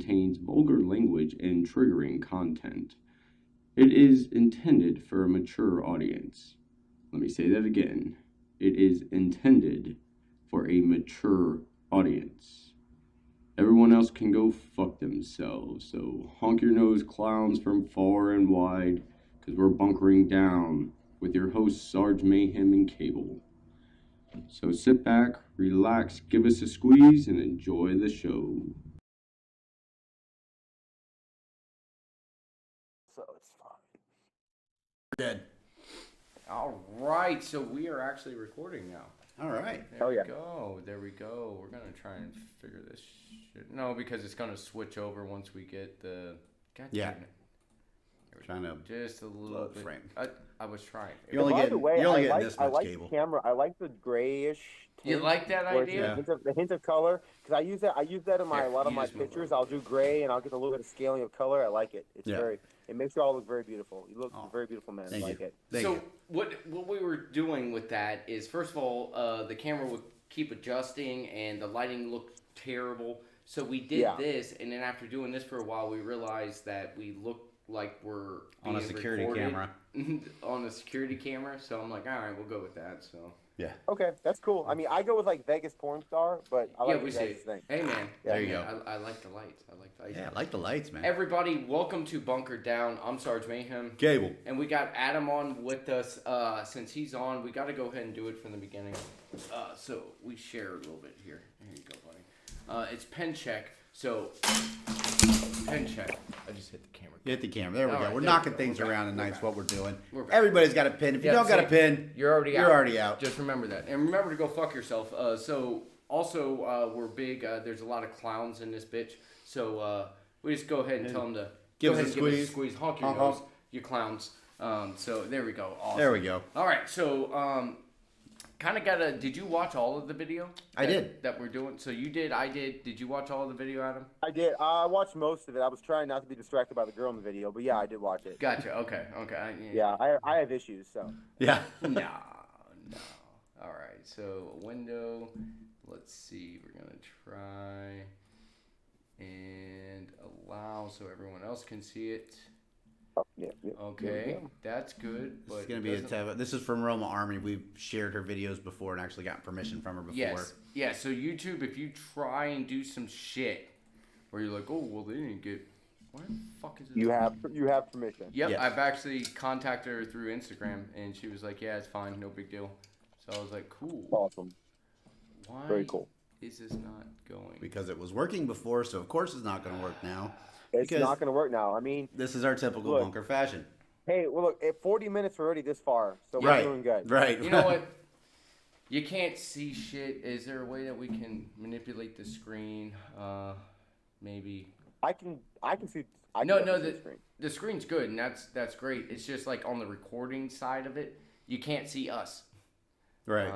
contains vulgar language and triggering content. It is intended for a mature audience. Let me say that again. It is intended for a mature audience. Everyone else can go fuck themselves. So honk your nose, clowns from far and wide, because we're bunkering down with your hosts, Sarge Mayhem and Cable. So sit back, relax, give us a squeeze, and enjoy the show. So it's fine. Dead. All right, so we are actually recording now. All right. There we yeah. go. There we go. We're gonna try and figure this shit. No, because it's gonna switch over once we get the. God Yeah. damn it. Trying to Just a little load bit. frame. I was trying. You're only By getting, the way, you're only I getting like, this I much like cable. the camera. I like the grayish. You tint like that where it's idea? The hint of color, because I use that in Here, a lot of you my just move pictures. over. I'll do gray and I'll get a little bit of scaling of color. I like it. It's Yeah. it makes you all look very beautiful. You look Oh, a very beautiful man. I thank like you. it. Thank So you. what we were doing with that is, first of all, the camera would keep adjusting and the lighting looked terrible. So we did Yeah. this, and then after doing this for a while, we realized that we looked like we're On a being security recorded camera. on a security camera. So I'm like, all right, we'll go with that. So Yeah. Okay, that's cool. I mean, I go with like Vegas porn star, but I like yeah, we the see. guys' thing. Hey man, Yeah. There you man, go. I like the lights. I like the lights. Yeah, I like the lights, man. Everybody, welcome to Bunkered Down. I'm Sarge Mayhem. Cable. And we got Adam on with us. Since he's on, we got to go ahead and do it from the beginning. So we share a little bit here. Here you go, buddy. It's pen check. So pen check. I just hit the camera. You hit the camera. There we All go. right, We're there we knocking go. things We're back. around, and We're that's back. what we're doing. We're back. Everybody's got a pin. If you Yeah, don't got a see, pin, you're already you're out. already out. Just remember that, and remember to go fuck yourself. So also we're big. There's a lot of clowns in this bitch. So we just go ahead and tell them to Give go us ahead a and give us squeeze. Honk your Honk, nose, honk. you clowns. So there we go. Awesome. There we go. All right, so kind of gotta. Did you watch all of the video? I did. That we're doing. So you did. I did. Did you watch all of the video, Adam? I did. I watched most of it. I was trying not to be distracted by the girl in the video, but yeah, I did watch it. Gotcha. Okay. Okay. Yeah, I have issues, so. Yeah. No. All right. So window. Let's see. We're gonna try and allow so everyone else can see it. Oh, yeah. Okay, that's good. This is But gonna be doesn't- This is from Roma Army. We've shared her videos before and actually gotten permission from her before. Yes. Yeah. So YouTube, if you try and do some shit where you're like, oh well, they didn't get. Why the fuck is it? You have permission. Yep, Yes. I've actually contacted her through Instagram, and she was like, "Yeah, it's fine, no big deal." So I was like, "Cool." Awesome. Why Very cool. is this not going? Because it was working before, so of course it's not going to work now. It's Because- not going to work now. I mean, This is our typical Look. bunker fashion. hey, well, look, at 40 minutes we're already this far, so we're Right. doing good. Right. You know what? You can't see shit. Is there a way that we can manipulate the screen? Maybe. I can see. No, see the screen. the screen's good, and that's great. It's just like on the recording side of it, you can't see us. Right.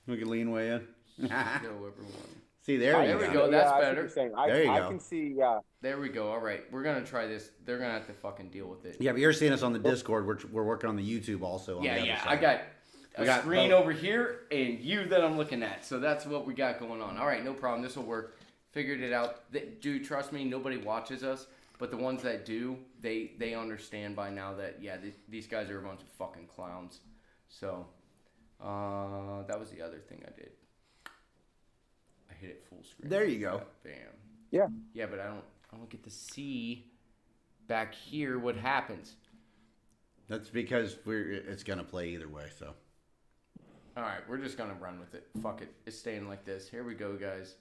We can lean way in. Show everyone. See, there There you we go. go. That's I see what better. you're saying. There you I go. can see. Yeah. There we go. All right, we're gonna try this. They're gonna have to fucking deal with it. Yeah, but you're seeing us on the Discord. We're working on the YouTube also. On the other Yeah. side. I got We a got screen both. over here and you that I'm looking at. So that's what we got going on. All right, no problem. This will work. Figured it out. Dude, trust me, nobody watches us, but the ones that do, they understand by now that these guys are a bunch of fucking clowns. So that was the other thing I did. I hit it full screen. There you go. Bam. Yeah. Yeah, but I don't get to see back here what happens. That's because it's gonna play either way. So All right, we're just gonna run with it. Fuck it, it's staying like this. Here we go, guys.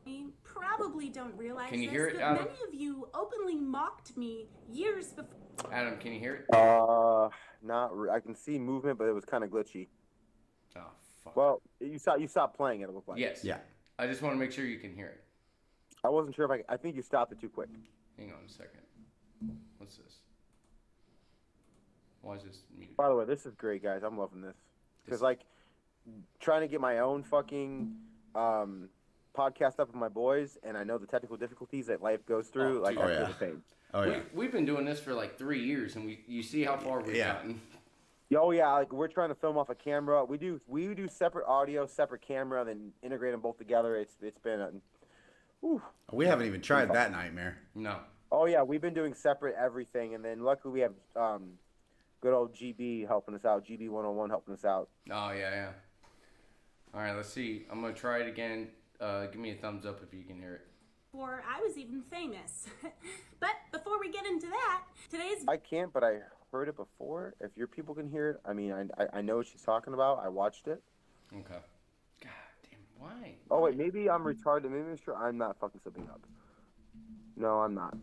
You probably don't realize Can you this, hear it, but Adam? many of you openly mocked me years before. Adam, can you hear it? I can see movement, but it was kind of glitchy. Oh fuck. Well, you stopped playing it. It looked like. Yes. yeah. I just want to make sure you can hear it. I wasn't sure if I think you stopped it too quick. Hang on a second. What's this? Why is this muted? By the way, this is great, guys. I'm loving this because like trying to get my own fucking podcast up with my boys, and I know the technical difficulties that life goes through. Oh, like dude. I Oh, feel yeah. the same. Oh yeah. We've been doing this for like 3 years, and you see how far we've Yeah. gotten. Oh yeah, like we're trying to film off a camera. We do separate audio, separate camera, then integrate them both together. It's been Whew. We haven't even tried that nightmare. No. Oh yeah, we've been doing separate everything, and then luckily we have good old GB helping us out. GB 101 helping us out. Oh yeah. All right, let's see. I'm gonna try it again. Give me a thumbs up if you can hear it. Before I was even famous. But before we get into that, today's I can't, but I heard it before. If your people can hear it, I mean, I know what she's talking about. I watched it. Okay. God damn, why? Oh wait, maybe I'm retarded. Maybe I'm not fucking something up. No, I'm not.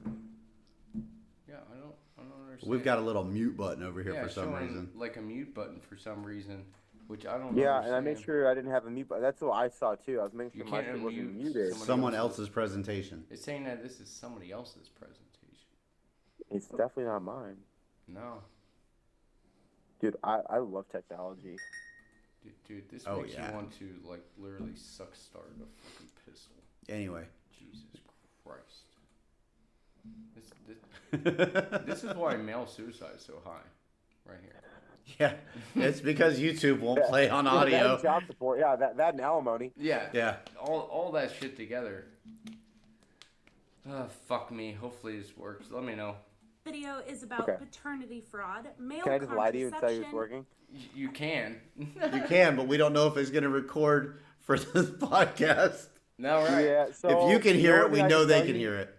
Yeah, I don't understand. We've got a little mute button over here yeah, for some showing, reason. like a mute button for some reason, which I don't. Yeah, understand. and I made sure I didn't have a mute button. That's what I saw too. I was making You sure my can't shit wasn't unmute muted. Someone else's presentation. It's saying that this is somebody else's presentation. It's definitely not mine. No, Dude, I love technology. dude, this Oh, makes yeah. you want to like literally suck start a fucking pistol. Anyway. Jesus Christ. This is why male suicide is so high, right here. Yeah, it's because YouTube won't play on audio. That child support. Yeah, that and alimony. Yeah, Yeah. all that shit together. Fuck me. Hopefully this works. Let me know. video is about Okay. paternity fraud, male Can I just lie to you and tell you it's contraception, working? You can. You can, but we don't know if it's going to record for this podcast. No, right? Yeah. So If you can the hear only it, we thing I know they tell can you- hear it.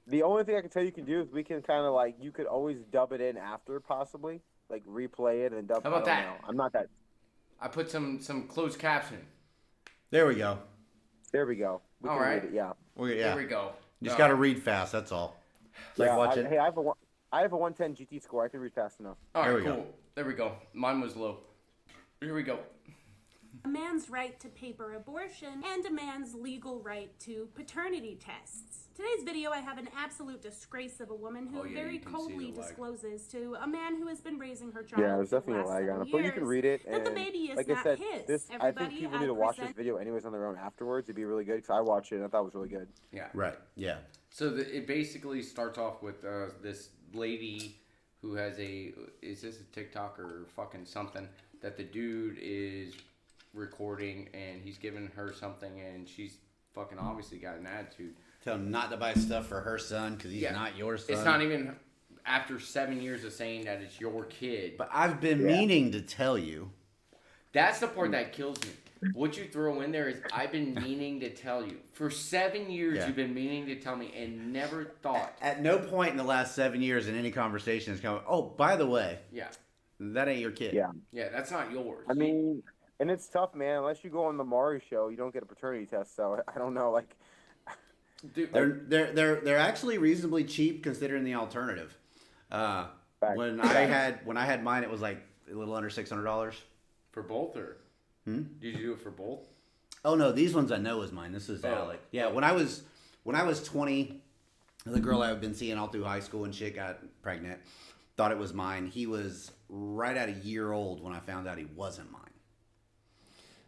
The only thing I can tell you can do is we can kind of like you could always dub it in after possibly, like replay it and dub. How about I don't that? know. I'm not that. I put some closed captioning. There we go. There we go. We All can right. read it. Yeah. Yeah. Here we go. Just All got to right. read fast, that's all. Like Yeah, watching. Hey, I have a 110 GT score. I can read fast enough. All right, There we cool. go. There we go. Mine was low. Here we go. a man's right to paper abortion, and a man's legal right to paternity tests. Today's video, I have an absolute disgrace of a woman who Oh, yeah, very you can see coldly the lag. discloses to a man who has been raising her child Yeah, there's for the definitely a last lag on 7 it, but you can years, read it. that And the baby is like not I said, his. this I Everybody, think people I need to watch this present- video anyways on their own afterwards. It'd be really good because I watched it and I thought it was really good. Yeah. Right, yeah. So it basically starts off with this lady who has is this a TikTok or fucking something, that the dude is recording and he's giving her something and she's fucking obviously got an attitude. Tell him not to buy stuff for her son because he's Yeah. not your son. It's not even after 7 years of saying that it's your kid. But I've been Yeah. meaning to tell you. That's the part that kills me. What you throw in there is, I've been meaning to tell you. For 7 years, Yeah. you've been meaning to tell me and never thought. At no point in the last 7 years in any conversation has come, oh, by the way, Yeah. that ain't your kid. Yeah. Yeah, that's not yours. I mean, and it's tough, man. Unless you go on the Maury show, you don't get a paternity test. So I don't know. Like, Dude, They're actually reasonably cheap considering the alternative. When I had mine, it was like a little under $600. for both or? Hmm? Did you do it for both? Oh no, these ones I know is mine. This is Oh. Alec. Yeah, when I was 20, the girl I've been seeing all through high school and shit got pregnant. Thought it was mine. He was right at a year old when I found out he wasn't mine.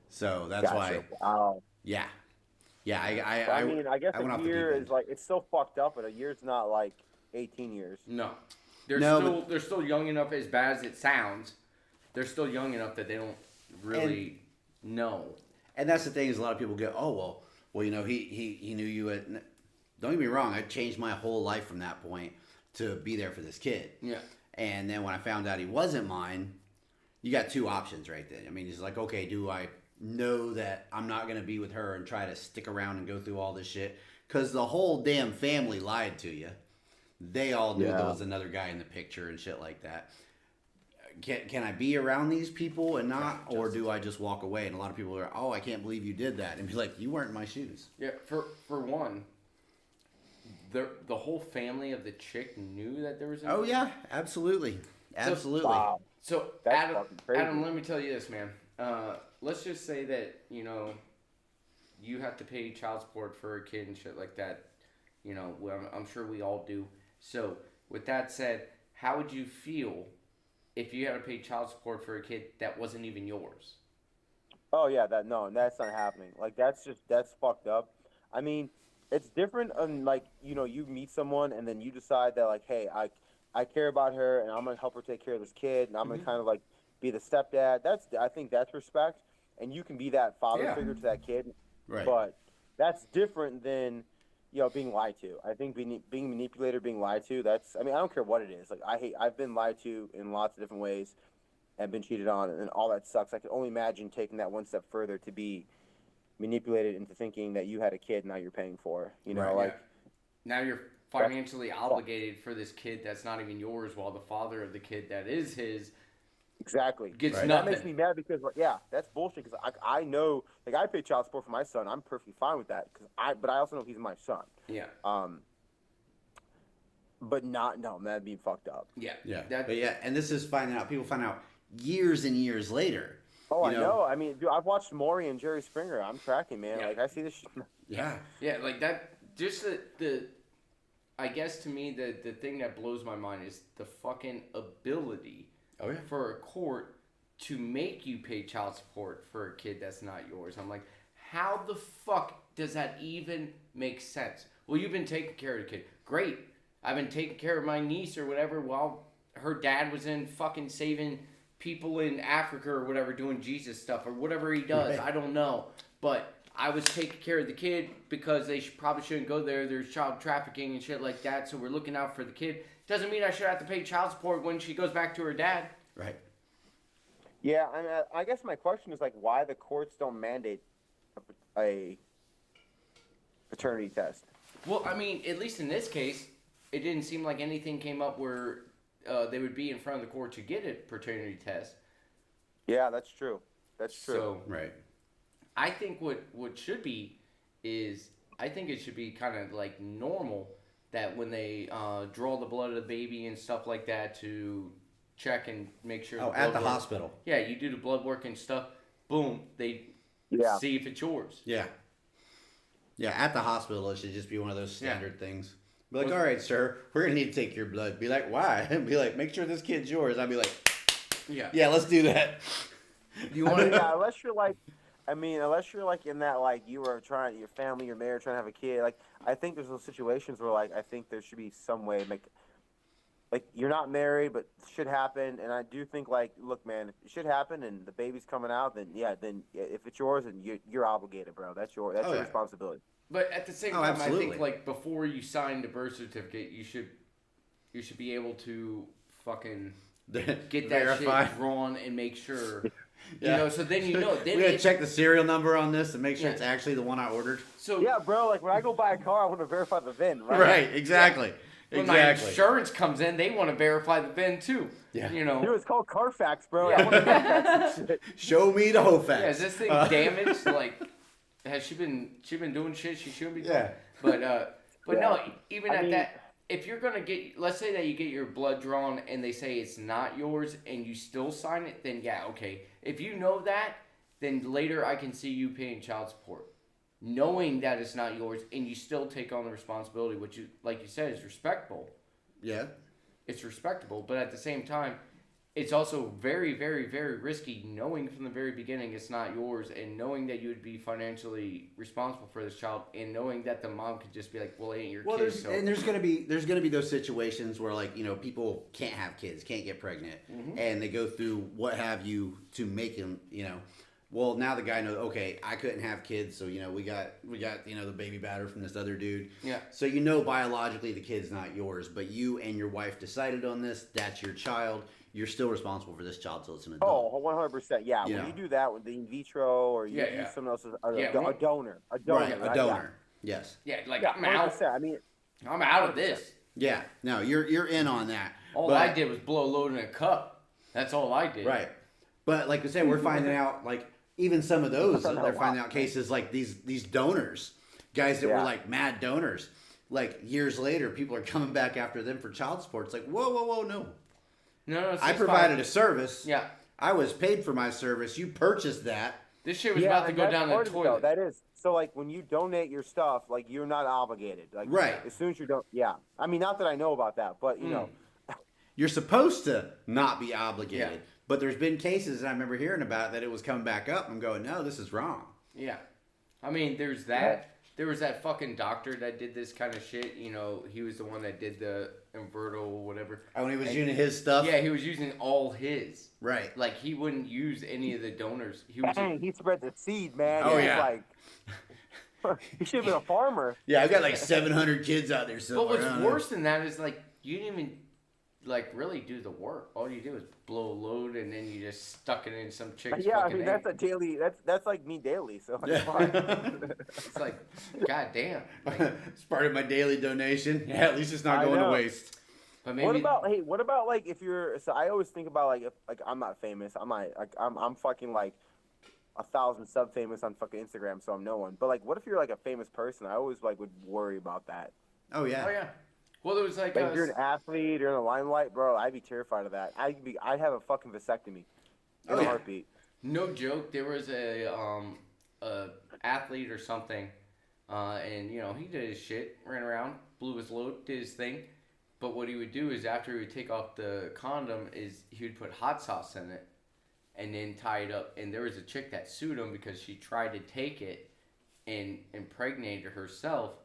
So that's why. Wow. Yeah. Yeah, I mean, I guess I went a off the year deep end. is like it's still fucked up, but a year's not like 18 years. No. No, They're still young enough, as bad as it sounds, they're still young enough that they don't really know. And that's the thing is a lot of people go, oh well, you know, he knew you at. Don't get me wrong, I changed my whole life from that point to be there for this kid. Yeah. And then when I found out he wasn't mine, you got two options right then. I mean, it's like, okay, do I know that I'm not going to be with her and try to stick around and go through all this shit? Because the whole damn family lied to you. They all knew there was another guy in the picture and shit like that. Can I be around these people and not, or do I just walk away? And a lot of people are, oh, I can't believe you did that. And be like, you weren't in my shoes. Yeah, for one, the whole family of the chick knew that there was. Oh yeah, absolutely, absolutely. Wow. So That's Adam, fucking crazy. Adam, let me tell you this, man. Let's just say that you have to pay child support for a kid and shit like that. Well, I'm sure we all do. So with that said, how would you feel if you had to pay child support for a kid that wasn't even yours? Oh yeah, that's not happening. Like that's fucked up. I mean, it's different on like you meet someone and then you decide that like, hey, I care about her and I'm gonna help her take care of this kid and I'm gonna kind of like be the stepdad. I think that's respect, and you can be that father Yeah. figure to that kid. Right. But that's different than being lied to. I think being manipulated, being lied to. That's. I mean, I don't care what it is. Like I've been lied to in lots of different ways, and been cheated on, and all that sucks. I can only imagine taking that one step further to be manipulated into thinking that you had a kid now you're paying for. You know, Right, like now you're financially obligated for this kid that's not even yours, while the father of the kid that is his exactly gets Right. nothing. That makes me mad because that's bullshit. Because I know, like, I pay child support for my son. I'm perfectly fine with that but I also know he's my son. Yeah. But that'd be fucked up. Yeah. Yeah. That, But yeah, and this is people find out years and years later. Oh, You I know. I mean, dude, I've watched Maury and Jerry Springer. I'm tracking, man. Yeah. Like, I see this shit. Yeah. Yeah, like that. Just the I guess to me the thing that blows my mind is the fucking ability Oh yeah. for a court to make you pay child support for a kid that's not yours. I'm like, how the fuck does that even make sense? Well, you've been taking care of the kid. Great. I've been taking care of my niece or whatever while her dad was in fucking saving people in Africa or whatever, doing Jesus stuff or whatever he does. Right. I don't know. But I was taking care of the kid because they probably shouldn't go there. There's child trafficking and shit like that. So we're looking out for the kid. Doesn't mean I should have to pay child support when she goes back to her dad. Right. Yeah, I guess my question is, like, why the courts don't mandate a paternity test. Well, I mean, at least in this case, it didn't seem like anything came up where they would be in front of the court to get a paternity test. Yeah, that's true. That's true. So Right. I think what should be is, I think it should be kind of like normal that when they draw the blood of the baby and stuff like that to check and make sure. Oh, at the work- hospital. Yeah, you do the blood work and stuff. Boom, they Yeah. see if it's yours. Yeah. Yeah, at the hospital, it should just be one of those standard things. Be like, Was- all right, sir, we're going to need to take your blood. Be like, why? Be like, make sure this kid's yours. I'd be like, Yeah. yeah, let's do that. You I want mean, to? yeah, unless you're like in that, like, you were trying, your family, you're married, trying to have a kid. Like, I think there's those situations where, like, I think there should be some way to make, like, you're not married, but shit happened, and I do think, like, look, man, if it should happen and the baby's coming out, then if it's yours, then you're obligated, bro. That's your Oh, yeah. responsibility. But at the same Oh, time, I absolutely. think like before you sign the birth certificate, you should be able to fucking get that Verify. shit drawn and make sure. Yeah. You know, so then you know. Then we got to it- check the serial number on this and make sure Yeah. it's actually the one I ordered. So Yeah, bro. Like, when I go buy a car, I want to verify the VIN, right? Right, exactly. when my Exactly. insurance comes in, they want to verify the VIN too. Yeah. You know. Dude, it's called Carfax, bro. Yeah. I want to Carfax and shit. Show me the whole facts. Yeah, is this thing damaged? Like, has she been doing shit she shouldn't be doing? Yeah. But Yeah. no, even I at mean- that, if you're gonna get, let's say that you get your blood drawn and they say it's not yours and you still sign it, then yeah, okay. If you know that, then later I can see you paying child support, knowing that it's not yours and you still take on the responsibility, which you, like you said, is respectable. Yeah. It's respectable, but at the same time, it's also very, very, very risky knowing from the very beginning it's not yours and knowing that you would be financially responsible for this child and knowing that the mom could just be like, well, it ain't your Well, kid. there's gonna be those situations where, like, you know, people can't have kids, can't get pregnant, and they go through what have you to make them, you know. Well, now the guy knows. Okay, I couldn't have kids, so you know we got you know the baby batter from this other dude. Yeah. So you know biologically the kid's not yours, but you and your wife decided on this. That's your child. You're still responsible for this child till it's an adult. Oh, 100%. Yeah, You when know. you do that with the in vitro or you Yeah. use someone else's, a Yeah, donor. Right, a right? donor. Yes. Yeah, like Yeah, I'm out. 100%. I mean, I'm out of this. Yeah. No, you're in on that. All But- I did was blow a load in a cup. That's all I did. Right. But like I said, we're finding out, like, even some of those, they're finding out cases like these donors, guys that were Yeah. like mad donors. Like years later, people are coming back after them for child support. It's like, whoa, no. No, I provided a service. Yeah. I was paid for my service. You purchased that. This shit was yeah, about to and go that's down the part of it, though. toilet. That is. So, like, when you donate your stuff, like, you're not obligated. Like, Right. As soon as you don't, yeah. I mean, not that I know about that, but, you know. You're supposed to not be obligated. Yeah. But there's been cases that I remember hearing about that it was coming back up. I'm going, no, this is wrong. Yeah. I mean, there's that. There was that fucking doctor that did this kind of shit. You know, he was the one that did the invertal or whatever. Oh, when he was using his stuff? Yeah, he was using all his. Right. Like, he wouldn't use any of the donors. He was Dang, he spread the seed, man. Oh, It was yeah. like, He should have been a farmer. Yeah, I've got like 700 kids out there. So But what's worse than that is like you didn't even like really do the work. All you do is blow a load and then you just stuck it in some chick's Yeah, I fucking mean egg. that's a daily. That's like me daily. So it's fine. It's like, goddamn. Like, It's part of my daily donation. Yeah, at least it's not I going to know. waste. but maybe What about like if you're? So I always think about like if like I'm not famous. I'm fucking like 1,000 sub famous on fucking Instagram, so I'm no one. But like, what if you're like a famous person? I always like would worry about that. Oh yeah. Oh yeah. Well, there was like Like if you're an athlete, you're in the limelight, bro. I'd be terrified of that. I'd have a fucking vasectomy in a heartbeat. no joke. There was a athlete or something, and you know he did his shit, ran around, blew his load, did his thing. But what he would do is after he would take off the condom, is he would put hot sauce in it, and then tie it up. And there was a chick that sued him because she tried to take it and impregnated herself.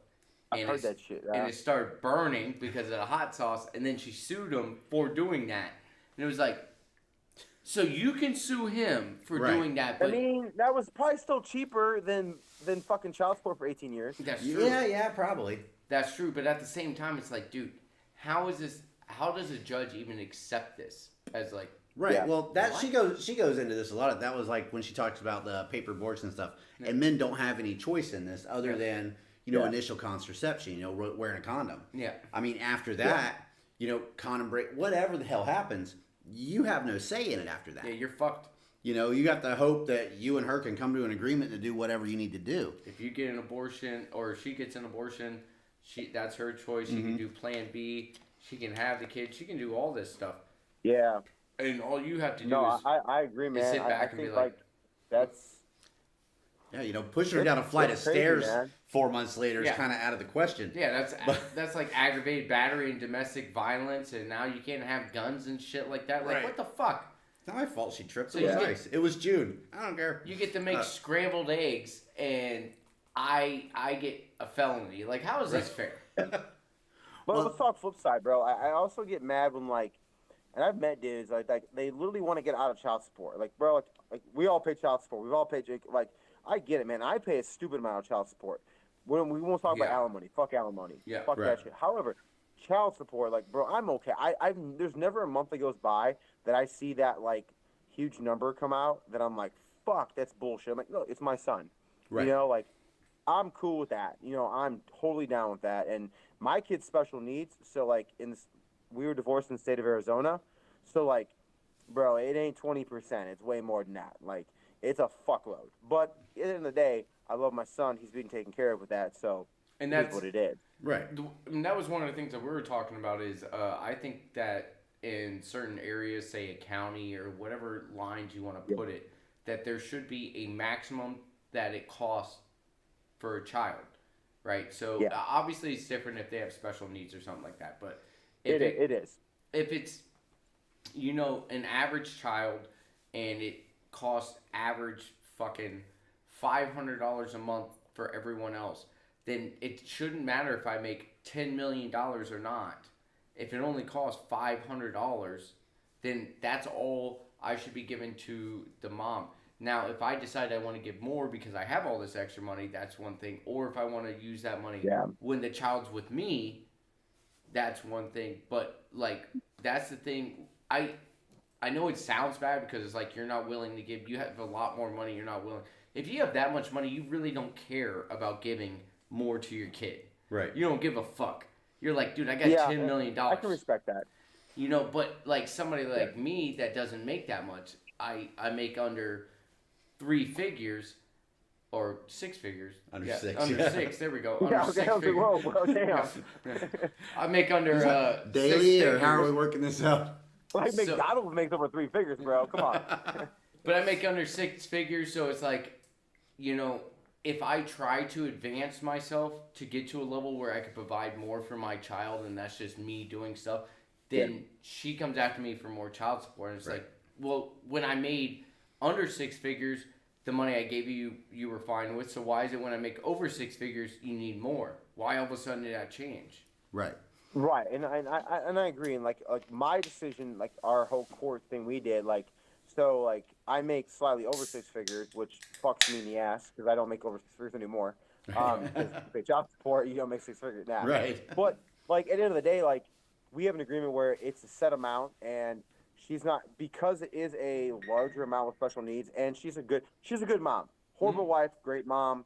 I've heard that shit. And it started burning because of the hot sauce, and then she sued him for doing that. And it was like, so you can sue him for Right. doing that, but I mean, that was probably still cheaper than fucking child support for 18 years. that's true. Yeah, probably. That's true, but at the same time, it's like, dude, how is this? How does a judge even accept this as like? Right. Yeah. Well, that What? she goes into this a lot. That was like when she talks about the paper abortion and stuff. Yeah. And men don't have any choice in this other Yeah. than initial contraception. Wearing a condom. Yeah. I mean, after that, condom break, whatever the hell happens, you have no say in it after that. Yeah, you're fucked. You have to hope that you and her can come to an agreement to do whatever you need to do. If you get an abortion or she gets an abortion, that's her choice. She can do Plan B. She can have the kid. She can do all this stuff. Yeah. And all you have to do No, is I agree, man. sit back I and be think like, that's. Yeah, pushing her down a flight of It's crazy, stairs man. 4 months later Yeah. is kind of out of the question. yeah, that's like aggravated battery and domestic violence, and now you can't have guns and shit like that. Like, Right. what the fuck? It's not my fault she tripped. So It was you get- nice. It was June. I don't care. You get to make scrambled eggs, and I get a felony. Like, how is this fair? But Well- let's talk flip side, bro. I also get mad when and I've met dudes like they literally want to get out of child support. Like, bro, like we all pay child support. We've all paid like I get it, man. I pay a stupid amount of child support. When we won't talk about Yeah. alimony. Fuck alimony. Yeah. Fuck Right. that shit. However, child support, like, bro, I'm okay. There's never a month that goes by that I see that like huge number come out that I'm like, fuck, that's bullshit. I'm like, no, it's my son. Right. Like, I'm cool with that. I'm totally down with that. And my kid's special needs. So like we were divorced in the state of Arizona. So like, bro, it ain't 20%. It's way more than that. Like, it's a fuckload. But at the end of the day, I love my son. He's being taken care of with that. So And that's that's what it is. Right. And that was one of the things that we were talking about. Is I think that in certain areas, say a county or whatever lines you want to put it, that there should be a maximum that it costs for a child, right? So Yeah. obviously it's different if they have special needs or something like that. But It if is. if it's an average child and it costs average fucking $500 a month for everyone else, then it shouldn't matter if I make $10 million or not. If it only costs $500, then that's all I should be giving to the mom. Now, if I decide I want to give more because I have all this extra money, that's one thing. Or if I want to use that money when the child's with me, that's one thing. But like, that's the thing. I know it sounds bad because it's like you're not willing to give. You have a lot more money. You're not willing. If you have that much money, you really don't care about giving more to your kid. Right. You don't give a fuck. You're like, dude, I got $10 million. I can respect that. But like somebody like me that doesn't make that much, I make under 3 figures or 6 figures. Under 6. Under Yeah. 6. There we go. Yeah, Under okay, 6 I was like, figures. whoa, bro, damn. I make under Daily 6 or how are we figures. working this out? Like So- McDonald's makes over 3 figures, bro. Come on. But I make under 6 figures, so it's like, if I try to advance myself to get to a level where I could provide more for my child, and that's just me doing stuff, then she comes after me for more child support. And it's like, well, when I made under 6 figures, the money I gave you, you were fine with. So why is it when I make over 6 figures, you need more? Why all of a sudden did that change? Right. Right, and I agree. And like my decision, like our whole court thing we did, so I make slightly over 6 figures, which fucks me in the ass because I don't make over 6 figures anymore. Because you pay child support, you don't make 6 figures now. Right. But like at the end of the day, like we have an agreement where it's a set amount, and she's not, because it is a larger amount with special needs, and she's a good mom, horrible wife, great mom,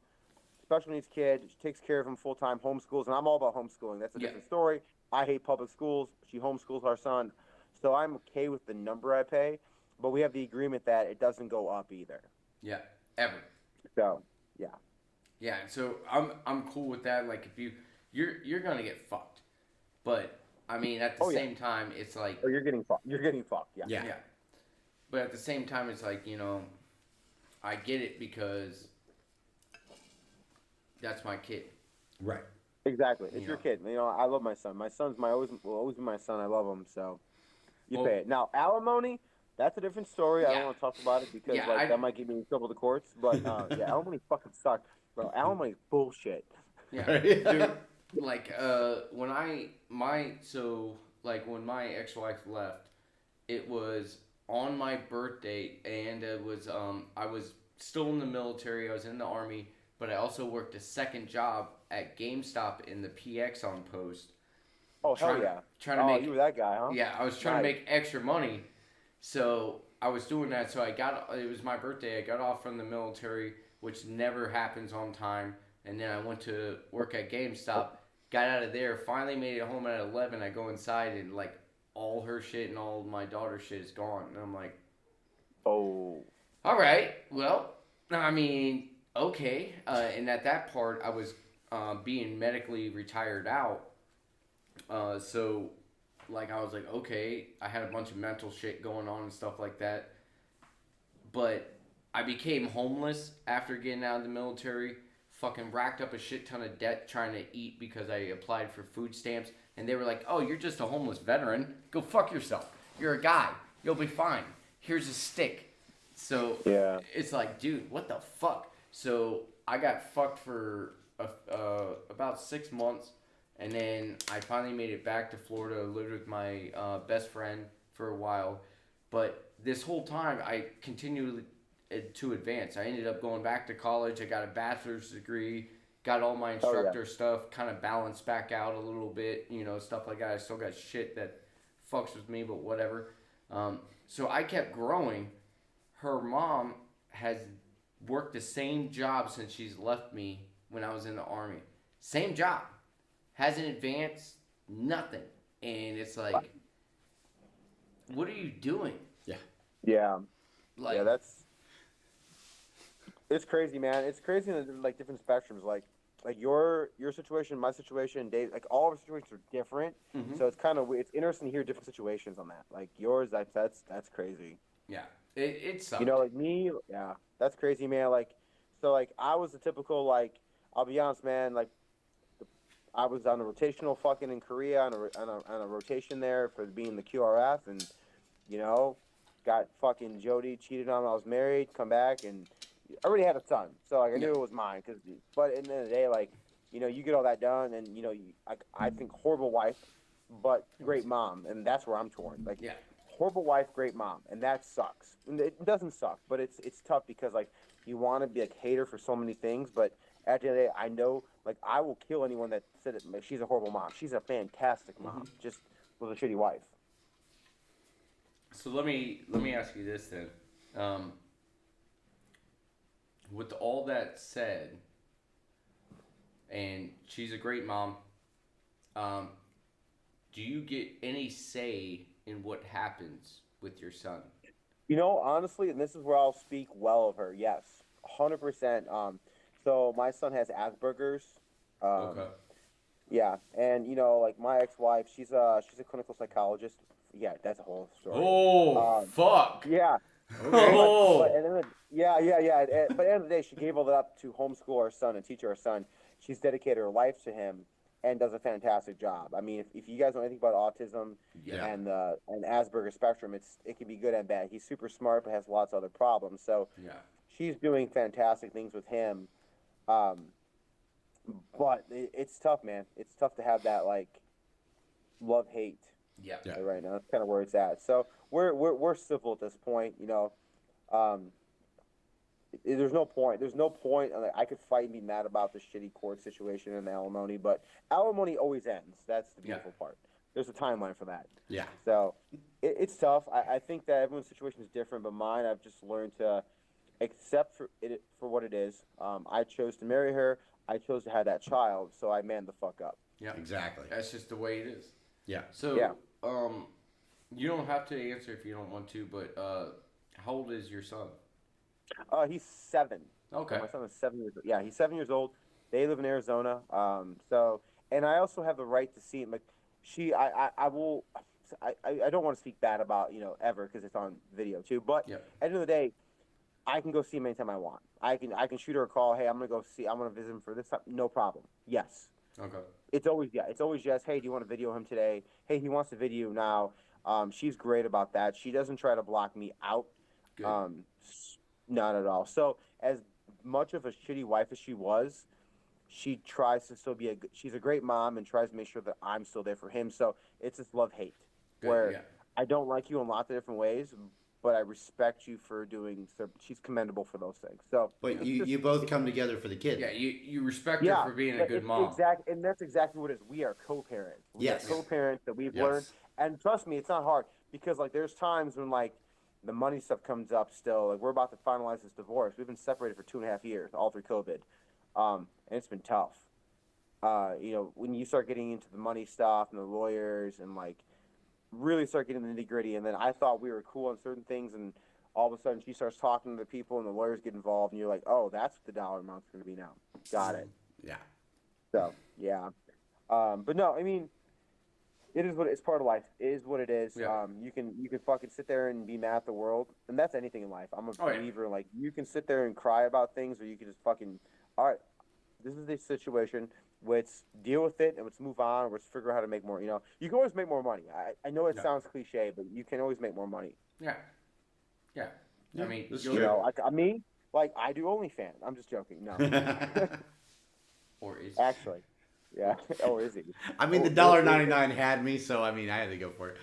special needs kid. She takes care of him full time, homeschools, and I'm all about homeschooling. That's a different story. I hate public schools. She homeschools our son, so I'm okay with the number I pay. But we have the agreement that it doesn't go up either. Yeah, ever. So yeah. Yeah, so I'm cool with that. Like if you're gonna get fucked, but I mean at the same time it's like you're getting fucked. You're getting fucked. Yeah. Yeah. But at the same time it's like, you know, I get it because that's my kid. Right. Exactly. It's your kid. You know, I love my son. My son's will always be my son. I love him. So you pay it. Now alimony, that's a different story. I don't want to talk about it because that might get me in trouble with the courts. But yeah, alimony fucking sucks, bro. Alimony is bullshit. Yeah. Dude, like when when my ex-wife left, it was on my birthday, and it was I was still in the military. I was in the Army, but I also worked a second job at GameStop in the PX on post. Oh hell yeah! Trying to make you were that guy, huh? Yeah, I was trying to make extra money, so I was doing that. So it was my birthday. I got off from the military, which never happens on time, and then I went to work at GameStop. Got out of there. Finally made it home at 11. I go inside and like all her shit and all my daughter's shit is gone, and I'm like, oh, all right, well, I mean, okay. And at that part, I was being medically retired out. So, like, I was like, okay, I had a bunch of mental shit going on and stuff like that. But I became homeless after getting out of the military. Fucking racked up a shit ton of debt trying to eat because I applied for food stamps. And they were like, oh, you're just a homeless veteran. Go fuck yourself. You're a guy. You'll be fine. Here's a stick. So, yeah, it's like, dude, what the fuck? So, I got fucked for about 6 months. And then I finally made it back to Florida, lived with my best friend for a while. But this whole time, I continued to advance. I ended up going back to college. I got a bachelor's degree, got all my instructor stuff, kind of balanced back out a little bit, you know, stuff like that. I still got shit that fucks with me, but whatever. So I kept growing. Her mom has worked the same job since she's left me when I was in the Army. Same job. Hasn't advanced, nothing. And it's like, what are you doing? Yeah. Yeah. Like, yeah, it's crazy, man. It's crazy in the, like different spectrums. Like your situation, my situation, Dave. Like all of our situations are different. Mhm. So it's interesting to hear different situations on that. Like yours, that's crazy. yeah, it sucks. You know, like me, yeah, that's crazy, man. Like, so like I was the typical like, I'll be honest, man. Like, I was on a rotational fucking in Korea on a rotation there for being the QRF, and you know, got fucking Jody cheated on when I was married. Come back and I already had a son, so like I knew it was mine. But at the end of the day, like, you know, you get all that done, and you know, I think horrible wife, but great mom, and that's where I'm torn. Like, horrible wife, great mom, and that sucks. And it doesn't suck, but it's tough because like you want to be a hater for so many things, but at the end of the day, I know like I will kill anyone that said it. Like, she's a horrible mom. She's a fantastic mom, just was a shitty wife. So let me ask you this then. With all that said, and she's a great mom, do you get any say in what happens with your son? You know, honestly, and this is where I'll speak well of her. Yes, 100%. So my son has Asperger's. Okay. Yeah, and you know, like my ex-wife, she's a clinical psychologist. Yeah, that's a whole story. Oh, fuck. Yeah. Oh. But at the end of But at the end of the day, she gave all that up to homeschool her son and teach her son. She's dedicated her life to him and does a fantastic job. I mean, if you guys know anything about autism and Asperger's spectrum, it can be good and bad. He's super smart, but has lots of other problems. So she's doing fantastic things with him. But it's tough, man. It's tough to have that like love-hate. Yeah. Right now, that's kind of where it's at. So we're civil at this point, you know. there's no point. There's no point. Like, I could fight and be mad about the shitty court situation and the alimony, but alimony always ends. That's the beautiful part. There's a timeline for that. Yeah. So it's tough. I think that everyone's situation is different, but mine, I've just learned to accept for what it is. I chose to marry her. I chose to have that child, so I manned the fuck up. Yeah, Exactly. That's just the way it is. Yeah. So, Yeah. You don't have to answer if you don't want to, but how old is your son? He's 7. Okay. My son is 7 years old. Yeah, he's 7 years old. They live in Arizona. And I also have the right to see him. Like, I don't want to speak bad about, ever, because it's on video too. But at the end of the day, I can go see him anytime I want. I can shoot her a call. Hey, I'm gonna visit him for this time. No problem. Yes. Okay. It's always yes. Hey, do you want to video him today? Hey, he wants to video now. She's great about that. She doesn't try to block me out. Good. Not at all. So as much of a shitty wife as she was, she tries to still be she's a great mom and tries to make sure that I'm still there for him. So it's this love-hate where I don't like you in lots of different ways, but I respect you for doing so. She's commendable for those things. So, But you both come together for the kid. Yeah, you respect her for being a good mom. Exactly, and that's exactly what it is. We are co-parents. We are co-parents that we've learned. And trust me, it's not hard because like there's times when like the money stuff comes up still. Like we're about to finalize this divorce. We've been separated for 2.5 years, all through COVID, and it's been tough. When you start getting into the money stuff and the lawyers and like really start getting the nitty gritty, and then I thought we were cool on certain things, and all of a sudden she starts talking to the people, and the lawyers get involved, and you're like, oh, that's what the dollar amount's going to be now. Got it. Yeah. So yeah, but no, I mean, it is it's part of life. It is what it is. Yeah. You can fucking sit there and be mad at the world, and that's anything in life. I'm a believer. Like you can sit there and cry about things, or you can just fucking, all right, this is the situation. Let's deal with it and let's move on. Let's figure out how to make more. You can always make more money. I know it sounds cliche, but you can always make more money. Yeah. I mean, I do OnlyFans. I'm just joking. No. Or is actually, yeah. Or is he? I mean, the $1.99 had me, so I mean, I had to go for it.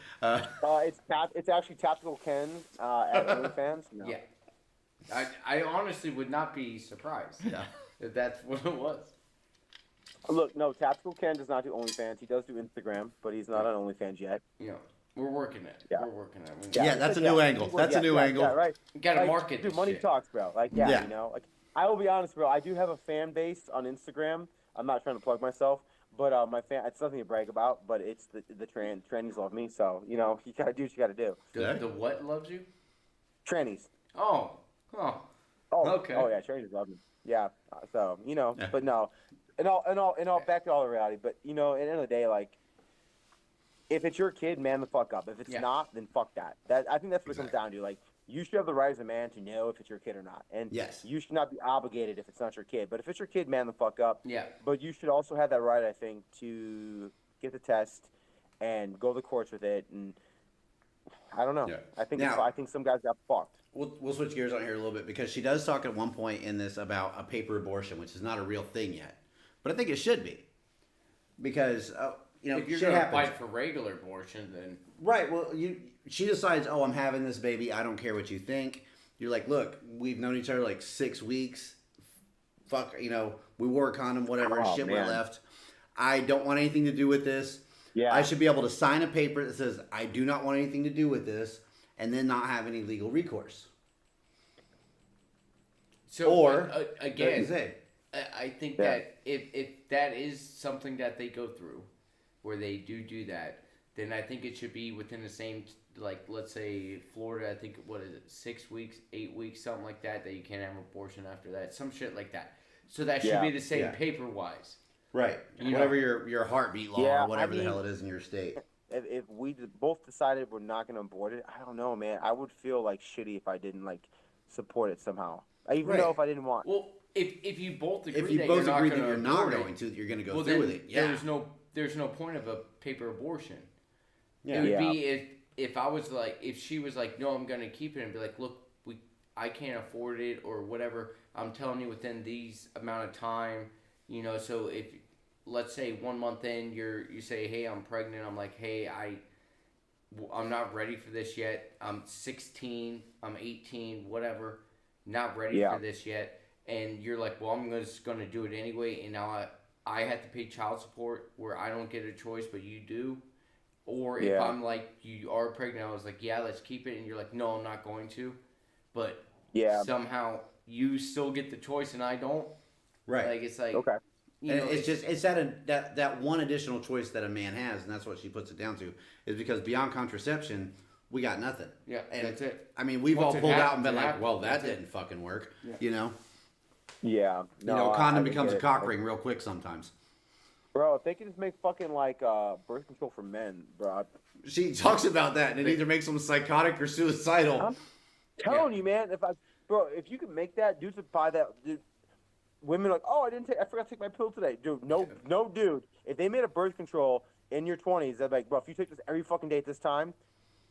It's actually Tactical Ken at OnlyFans. No. Yeah. I honestly would not be surprised. Yeah. If that's what it was. Look, no, Tactical Ken does not do OnlyFans. He does do Instagram, but he's not on OnlyFans yet. We're working it. Yeah. We're working it. Yeah, that's a new angle. That's a new angle. Yeah, right. You gotta market Dude, this money shit. talks, bro. Like, I will be honest, bro. I do have a fan base on Instagram. I'm not trying to plug myself, but it's nothing to brag about, but it's the trannies love me, so, you gotta do what you gotta do. The what loves you? Trannies. Oh, okay. Oh, yeah, trannies love me. Yeah, so, but no. And I'll back to all the reality. But at the end of the day, like, if it's your kid, man the fuck up. If it's not, then fuck that. I think that's what it comes down to. Like, you should have the right as a man to know if it's your kid or not. And you should not be obligated if it's not your kid. But if it's your kid, man the fuck up. Yeah. But you should also have that right, I think, to get the test and go to the courts with it. And I don't know. Yeah. I think some guys got fucked. We'll switch gears on here a little bit because she does talk at one point in this about a paper abortion, which is not a real thing yet. But I think it should be, because if you're going to fight for regular abortion, then right. Well, she decides, oh, I'm having this baby. I don't care what you think. You're like, look, we've known each other like 6 weeks. Fuck, we wore a condom, whatever. Shit went left. I don't want anything to do with this. Yeah. I should be able to sign a paper that says I do not want anything to do with this, and then not have any legal recourse. So, or again. I think that if that is something that they go through, where they do that, then I think it should be within the same, like, let's say Florida, I think, 6 weeks, 8 weeks, something like that you can't have an abortion after that, some shit like that. So that should be the same paper-wise. Right. Whatever your heartbeat law or whatever the hell it is in your state. If we both decided we're not going to abort it, I don't know, man. I would feel like shitty if I didn't, like, support it somehow. Even though if I didn't want. Well, if you both agree that you're not going to, you're going to go through with it. Yeah. There's no point of a paper abortion. Yeah. It would be if I was like, if she was like, no, I'm going to keep it, and be like, look, I can't afford it or whatever. I'm telling you within these amount of time, so if let's say 1 month in, you say, hey, I'm pregnant. I'm like, hey, I'm not ready for this yet. I'm 16. I'm 18. Whatever. not ready Yeah. for this yet, and you're like, well, I'm just gonna do it anyway, and now I have to pay child support where I don't get a choice, but you do. Or if Yeah. I'm like, you are pregnant, I was like, yeah, let's keep it, and you're like, no, I'm not going to, but Yeah. somehow you still get the choice and I don't. Right. Like it's like Okay. you And know, it's that one additional choice that a man has, and that's what she puts it down to, is because beyond contraception, we got nothing. yeah, And that's it. I mean, we've Once all it pulled out and happens, been it like, happens. well, that That's it. didn't fucking work. Yeah. You know? Yeah. No, Condom I becomes a get it. cock ring real quick sometimes. Bro, if they could just make fucking like birth control for men, bro. She talks about that, and it either makes them psychotic or suicidal. I'm telling you, man. If you could make that, dudes would buy that. Dude, women are like, oh, I forgot to take my pill today, dude. No, dude. If they made a birth control in your 20s, they're like, bro, if you take this every fucking day at this time,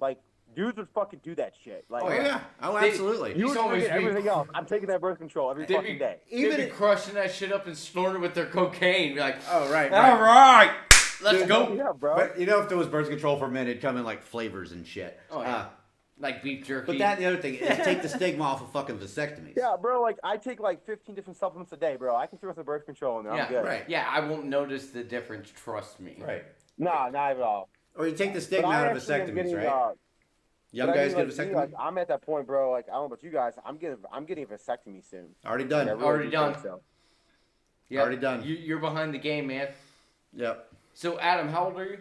like, dudes would fucking do that shit. Like, Oh yeah. Oh, They- absolutely. you would always forget be- everything else. I'm taking that birth control every They'd fucking day. Even Even be crushing that shit up and snorting it with their cocaine. Be like, Oh right. all right, let's Dude, go. Yeah, bro. But you know, if there was birth control for men, it'd come in like flavors and shit. Oh, yeah. Like beef jerky. But that and the other thing is take the stigma off of fucking vasectomies. Yeah, bro. Like, I take like 15 different supplements a day, bro. I can throw some birth control in there. yeah, I'm good. right. Yeah, I won't notice the difference. Trust me. Right. Nah, not at all. Or you take the But stigma I out of actually am vasectomies, getting, right? Young but I guys mean, get a like, me, vasectomy. like, I'm at that point, bro. Like, I don't know about you guys. I'm getting a vasectomy soon. Already Like, I done. really Already do think done. So. Yeah, Already done. You're behind the game, man. Yep. So Adam, how old are you?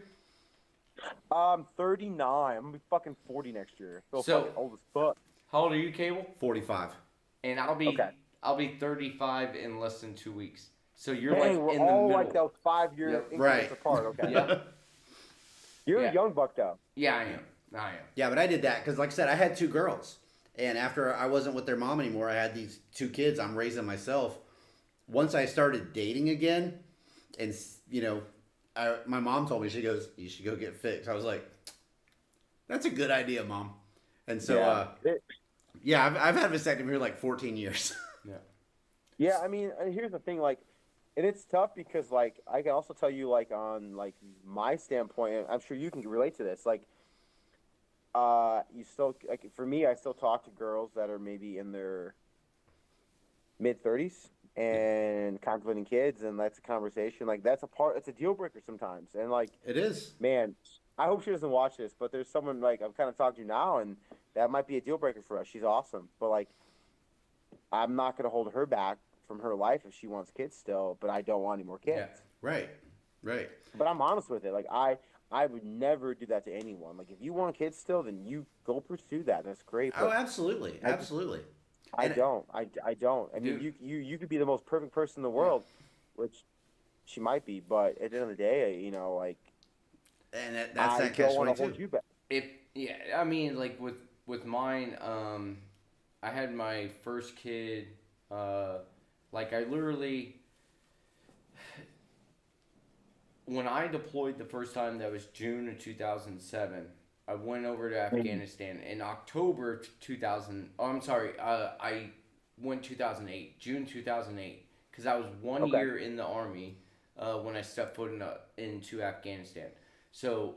I'm 39. I'm gonna be fucking 40 next year. Feel So- fucking old as fuck. How old are you, Cable? 45. And I'll be Okay. 35 in less than 2 weeks. So you're Dang, like we're in the all middle. like those 5-year Yep. increments Right. apart. Okay. Yep. You're Yeah. a young buck though. Yeah, I am. I am. Yeah, but I did that because, like I said, I had 2 girls. And after I wasn't with their mom anymore, I had these 2 kids I'm raising myself. Once I started dating again, and, you know, my mom told me, she goes, you should go get fixed. I was like, that's a good idea, Mom. And so, I've had vasectomy for like 14 years. Yeah, I mean, and here's the thing, like, and it's tough because, like, I can also tell you, like, on, like, my standpoint, and I'm sure you can relate to this, like, you still, like, for me, I still talk to girls that are maybe in their mid-30s and contemplating kids, and that's a conversation, like, it's a deal breaker sometimes, and, like, It is. man, I hope she doesn't watch this, but there's someone, like, I'm kind of talking to now, and that might be a deal breaker for us. She's awesome, but, like, I'm not going to hold her back from her life if she wants kids still, but I don't want any more kids. Yeah. Right. Right. But I'm honest with it. Like, I would never do that to anyone. Like, if you want kids still, then you go pursue that. That's great. Oh, But absolutely. Absolutely. I and- don't. I don't. I mean, Dude. you could be the most perfect person in the world, which she might be, but at the end of the day, you know, like, And that's I that don't want to hold catch-22. you back. I mean, like with mine, I had my first kid. Like I literally, when I deployed the first time, that was June of 2007. I went over to Afghanistan in October 2000. Oh, I'm sorry. I went 2008, June 2008, because I was one Okay. year in the army when I stepped foot into Afghanistan. So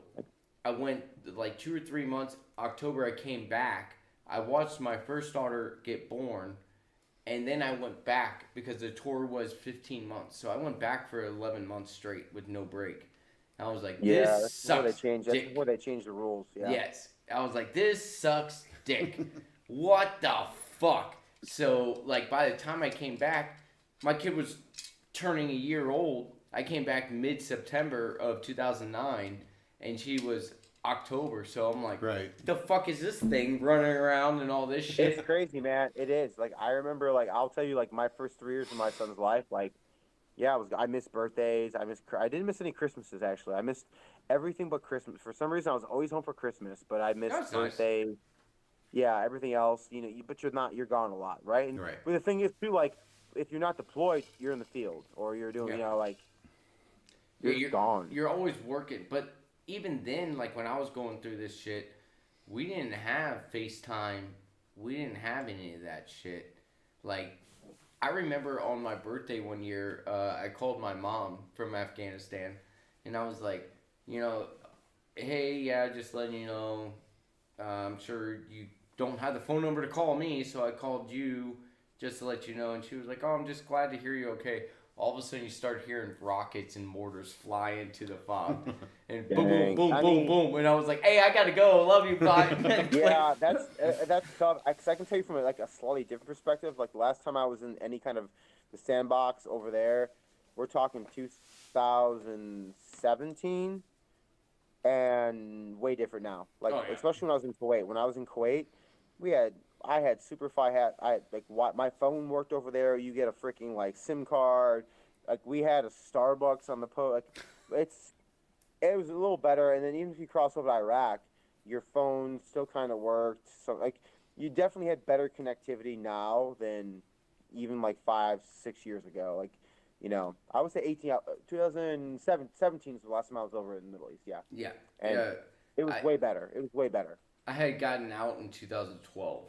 I went like 2 or 3 months. October, I came back. I watched my first daughter get born, and then I went back because the tour was 15 months. So I went back for 11 months straight with no break. And I was like, Yeah, this that's before they sucks. change. That's dick. before they change the rules. Yeah. Yes. I was like, this sucks dick. What the fuck? So, like, by the time I came back, my kid was turning a year old. I came back mid-September of 2009, and she was October. So I'm like, Right. the fuck is this thing running around and all this shit? It's crazy, man. It is. Like, I remember, like, I'll tell you, like, my first 3 years of my son's life, like, yeah, I missed birthdays. I didn't miss any Christmases, actually. I missed everything but Christmas. For some reason, I was always home for Christmas, but I missed That's nice. birthdays. Yeah, everything else, you know, but you're gone a lot, right? And, Right. But the thing is, too, like, if you're not deployed, you're in the field, or you're doing, Yeah. you know, like, Yeah, you're gone. You're always working. But even then, like, when I was going through this shit, we didn't have FaceTime. We didn't have any of that shit. Like, I remember on my birthday one year, I called my mom from Afghanistan, and I was like, you know, hey, yeah, just letting you know, I'm sure you don't have the phone number to call me, so I called you, just to let you know. And she was like, oh, I'm just glad to hear you okay. All of a sudden, you start hearing rockets and mortars fly into the fob. And boom, boom, boom, boom, boom. And I was like, hey, I got to go. Love you. Bye. Yeah, that's tough. I can tell you from like a slightly different perspective. Like the last time I was in any kind of the sandbox over there, we're talking 2017, and way different now. Like especially when I was in Kuwait. When I was in Kuwait, I had Superfi hat. I had like my phone worked over there. You get a freaking like SIM card. Like we had a Starbucks on the Like it was a little better. And then even if you cross over to Iraq, your phone still kind of worked. So like you definitely had better connectivity now than even like 5-6 years ago. Like, you know, I would say 2017 is the last time I was over in the Middle East. Yeah. Yeah. And it was way better. It was way better. I had gotten out in 2012.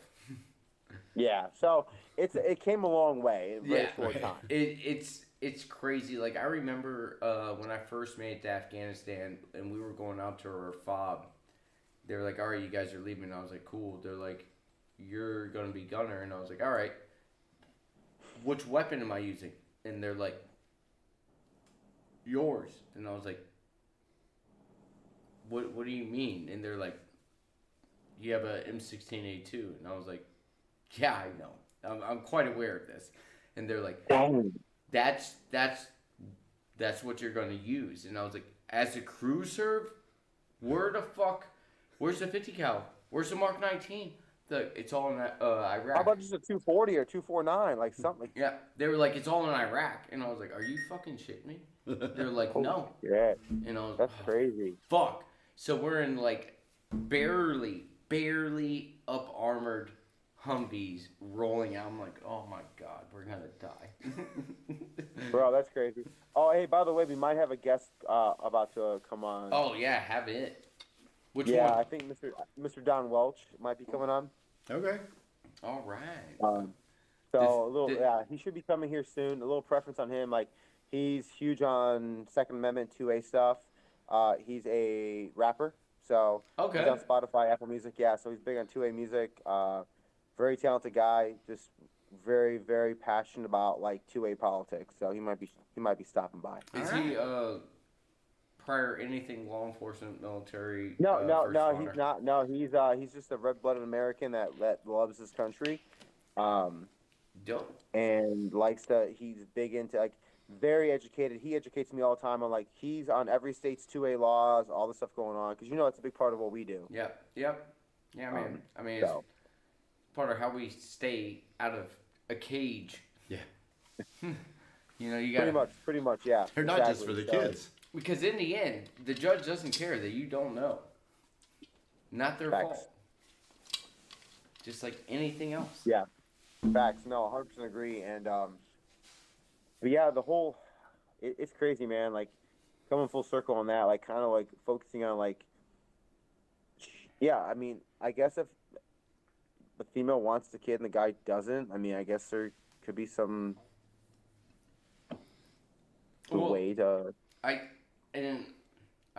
Yeah. So it came a long way in a very short time. It's crazy. Like I remember when I first made it to Afghanistan and we were going out to our fob. They were like, all right, you guys are leaving. And I was like, cool. They're like, you're going to be gunner. And I was like, all right, which weapon am I using? And they're like, yours. And I was like, what do you mean? And they're like, you have a M16A2. And I was like, yeah, I know. I'm quite aware of this. And they're like, that's what you're going to use. And I was like, as a crew serve, where's the 50 cal? Where's the Mark 19? It's all in Iraq. How about just a 240 or 249, like something? Yeah, they were like, it's all in Iraq. And I was like, are you fucking shitting me? They're like, no. Yeah. And I was That's crazy. Fuck. So we're in like barely up armored Humvees rolling out. I'm like, oh my God, we're going to die. Bro, that's crazy. Oh, hey, by the way, we might have a guest about to come on. Oh, yeah, have it. Which one? I think Mr. Don Welch might be coming on. Okay. All right. He should be coming here soon. A little preference on him, like he's huge on Second Amendment 2A stuff. He's a rapper, so he's on Spotify, Apple Music. Yeah, so he's big on 2A music. Very talented guy, just very, very passionate about like 2A politics. So he might be stopping by. Is he prior anything law enforcement, military? No, he's not. No, he's just a red-blooded American that loves his country. Dope. And he's big into like very educated. He educates me all the time on like he's on every state's 2A laws, all the stuff going on because it's a big part of what we do. Yep. Yeah, man. It's part of how we stay out of a cage. Yeah. You got pretty much, yeah. They're not just for the kids. Because in the end, the judge doesn't care that you don't know. Not their fault. Just like anything else. Yeah. Facts. No, 100% agree. And but yeah, it's crazy, man. Like coming full circle on that, like kind of like focusing on like, yeah. I mean, I guess if the female wants the kid and the guy doesn't, I mean, I guess there could be some way to. I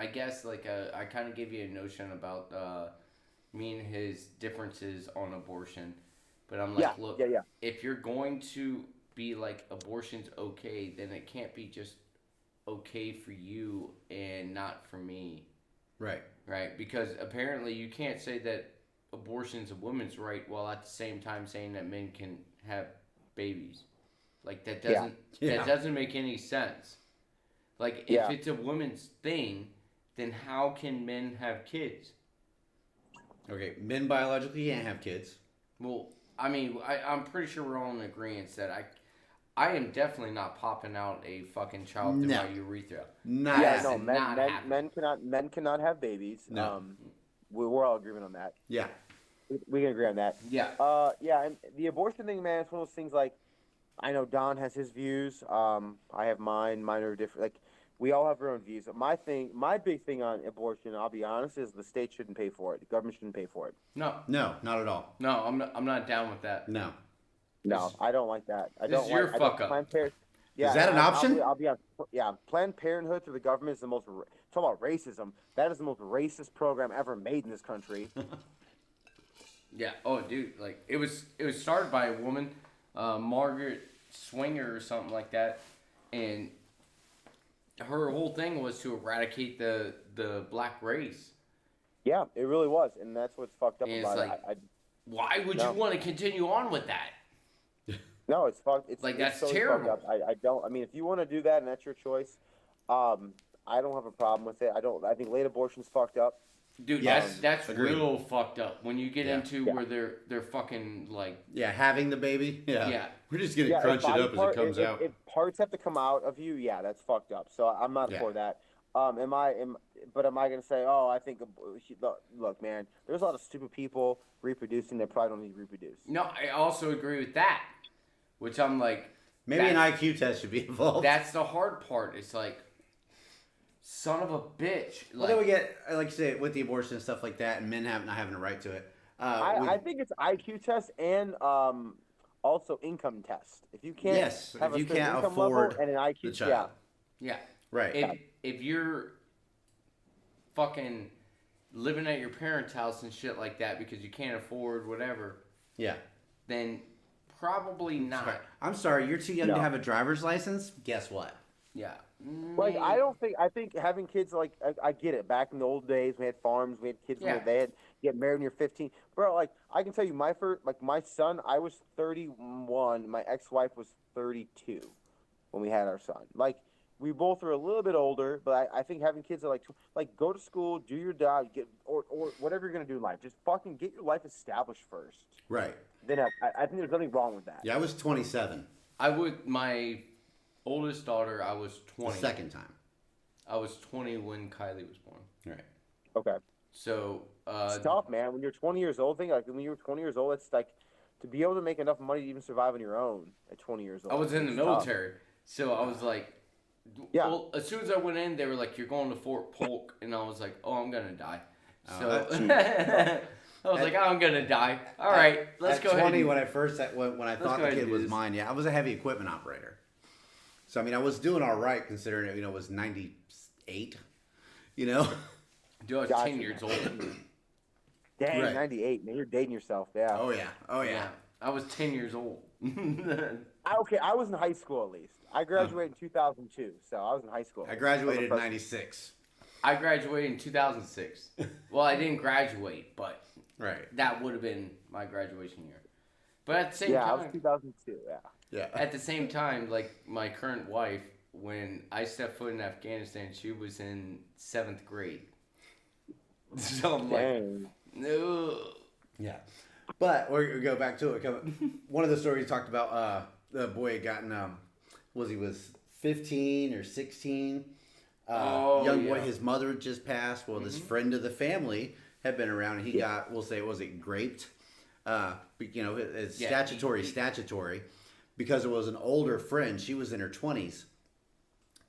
guess like I kind of gave you a notion about me and his differences on abortion, but I'm like, look, if you're going to be like abortion's okay, then it can't be just okay for you and not for me. Right. Right? Because apparently you can't say that abortion's a woman's right while at the same time saying that men can have babies. Like that doesn't make any sense. Like if it's a woman's thing, then how can men have kids? Okay, men biologically can't have kids. Well, I mean, I'm pretty sure we're all in agreement that I am definitely not popping out a fucking child through my urethra. Men cannot have babies. No. We're all agreement on that. Yeah. We can agree on that. Yeah. And the abortion thing, man, it's one of those things like, I know Don has his views. I have mine. Mine are different. Like, we all have our own views. My big thing on abortion, I'll be honest, is the state shouldn't pay for it. The government shouldn't pay for it. No, not at all. No, I'm not down with that. No, I don't like that. This is your fuck up. Is that an option? I'll be honest. Yeah, Planned Parenthood through the government is the most. Talk about racism. That is the most racist program ever made in this country. Yeah. Oh, dude. Like it was started by a woman Margaret Swinger or something like that, and her whole thing was to eradicate the black race. Yeah, it really was, and that's what's fucked up And about it's like, it. why would No. you want to continue on with that? No, it's fucked. It's Like, it's that's so terrible. Fucked up. I don't. I mean, if you want to do that and that's your choice, I don't have a problem with it. I don't. I think late abortion's fucked up. Dude, Yes, that's agreed. real fucked up when you get Yeah. into Yeah. where they're fucking like, Yeah, having the baby. Yeah. Yeah. We're just gonna Yeah, crunch if it body up as part- it comes if, out. If parts have to come out of you, yeah, that's fucked up. So I'm not Yeah. for that. Am I gonna say, oh, I think look, man, there's a lot of stupid people reproducing that probably don't need to reproduce. no, I also agree with that. Which I'm like, Maybe an that's- IQ test should be involved. That's the hard part. It's like, son of a bitch. Well, then we get, like you say, with the abortion and stuff like that, and men not having a right to it. I think it's IQ test and also income test. If you can't Yes, have if a you certain can't income afford level and an IQ, the child. Yeah. Right. If you're fucking living at your parents' house and shit like that because you can't afford whatever, Yeah. then probably not. I'm sorry, you're too young No. to have a driver's license? Guess what? Yeah. Like I don't think I think having kids like I get it. Back in the old days, we had farms, we had kids Yeah. when they had get married when you're 15. Bro, like I can tell you, my son, I was 31. My ex-wife was 32 when we had our son. Like we both were a little bit older, but I think having kids are like go to school, do your job, or whatever you're gonna do in life. Just fucking get your life established first. Right. Then I think there's nothing wrong with that. Yeah, I was 27 my oldest daughter, I was the 20. second time. I was 20 when Kylie was born. Right. Okay. So, It's tough, man. When you're 20 years old, when you were 20 years old, it's like to be able to make enough money to even survive on your own at 20 years old. I was in the it's tough. military, so I was like, Yeah. well, as soon as I went in, they were like, "You're going to Fort Polk," and I was like, "Oh, I'm gonna die." Oh, So that's- I was like, "I'm gonna die." All right, let's At go 20, ahead. and- when I first when I thought go the ahead kid and do was this. mine, yeah, I was a heavy equipment operator. So I mean, I was doing all right considering it. It was 98. You know. Dude, I was Gotcha. 10 years old. Dang, Right. 98. Man, you're dating yourself. Yeah. Oh yeah. Oh yeah. I was 10 years old. I was in high school at least. I graduated in 2002, so I was in high school. I graduated in I was a '96. I graduated in 2006. Well, I didn't graduate, but Right. that would have been my graduation year. But at the same Yeah, I time, was 2002. Yeah. Yeah. at the same time, like my current wife, when I stepped foot in Afghanistan, she was in 7th grade. So I'm like, Dang. no. Yeah. But we go back to it. One of the stories you talked about, the boy had gotten was 15 or 16. Young boy, yeah. his mother had just passed. Well, this friend of the family had been around, and he got, we'll say, was it graped? It's Yeah, statutory, because it was an older friend. She was in her 20s.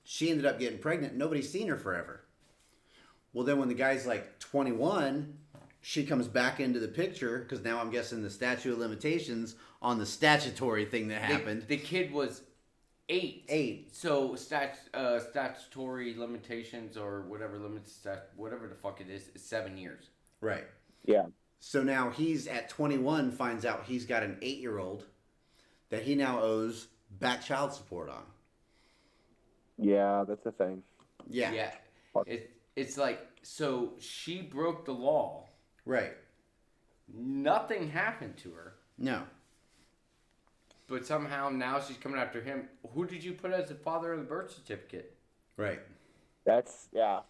She ended up getting pregnant. Nobody's seen her forever. Well, then when the guy's like 21, she comes back into the picture, because now I'm guessing the statute of limitations on the statutory thing that happened. The kid was 8. 8. So statutory limitations or whatever whatever the fuck it is 7 years. Right. Yeah. So now he's at 21, finds out he's got an 8-year-old that he now owes back child support on. Yeah, that's the thing. Yeah. Yeah. It's like, so she broke the law. Right. Nothing happened to her. No. But somehow now she's coming after him. Who did you put as the father of the birth certificate? Right. That's yeah.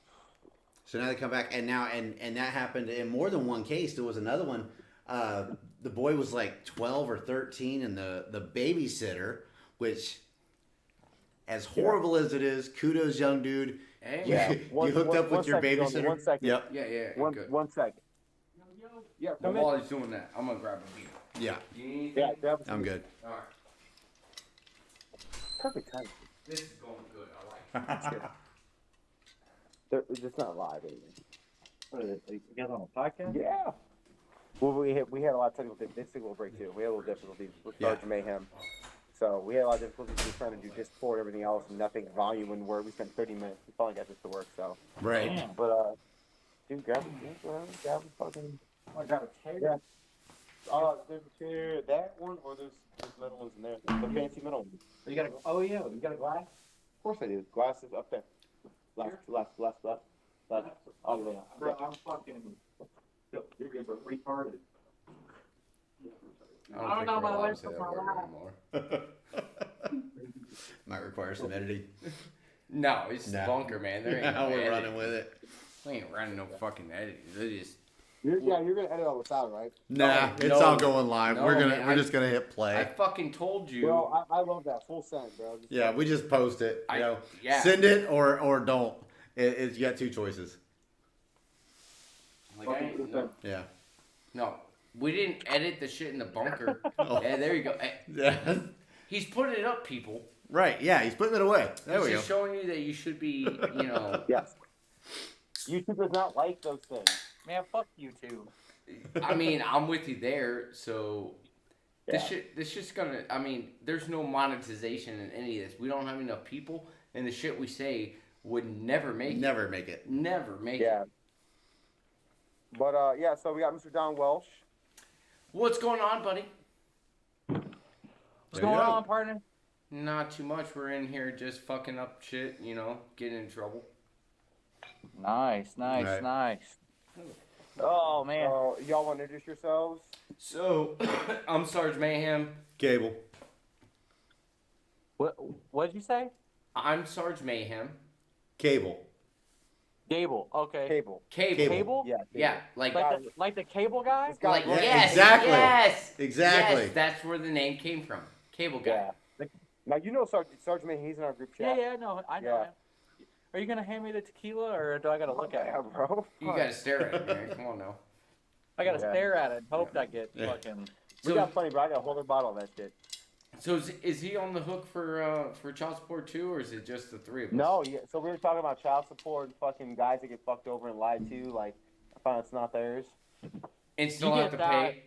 So now they come back, and now and that happened in more than one case. There was another one. The boy was like 12 or 13, and the babysitter, which, as horrible as it is, kudos, young dude. Hey, Yeah. You hooked up with your second, babysitter. 1 second. Yep. Yeah, good. One second. Yeah, But come in. while he's doing that, I'm gonna grab a beer. Yeah. Do you need anything? Yeah, grab I'm good. All right. Perfect time. This is going good. I like it. It's just not live anymore. What is it? You guys on a podcast? Yeah. Well, we had a lot of technical difficulties. This will break too. We had a little difficulties with Yeah. Sergeant Mayhem. So we had a lot of difficulties with trying to do Discord, everything else, and nothing volume and word. We spent 30 minutes. We finally got this to work. So, Right. but dude, grab a fucking. I got a tape. Yeah. There's a chair, that one, or there's metal ones in there. The fancy metal ones. You got a, oh yeah, you got a glass? Of course I do. Glasses up there. Left. Oh, yeah. Bro, I'm fucking, you're retarded. I don't know my life anymore. Might require some editing. No, it's Nah. bunker, man. There ain't Now no we're editing. running with it. We ain't running no fucking editing. They just. You're gonna edit all this out, right? Nah, it's no. all going live. No, we're man, we're just gonna hit I play. fucking told you. Bro, I love that full send, bro. Just Yeah, we just post it. You know, yeah. send it or don't. You got two choices. Like, I ain't, no, Yeah. no, we didn't edit the shit in the bunker. Oh. Yeah, there you go. Hey, Yeah. he's putting it up, people. Right. Yeah, he's putting it away. There He's we go. just showing you that you should be, Yes. YouTube does not like those things. Man, fuck you too. I mean, I'm with you there. So Yeah. this shit's gonna. I mean, there's no monetization in any of this. We don't have enough people, and the shit we say would never make it. Never make it. Never make Yeah. it. But yeah, so we got Mr. Don Welsh. What's going on, buddy? What's There going you go. on, partner? Not too much. We're in here just fucking up shit. Getting in trouble. Nice. Right. Oh man. Y'all want to introduce yourselves? So, I'm Sarge Mayhem. Cable. What did you say? I'm Sarge Mayhem. Cable. Gable. Okay. Cable. Cable. Cable? Yeah. Yeah, like Like the cable guy? This guy- like Yeah, yes, exactly. yes, Exactly. Yes, that's where the name came from. Cable guy. Yeah. Now you know Sarge May. He's in our group chat. Yeah, no, I know Yeah. him. Are you gonna hand me the tequila or do I gotta look at Yeah, it? bro. You gotta stare at it, man. Come on now. I gotta Yeah. stare at it and hope I get Yeah. fucking. We got plenty, bro. I got a whole other bottle of that shit. So is he on the hook for child support too, or is it just the three of us? No, yeah. So we were talking about child support and fucking guys that get fucked over and lied to. Like, I found it's not theirs. And still You have to get that. pay.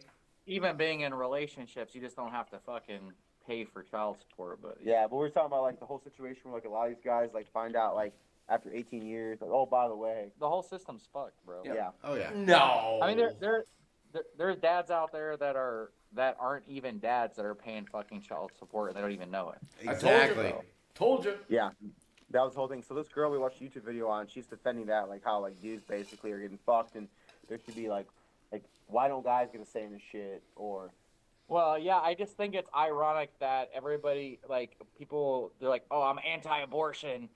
Even being in relationships, you just don't have to fucking pay for child support. But Yeah, but we were talking about like the whole situation where like a lot of these guys like find out like after 18 years, like, oh, by the way. the whole system's fucked, bro. Yeah. Oh yeah. No. I mean, there's dads out there that aren't even dads that are paying fucking child support and they don't even know it. Exactly. Told you. Yeah. That was the whole thing. So this girl we watched a YouTube video on, she's defending that, like how like dudes basically are getting fucked and there should be like why don't guys get a say in this shit or Well, yeah, I just think it's ironic that everybody, like, people, they're like, oh, I'm anti-abortion.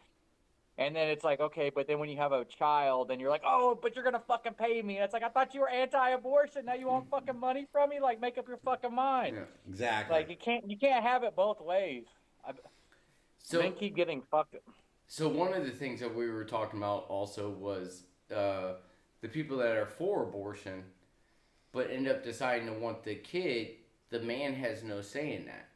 And then it's like, okay, but then when you have a child, then you're like, oh, but you're going to fucking pay me. And it's like, I thought you were anti-abortion. Now you want fucking money from me? Like, make up your fucking mind. Yeah. Exactly. Like, you can't have it both ways. So Men keep getting fucked. So one of the things that we were talking about also was the people that are for abortion, but end up deciding to want the kid. The man has no say in that.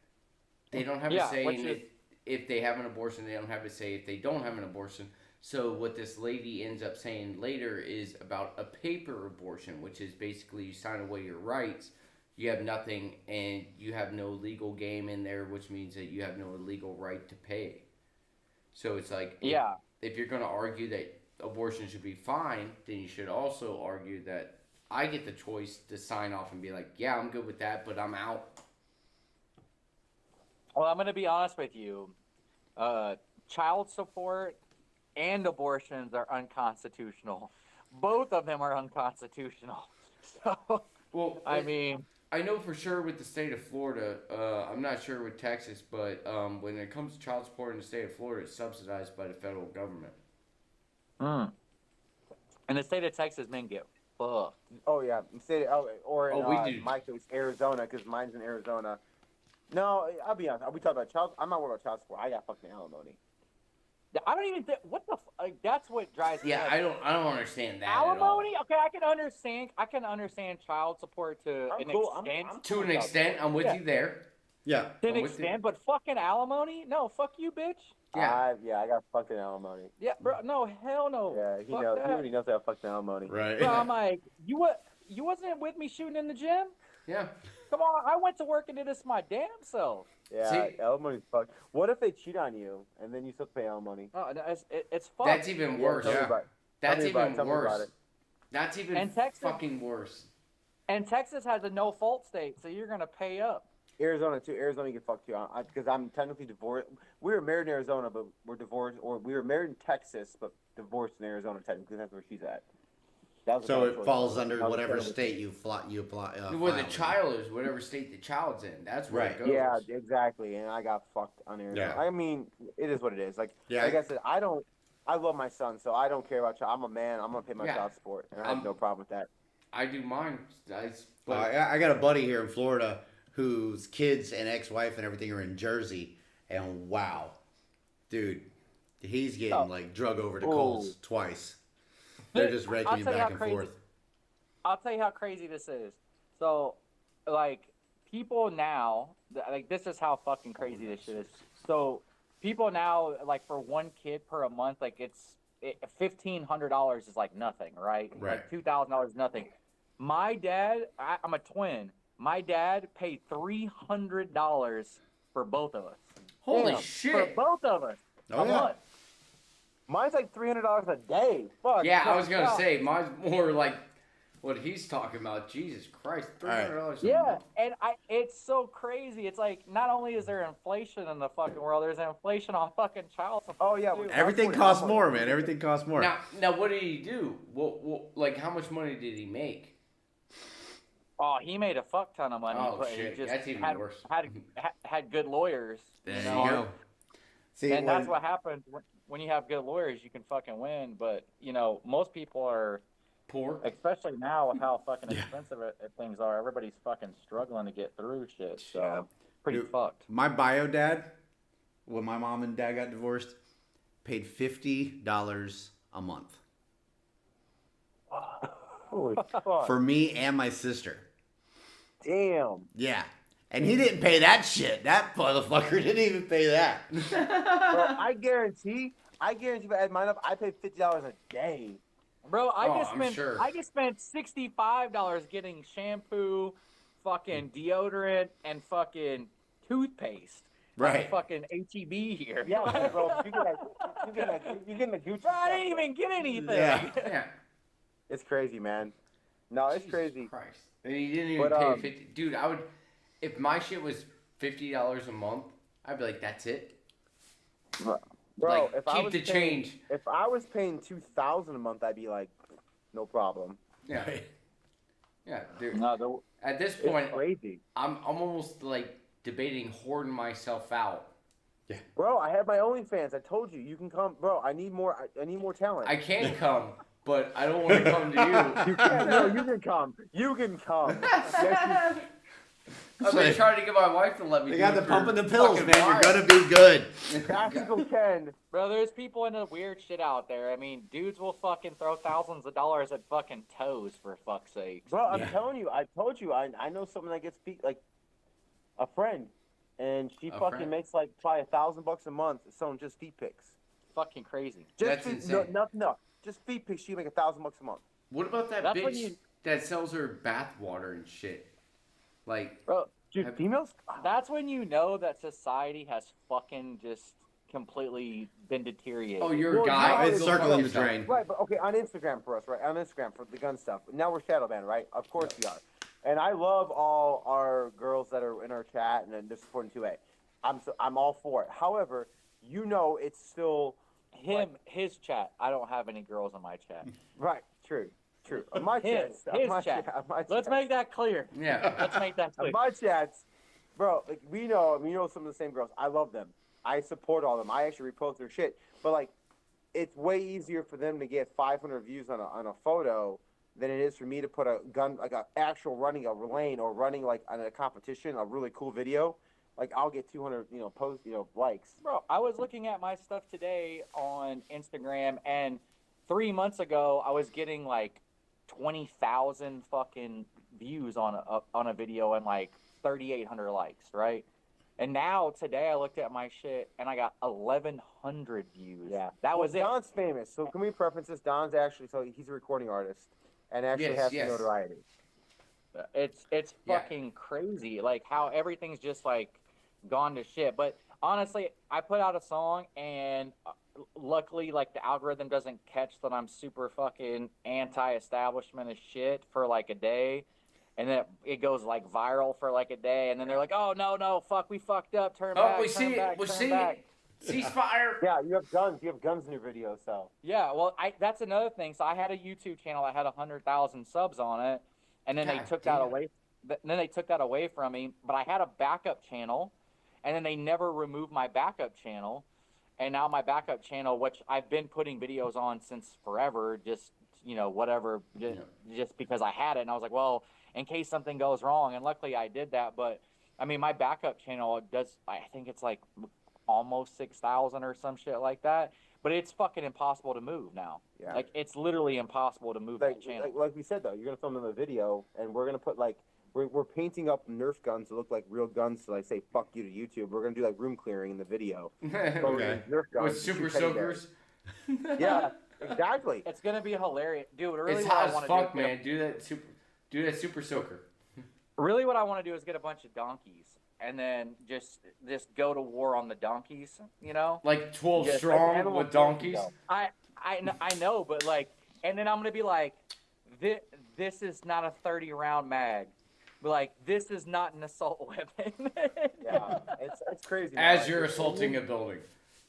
They don't have a say in it. If they have an abortion, they don't have a say if they don't have an abortion. So what this lady ends up saying later is about a paper abortion, which is basically you sign away your rights, you have nothing, and you have no legal game in there, which means that you have no legal right to pay. So it's like, Yeah. if you're going to argue that abortion should be fine, then you should also argue that I get the choice to sign off and be like, yeah, I'm good with that, but I'm out. Well, I'm going to be honest with you. Child support and abortions are unconstitutional. Both of them are unconstitutional. So, Well, I mean, I know for sure with the state of Florida, I'm not sure with Texas, but when it comes to child support in the state of Florida, it's subsidized by the federal government. in the state of Texas, men get fucked. oh yeah, instead or in, we do. my case Arizona because mine's in Arizona. No, I'll be honest. We talk about child. I'm not worried about child support. I got fucking alimony. I don't even think that's what drives me Yeah, nuts. I don't understand that at all. Alimony? Okay, I can understand child support to I'm an cool. extent. To an extent, I'm with you there. Yeah. To an I'm with you. extent, but fucking alimony? No, fuck you, bitch. Yeah. I got fucking alimony. Yeah, bro. No, hell no. Yeah, he Fuck knows. that. He already knows I have fucking alimony. Right. Bro, I'm like, you wasn't with me shooting in the gym? Yeah. Come on, I went to work and did this my damn self. Yeah, See- alimony's fucked. What if they cheat on you and then you still pay alimony? Oh, no, it's fucked. That's even worse. Tell me Yeah. about it. That's Tell me about even it. Tell me about worse. it. That's even And Texas- fucking worse. And Texas has a no fault state, so you're gonna pay up. Arizona too. Arizona you get fucked too. Because I'm technically divorced. We were married in Arizona, but we're divorced. Or we were married in Texas, but divorced in Arizona technically. That's where she's at. That was So my it choice. falls under That was whatever terrible. state you apply. Where the file in. child is, whatever state the child's in, that's where Right. it goes. Yeah, exactly. And I got fucked on Arizona. Yeah. I mean, it is what it is. Like Yeah. I said, I love my son, so I don't care about child. I'm a man. I'm gonna pay my Yeah. child support, and I have no problem with that. I do mine. But I got a buddy here in Florida whose kids and ex-wife and everything are in Jersey, and wow, dude, he's getting like drug over to Colts twice. They're just raking him back and forth. I'll tell you how crazy this is. So, like, people now, like, this is how fucking crazy this shit is. So, people now, like, for one kid per a month, like, $1,500 is like nothing, right? Right. Like $2,000 nothing. My dad, I'm a twin. My dad paid $300 for both of us. holy Damn, shit! For both of us. Oh, a yeah. month. Mine's like $300 a day. Fuck. Yeah, I was fuck, gonna fuck. say mine's more like what he's talking about. Jesus Christ, $300. Yeah, and it's so crazy. It's like not only is there inflation in the fucking world, there's inflation on fucking child support. Oh yeah, too. Everything costs more, man. Everything costs more. Now, what did he do? What, like, how much money did he make? Oh, he made a fuck ton of money. Oh, but shit. He just That's even had, worse. had good lawyers. There you you know? go. See, And that's what happens when you have good lawyers. You can fucking win. But you know, most people are, Poor. especially now with how fucking expensive things are. Everybody's fucking struggling to get through shit. So Yeah. pretty Dude, fucked. My bio dad, when my mom and dad got divorced, paid $50 a month Holy fuck. for me and my sister. Damn. Yeah. And he didn't pay that shit. That motherfucker didn't even pay that. Bro, I guarantee if I add mine up, I pay $50 a day. Bro, I Oh, just I'm spent sure. I just spent $65 getting shampoo, fucking deodorant, and fucking toothpaste. Right. At fucking HEB here. Yeah, bro. You get the Gucci. Bro, I didn't even get anything. Yeah. Yeah. It's crazy, man. No, it's Jesus crazy. Christ. And he didn't even But, pay 50. Dude, I would, if my shit was $50 a month, I'd be like, that's it. Bro, Like, if I keep was the paying, change. if I was paying $2,000 a month, I'd be like, no problem. Yeah. Yeah, dude. No, At this It's point, crazy. I'm almost like debating hoarding myself out. Bro, I have my OnlyFans. I told you, you can come. Bro, I need more. I need more talent. I can come, but I don't want to come to you. You can. No, you can come. You can come. Yes, I've been trying to get my wife to let me. They do got it the for pump and the pills, fucking man. You're miles. gonna be good. you practical can. bro, there's people into weird shit out there. I mean, dudes will fucking throw thousands of dollars at fucking toes for fuck's sake. Bro, I'm Yeah. telling you. I told you. I know someone that gets like a friend, and she A fucking friend? makes like probably $1,000 a month selling just feet pics. Fucking crazy. Just That's feet, insane. No. Just feet pics. She make $1,000 a month. What about that That's when bitch you- that sells her bath water and shit? Like, Bro, Dude, females. that's when you know that society has fucking just completely been deteriorated. oh, you're a Well, guy. no, It's Go circling fuck the yourself. drain. Right, but okay, on Instagram for us, right? On Instagram for the gun stuff. Now we're shadow banned, right? Of course we are. And I love all our girls that are in our chat and they're supporting 2A. I'm all for it. However, you know it's still His chat. I don't have any girls on my chat. right. True. On my chats. His on my chat. on my Let's chats. make that clear. Yeah. Let's make that clear. On my chats, bro. Like we know some of the same girls. I love them. I support all of them. I actually repost their shit. But like, it's way easier for them to get 500 views on a photo than it is for me to put a gun, like a actual running a lane or running like on a competition, a really cool video. Like I'll get 200, likes. Bro, I was looking at my stuff today on Instagram, and 3 months ago, I was getting like 20,000 fucking views on a video and like 3,800 likes, right? And now today, I looked at my shit and I got 1,100 views. Yeah, that was it. Don's famous, so can we preference this? Don's actually he's a recording artist and actually Yes, has yes. some notoriety. It's Yeah. fucking crazy, like how everything's just like gone to shit. But honestly, I put out a song and luckily, like the algorithm doesn't catch that I'm super fucking anti-establishment as shit for like a day, and then it goes like viral for like a day, and then they're like, oh no, fuck, we fucked up, turn Oh, back, we turn see back, it. We turn see back. it. Ceasefire. Yeah, you have guns. You have guns in your video, so. Yeah, well, that's another thing. So I had a YouTube channel that had 100,000 subs on it, and then they God took damn. that away. Then they took that away from me. But I had a backup channel, and then they never removed my backup channel. And now my backup channel, which I've been putting videos on since forever, just whatever, just because I had it, and I was like, well, in case something goes wrong. And luckily I did that. But I mean, my backup channel does. I think it's like almost 6,000 or some shit like that. But it's fucking impossible to move now. Yeah. Like, it's literally impossible to move that channel. Like we said, though, you're going to film in a video, and we're going to put, like, we're painting up Nerf guns to look like real guns to, like, say, fuck you to YouTube. We're going to do, like, room clearing in the video. Okay. Nerf guns With super soakers. Yeah, exactly. It's going to be hilarious. Dude, really It's what hot I as want fuck, to do, man. Do that super soaker. Really what I want to do is get a bunch of donkeys and then just go to war on the donkeys, Like 12 Yes, strong animal with donkeys. I know, but like, and then I'm gonna be like, this is not a 30-round mag, but like, this is not an assault weapon. Yeah, it's crazy. As man. you're assaulting a building.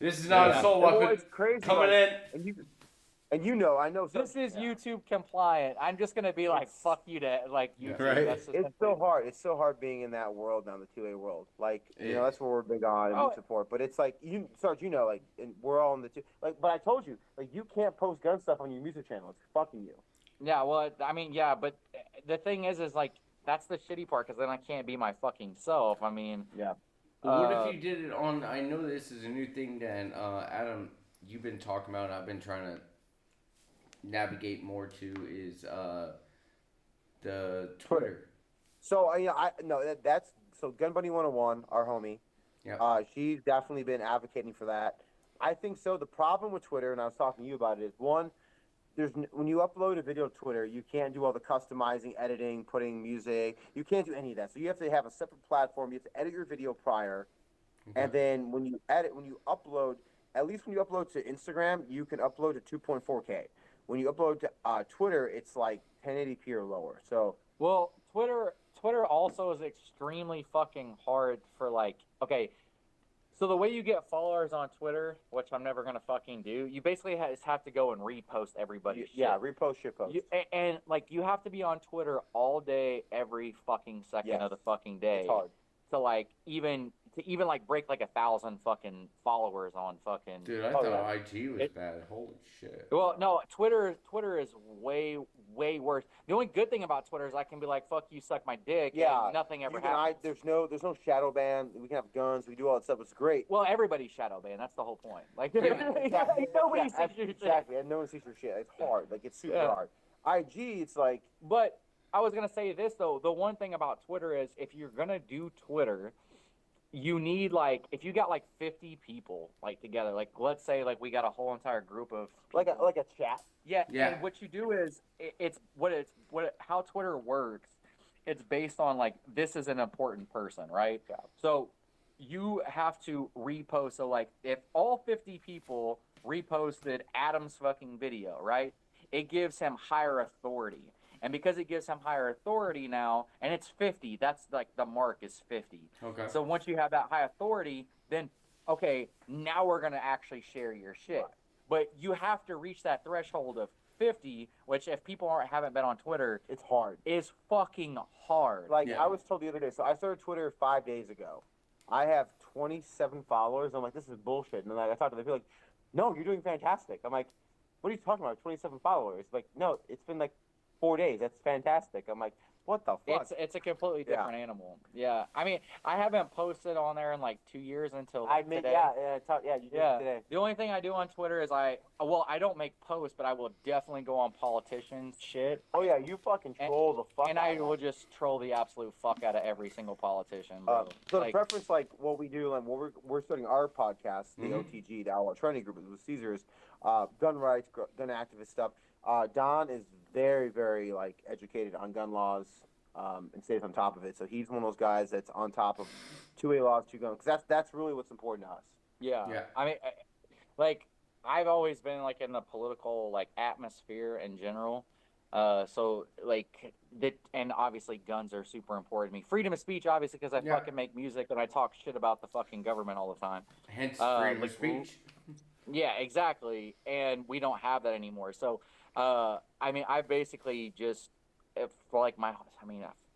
This is not an Yeah. assault Well, weapon. it's crazy. Coming like, in. And I know. This is YouTube compliant. I'm just gonna be like, fuck you to like YouTube. Right. That's just It's so hard. It's so hard being in that world now, the 2A world. Like, that's what we're big on and we support. But it's like, Sarge, like, and we're all in the two. Like, but I told you, like, you can't post gun stuff on your music channel. It's fucking you. Yeah, well, I mean, yeah, but the thing is like, that's the shitty part, because then I can't be my fucking self. I mean, Yeah. What if you did it on? I know this is a new thing that Adam, you've been talking about. And I've been trying to navigate more to is the Twitter. So that's so Gun Bunny 101, our homie. Yeah. She's definitely been advocating for that. I think so. The problem with Twitter, and I was talking to you about it, is one, when you upload a video to Twitter, you can't do all the customizing, editing, putting music. You can't do any of that. So you have to have a separate platform. You have to edit your video prior, and then when you upload, at least when you upload to Instagram, you can upload to 2.4K. When you upload to Twitter, it's like 1080p or lower. So well, Twitter also is extremely fucking hard for like, okay, so the way you get followers on Twitter, which I'm never gonna fucking do, you basically have to go and repost everybody's shit. Yeah, repost shit posts. And like, you have to be on Twitter all day, every fucking second of the fucking day. It's hard. To like even like break like 1,000 fucking followers on fucking. Dude, I thought IG was bad. Holy shit. Well, no, Twitter is way worse. The only good thing about Twitter is I can be like, fuck you, suck my dick. Yeah, and nothing ever happens. There's no shadow ban. We can have guns. We can do all that stuff. It's great. Well, everybody's shadow ban. That's the whole point. Like, nobody sees your shit. Exactly, and no one sees your shit. It's hard. Like, it's super hard. IG, it's like. But I was gonna say this though. The one thing about Twitter is, if you're gonna do Twitter, you need, like, if you got like 50 people like together, like let's say like we got a whole entire group of people. like a chat. Yeah. Yeah. And what you do is how Twitter works. It's based on like, this is an important person, right? Yeah. So you have to repost. So like, if all 50 people reposted Adam's fucking video, right? It gives him higher authority. And because it gives him higher authority now, and it's 50, that's like the mark is 50. Okay. So once you have that high authority, then, okay, now we're going to actually share your shit. Right. But you have to reach that threshold of 50, which if people haven't been on Twitter, It's hard. is fucking hard. Like, Yeah. I was told the other day, so I started Twitter 5 days ago. I have 27 followers. I'm like, this is bullshit. And then I talked to them, they're like, no, you're doing fantastic. I'm like, what are you talking about, 27 followers? Like, no, it's been like 4 days. That's fantastic. I'm like, what the fuck? It's a completely different animal. Yeah. I mean, I haven't posted on there in like 2 years until today. You did it today. The only thing I do on Twitter is I don't make posts, but I will definitely go on politicians shit. Oh, yeah, you fucking troll the fuck And out I of will them. just troll the absolute fuck out of every single politician, bro. So Like, to preference, like, what we do, like, we're starting our podcast, the OTG, the Outlaw Training Group with Caesars, gun rights, gun activist stuff. Don is very, very, like, educated on gun laws and stays on top of it. So he's one of those guys that's on top of 2A laws, 2 guns, because that's really what's important to us. yeah. Yeah. I mean, like, I've always been like in the political like atmosphere in general, So like that, and obviously guns are super important to me. Freedom of speech, obviously, because I Yeah. fucking make music and I talk shit about the fucking government all the time. Hence freedom of Like, speech. yeah, exactly. And we don't have that anymore. So, I mean, I basically just, for like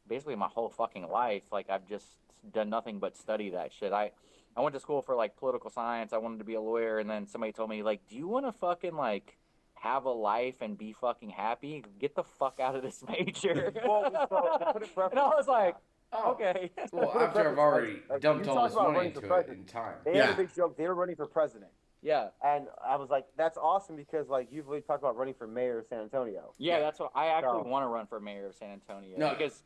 basically my whole fucking life, like I've just done nothing but study that shit. I went to school for like political science. I wanted to be a lawyer. And then somebody told me, like, do you want to fucking like have a life and be fucking happy? Get the fuck out of this major. Well, so to put it And I was like, Oh, okay. well, Put it after I've preface, already dumped you all talk this about money running for into it president. in time. They Yeah. had a big joke. They were running for president. Yeah. And I was like, that's awesome because, like, you've really talked about running for mayor of San Antonio. Yeah, that's what I actually So- want to run for mayor of San Antonio No. because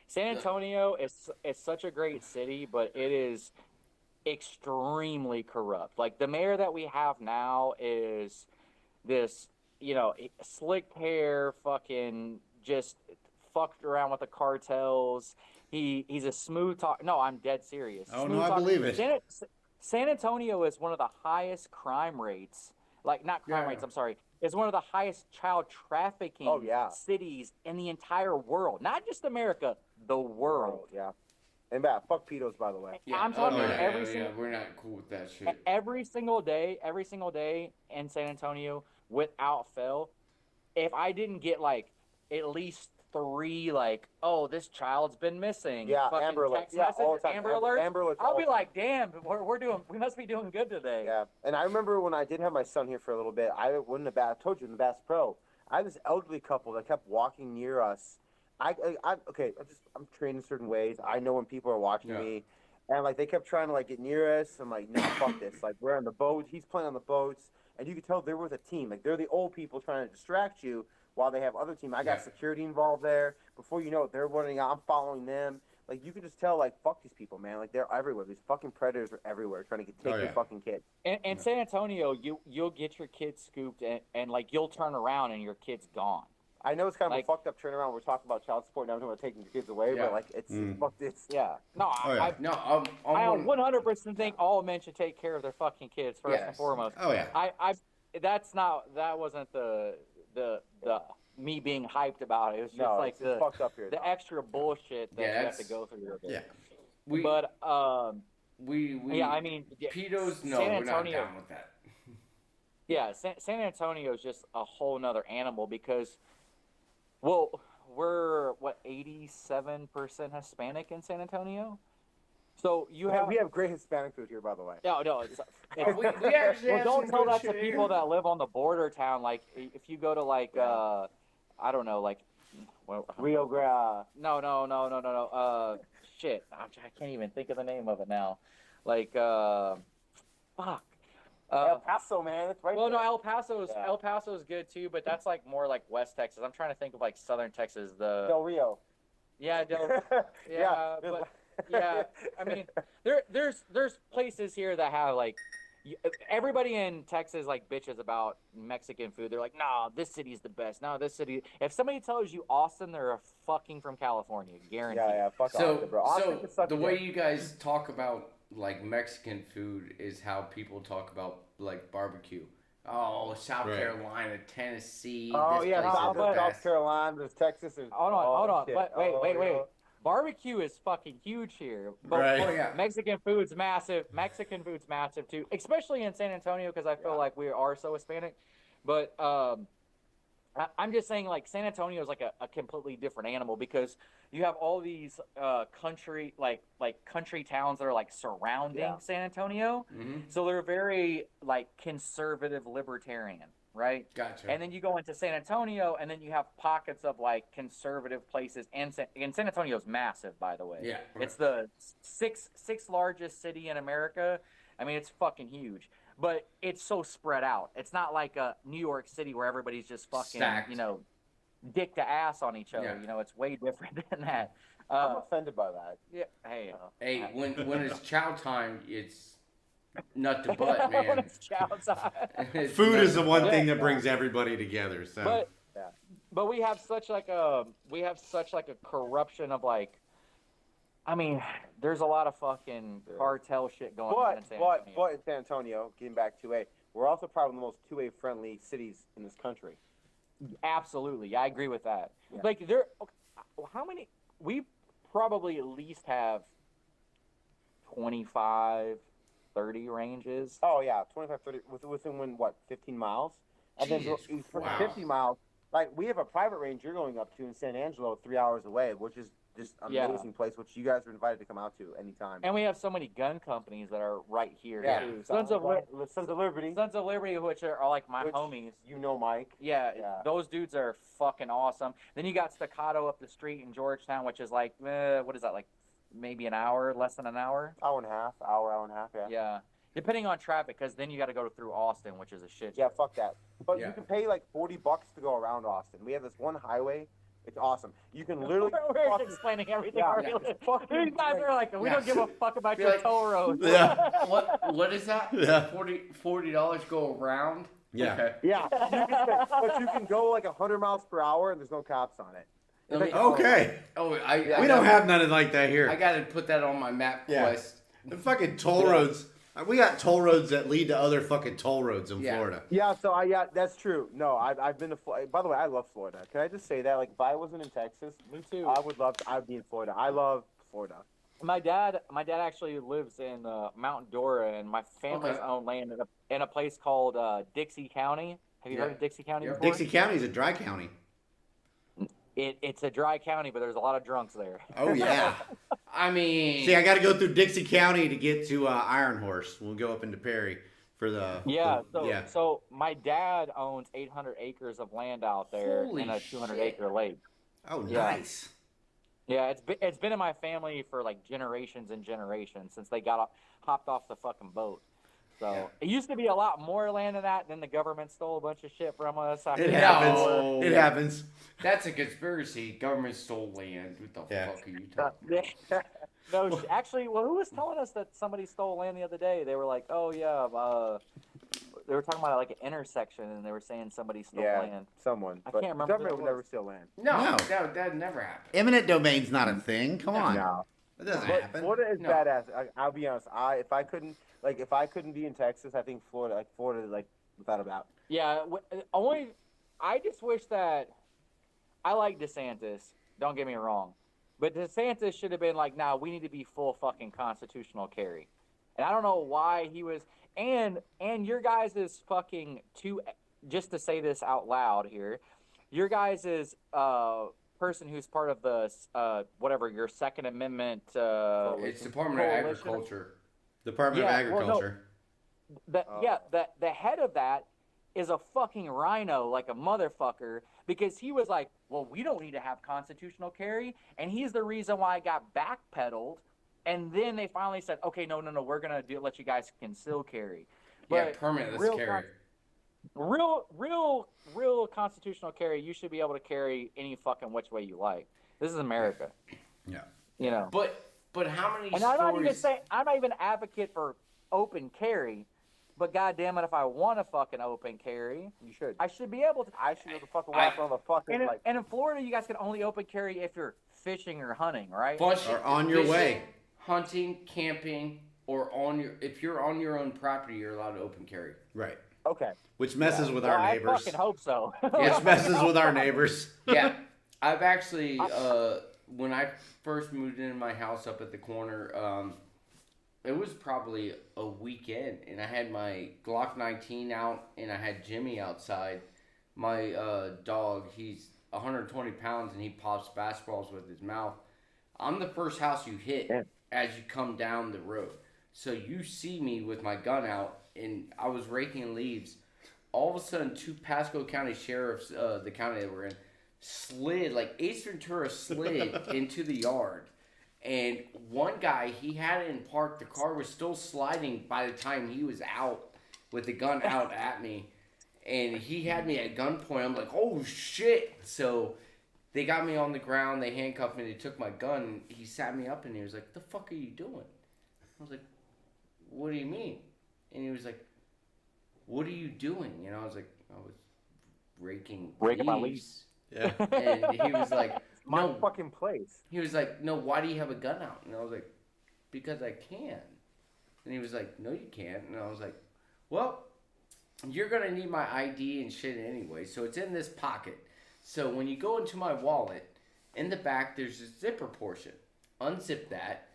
San Antonio is such a great city, but it is extremely corrupt. Like the mayor that we have now is this, slick hair, fucking just fucked around with the cartels. He's a smooth talk. No, I'm dead serious. Oh, Smooth no, I talk- believe it. San Antonio is one of the highest crime rates. Like not crime Yeah. rates. I'm sorry. It's one of the highest child trafficking Oh, yeah. cities in the entire world. Not just America, the world. Yeah. And that, fuck pedos, by the way. I'm talking yeah, every single we're not cool with that shit. every single day in San Antonio, without fail, if I didn't get like at least 3, like, oh, this child's been missing. Yeah, fucking Amber Alerts. text Yeah, message, all the time. Amber Alerts. Amber Alerts I'll all be the like, damn, we must be doing good today. Yeah, and I remember when I did have my son here for a little bit, I told you in the Bass Pro, I had this elderly couple that kept walking near us. I'm trained in certain ways. I know when people are watching Yeah. me, and like they kept trying to like get near us. I'm like, no, fuck this. Like we're on the boat. He's playing on the boats, and you could tell there was a team. Like they're the old people trying to distract you while they have other team. I got Yeah. security involved there. Before you know it, they're running out. I'm following them. Like you could just tell, like fuck these people, man. Like they're everywhere. These fucking predators are everywhere, trying to take Oh, your yeah. fucking kid. In San Antonio, you'll get your kid scooped and like you'll turn around and your kid's gone. I know it's kind of Like- a fucked up turnaround. We're talking about child support now. We're talking about taking your kids away, Yeah. but like it's fuck this. Yeah. No, Oh, yeah. No, I I'm 100% think all men should take care of their fucking kids first and Yes. foremost. Oh yeah. That wasn't the me being hyped about it. It was just No, like it's fucked up here. the extra bullshit that Yeah, you have to that's- go through. Yeah. we But we yeah, I mean, pedos. No, San we're not Antonio- down with that. yeah, San Antonio is just a whole nother animal because, well, we're what 87% Hispanic in San Antonio, so you have we have great Hispanic food here, by the way. no, it's We actually well, have don't some tell good that to shit people here. that live on the border town. Like, if you go to like, Yeah. I don't know, like, well, Rio Grande. no. Shit, I can't even think of the name of it now. Like, fuck. El Paso, man. It's right Well, no, there. El Paso's good too, but that's like more like West Texas. I'm trying to think of like Southern Texas. Del Rio. Yeah, Yeah. but yeah, I mean, there's places here that have like everybody in Texas like bitches about Mexican food. They're like, nah, this city's the best. No, this city. If somebody tells you Austin, they're fucking from California, guaranteed. Yeah, fuck Austin, bro. Austin can So suck the dick. way you guys talk about like Mexican food is how people talk about like barbecue. Oh, South Right. Carolina, Tennessee. Oh this yeah, place is South, the but- best. South Carolina, there's Texas, there's Hold on. shit. But wait. yeah. Barbecue is fucking huge here. But Right. Oh yeah. Mexican food's massive. Mexican food's massive too, especially in San Antonio because I feel like we are so Hispanic. But I'm just saying, like San Antonio is like a completely different animal because you have all these country like country towns that are like surrounding Yeah. San Antonio, Mm-hmm. so they're very like conservative libertarian, right? Gotcha. And then you go into San Antonio, and then you have pockets of like conservative places. And San Antonio's massive, by the way. Yeah. It's the sixth largest city in America. I mean, it's fucking huge, but it's so spread out. It's not like a New York City where everybody's just fucking, Stacked. dick to ass on each other. Yeah. It's way different than that. I'm offended by that. Yeah. Hey. Hey, when it's chow time, it's nut to butt, man. It's chow time. It's Food nut is to the one butt. thing that brings everybody together. So But we have such like a corruption of like, I mean, there's a lot of fucking cartel shit going on in San Antonio. But in San Antonio, getting back to A, we're also probably the most 2A friendly cities in this country. Absolutely, yeah, I agree with that. Yeah. Like how many? We probably at least have 25, 30 ranges. Oh yeah, 25, 30 within 15 miles, and then Jesus, for wow. 50 miles, like we have a private range you're going up to in San Angelo, 3 hours away, which is just an Yeah. amazing place, which you guys are invited to come out to anytime. And we have so many gun companies that are right here yeah, too. Sons of Liberty, Sons of Liberty, which are like my which homies. you know, Mike. Yeah, Yeah. those dudes are fucking awesome. Then you got Staccato up the street in Georgetown, which is like, what is that, like maybe an hour, less than an hour? Hour and a half, yeah. Yeah. Depending on traffic, because then you got to go through Austin, which is a shit. Yeah, fuck that. But Yeah. you can pay like $40 to go around Austin. We have this one highway. It's awesome. You can literally. We're fucking- explaining everything. Yeah, already. it's fucking These guys great. are like, we Yeah. don't give a fuck about You're your like- toll road. Yeah. What is that? Yeah. $40 go around? Yeah. Okay. Yeah, but you can go like 100 miles per hour and there's no cops on it. Let me- Okay. Oh, We don't have nothing like that I here. got to put that on my map Yeah. quest. The fucking toll roads. We got toll roads that lead to other fucking toll roads in Yeah. Florida. Yeah, that's true. No, I've been to Florida. By the way, I love Florida. Can I just say that? Like, if I wasn't in Texas, Me too. I'd be in Florida. I love Florida. My dad actually lives in Mount Dora, and my family's Okay. own land in a place called Dixie County. Have you Yeah. heard of Dixie County Yeah. before? Dixie County is a dry county. It's a dry county, but there's a lot of drunks there. Oh, yeah. I mean, See, I got to go through Dixie County to get to Iron Horse. We'll go up into Perry for the. Yeah, the- so my dad owns 800 acres of land out there Holy in a 200 shit. acre lake. Oh, Yeah. nice. Yeah, it's been in my family for like generations and generations since they hopped off the fucking boat. So Yeah. it used to be a lot more land than that. Then the government stole a bunch of shit from us. It No. happens. It happens. that's a conspiracy. Government stole land. What the Yeah. fuck are you talking about? No, actually, well, who was telling us that somebody stole land the other day? They were like, "Oh yeah," they were talking about like an intersection, and they were saying somebody stole land. someone. I But can't remember the government who would it never was. steal land. No, No. that never happened. Eminent domain's not a thing. Come on. No. That doesn't But happen. Florida is No. badass. I'll be honest. If I couldn't be in Texas, I think Florida, without a doubt. Yeah, I just wish that I like DeSantis. Don't get me wrong, but DeSantis should have been like, "Nah, we need to be full fucking constitutional carry," and I don't know why he was. And your guys is fucking just to say this out loud here, your guys is person who's part of the whatever your Second Amendment. It's Department of Coalition. Agriculture. Department Yeah, of well, no. Agriculture. The head of that is a fucking rhino, like a motherfucker, because he was like, well, we don't need to have constitutional carry, and he's the reason why I got backpedaled, and then they finally said, okay, no, we're gonna let you guys conceal carry. Yeah, But permitless real carry. real constitutional carry, you should be able to carry any fucking which way you like. This is America, Yeah. you know. But how many And stories? I'm not even an advocate for open carry, but goddamn it, if I want to fucking open carry, You should. I should be able to. I should be able to fucking walk on the fucking And in Florida, you guys can only open carry if you're fishing or hunting, right? Fishing- Or on your fishing, way. hunting, camping, or if you're on your own property, you're allowed to open carry. Right. Okay. Which messes with Well, our I neighbors. fucking hope so. Which messes with our neighbors. Yeah, I've actually when I first moved into my house up at the corner, it was probably a weekend, and I had my Glock 19 out, and I had Jimmy outside. My dog, he's 120 pounds, and he pops basketballs with his mouth. I'm the first house you hit as you come down the road. So you see me with my gun out, and I was raking leaves. All of a sudden, two Pasco County sheriffs, the county that we're in, slid, like Ace Ventura slid into the yard. And one guy, he had it in park. The car was still sliding by the time he was out with the gun out at me. And he had me at gunpoint. I'm like, oh, shit. So they got me on the ground. They handcuffed me. They took my gun. He sat me up, and he was like, the fuck are you doing? I was like, what do you mean? And he was like, what are you doing? And I was like, I was raking my leaves. Yeah. And he was like, My no. fucking place. He was like, no, why do you have a gun out? And I was like, because I can. And he was like, no, you can't. And I was like, well, you're gonna need my ID and shit anyway, so it's in this pocket. So when you go into my wallet, in the back there's a zipper portion. Unzip that.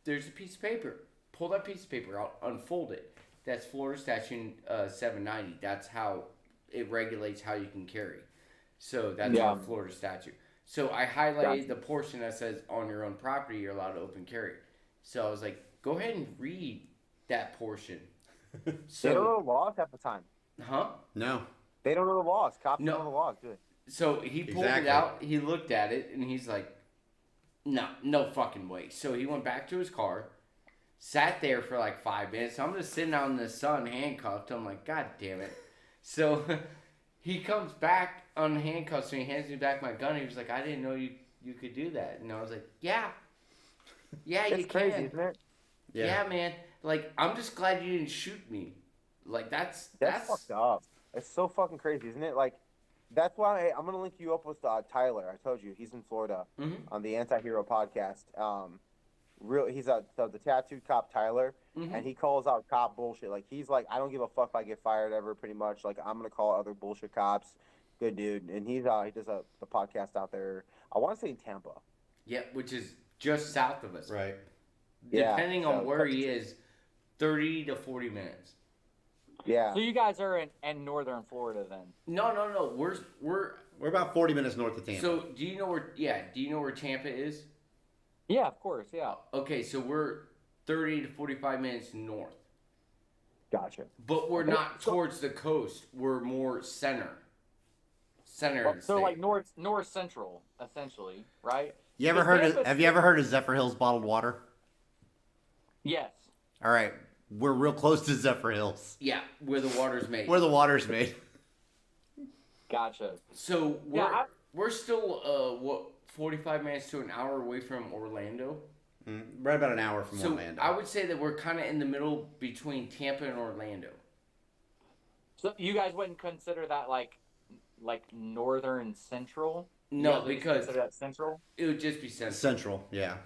There's a piece of paper. Pull that piece of paper out. Unfold it. That's Florida Statute 790. That's how it regulates how you can carry. So that's our Florida statute. So I highlighted the portion that says on your own property you're allowed to open carry. So I was like, go ahead and read that portion. So, they don't know the laws half the time. Huh? No. They don't know the laws. Cops No. don't know the laws, do they? So he pulled it out. He looked at it and he's like, no fucking way. So he went back to his car, sat there for like 5 minutes. I'm just sitting out in the sun handcuffed. I'm like, God damn it. So he comes back on handcuffs and he hands me back my gun. He was like, I didn't know you could do that. And I was like, yeah, you It's can. crazy, isn't it? Yeah, man. Like, I'm just glad you didn't shoot me. Like, that's fucked up. It's so fucking crazy, isn't it? Like, that's why I'm gonna link you up with Tyler. I told you he's in Florida on the Anti-Hero podcast. He's the tattooed cop Tyler, and he calls out cop bullshit. Like, he's like, I don't give a fuck if I get fired ever. Pretty much, like, I'm gonna call other bullshit cops. Good dude, and he does the podcast out there. I want to say in Tampa. Yeah, which is just south of us. Right. Depending on where he is, 30 to 40 minutes. Yeah. So you guys are in northern Florida then? No. We're about 40 minutes north of Tampa. So do you know where? Yeah. Do you know where Tampa is? Yeah, of course. Yeah. Okay, so we're 30 to 45 minutes north. Gotcha. But we're not towards the coast. We're more center. Center. Of the So state. like north central, essentially, right? You ever have you ever heard of Zephyr Hills bottled water? Yes. All right. We're real close to Zephyr Hills. Yeah, where the water's made. Where the water's made. Gotcha. So we're still 45 minutes to an hour away from Orlando. Right about an hour from Orlando. I would say that we're kind of in the middle between Tampa and Orlando. So you guys wouldn't consider that like northern central? No, You because consider that central. it would just be central. Central, yeah.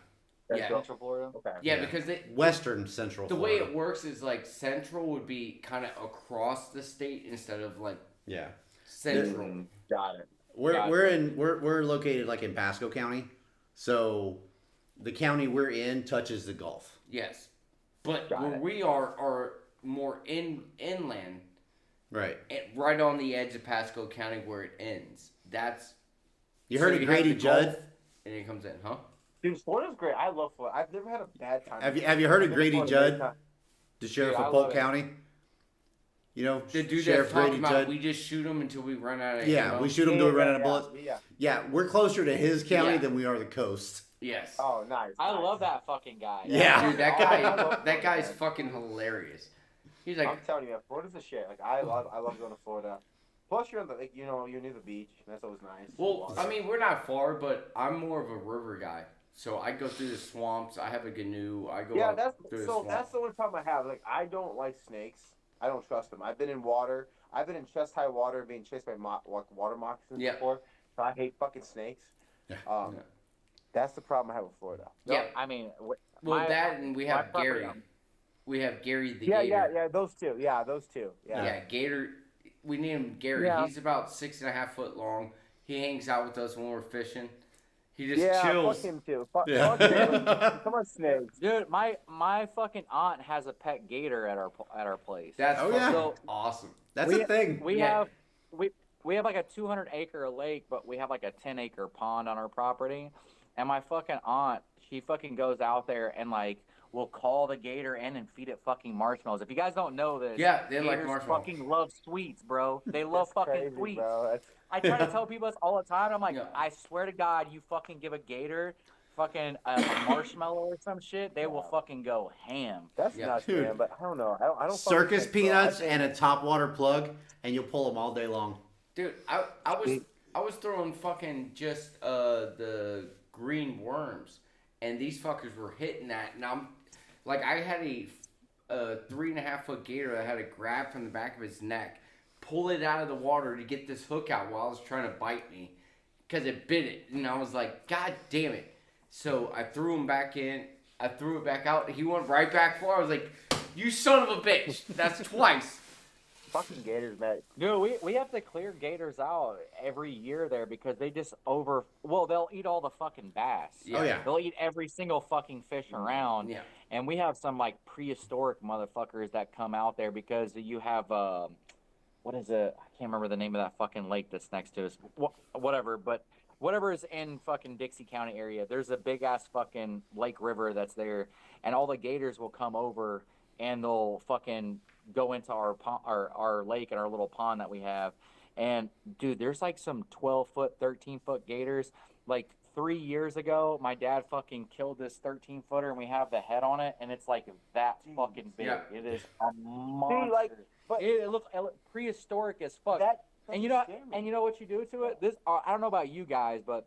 Yeah. Central Florida. Okay. Yeah, because Western Central the Florida. way it works is like central would be kind of across the state instead of like Yeah. central. Got it. We're located like in Pasco County, so the county we're in touches the Gulf. Yes, but Got where it. we are more inland, Right. right on the edge of Pasco County where it ends. That's You heard so of you have Grady the Judd? Gulf, and it comes in, huh? Dude, Florida's great. I love Florida. I've never had a bad time. Have you heard of Grady Judd, the sheriff Dude, I of Polk love it. County? You know, The dude Sheriff that's talking Grady about Judd. we just shoot them until we run out of Yeah, ammo. we shoot him till we run out of bullets. Yeah. Yeah, we're closer to his county Yeah. than we are the coast. Yes. Oh, nice. I nice. love that fucking guy. Yeah. Dude, that I guy, love that Florida, guy's man. fucking hilarious. He's like, I'm telling you, man, Florida's a shit. Like I love going to Florida. Plus, you're on the you're near the beach. That's always nice. well, I mean, we're not far, but I'm more of a river guy. So I go through the swamps. I have a canoe. I go yeah, out that's through the so. swamp. That's the only problem I have. Like, I don't like snakes. I don't trust them. I've been in water. I've been in chest high water, being chased by water moccasins Yeah. before. So I hate fucking snakes. Yeah. Yeah. That's the problem I have with Florida. Yeah. I mean, Well, that and we my have property, Gary. We have Gary the Yeah, Gator. yeah. Those two. Yeah, those two. Yeah. Yeah, Gator. We need him Gary. Yeah. He's about 6.5 foot long. He hangs out with us when we're fishing. He just Yeah, chills. fuck him too. Fuck, Yeah. fuck him. Come on, snakes. dude, my fucking aunt has a pet gator at our place. That's Oh, yeah. fucking awesome. That's We- a thing. We Yeah. have we have like a 200-acre lake, but we have like a 10-acre pond on our property. And my fucking aunt, she fucking goes out there and like will call the gator in and feed it fucking marshmallows. If you guys don't know this, Yeah, they like gators marshmallows. fucking love sweets, bro. They love That's fucking crazy, sweets. bro. That's, I try to tell people this all the time. I'm like, Yeah. I swear to God, you fucking give a gator fucking a marshmallow or some shit, they will fucking go ham. that's Yeah. nuts, Dude. man. But I don't know. I don't. fuck with Circus snakes, bro. peanuts and a topwater plug, and you'll pull them all day long. Dude, I was throwing fucking just the green worms, and these fuckers were hitting that, and I'm like, I had a 3.5 foot gator that I had to grab from the back of his neck, pull it out of the water to get this hook out while it was trying to bite me, because it bit it, and I was like, God damn it! So I threw him back in. I threw it back out. He went right back for it. I was like, you son of a bitch! That's twice. fucking gators, man. Dude, we have to clear gators out every year there because they just they'll eat all the fucking bass. Oh yeah. They'll eat every single fucking fish around. Yeah. And we have some like prehistoric motherfuckers that come out there because you have what is it? I can't remember the name of that fucking lake that's next to us. Whatever, but whatever is in fucking Dixie County area, there's a big ass fucking lake river that's there, and all the gators will come over and they'll fucking go into our lake and our little pond that we have. And dude, there's like some 12-foot, 13-foot gators. Like 3 years ago, my dad fucking killed this 13-footer, and we have the head on it, and it's like that fucking big. Yeah. It is a monster. Dude, like, but it looks prehistoric as fuck. And you know what you do to it? This I don't know about you guys, but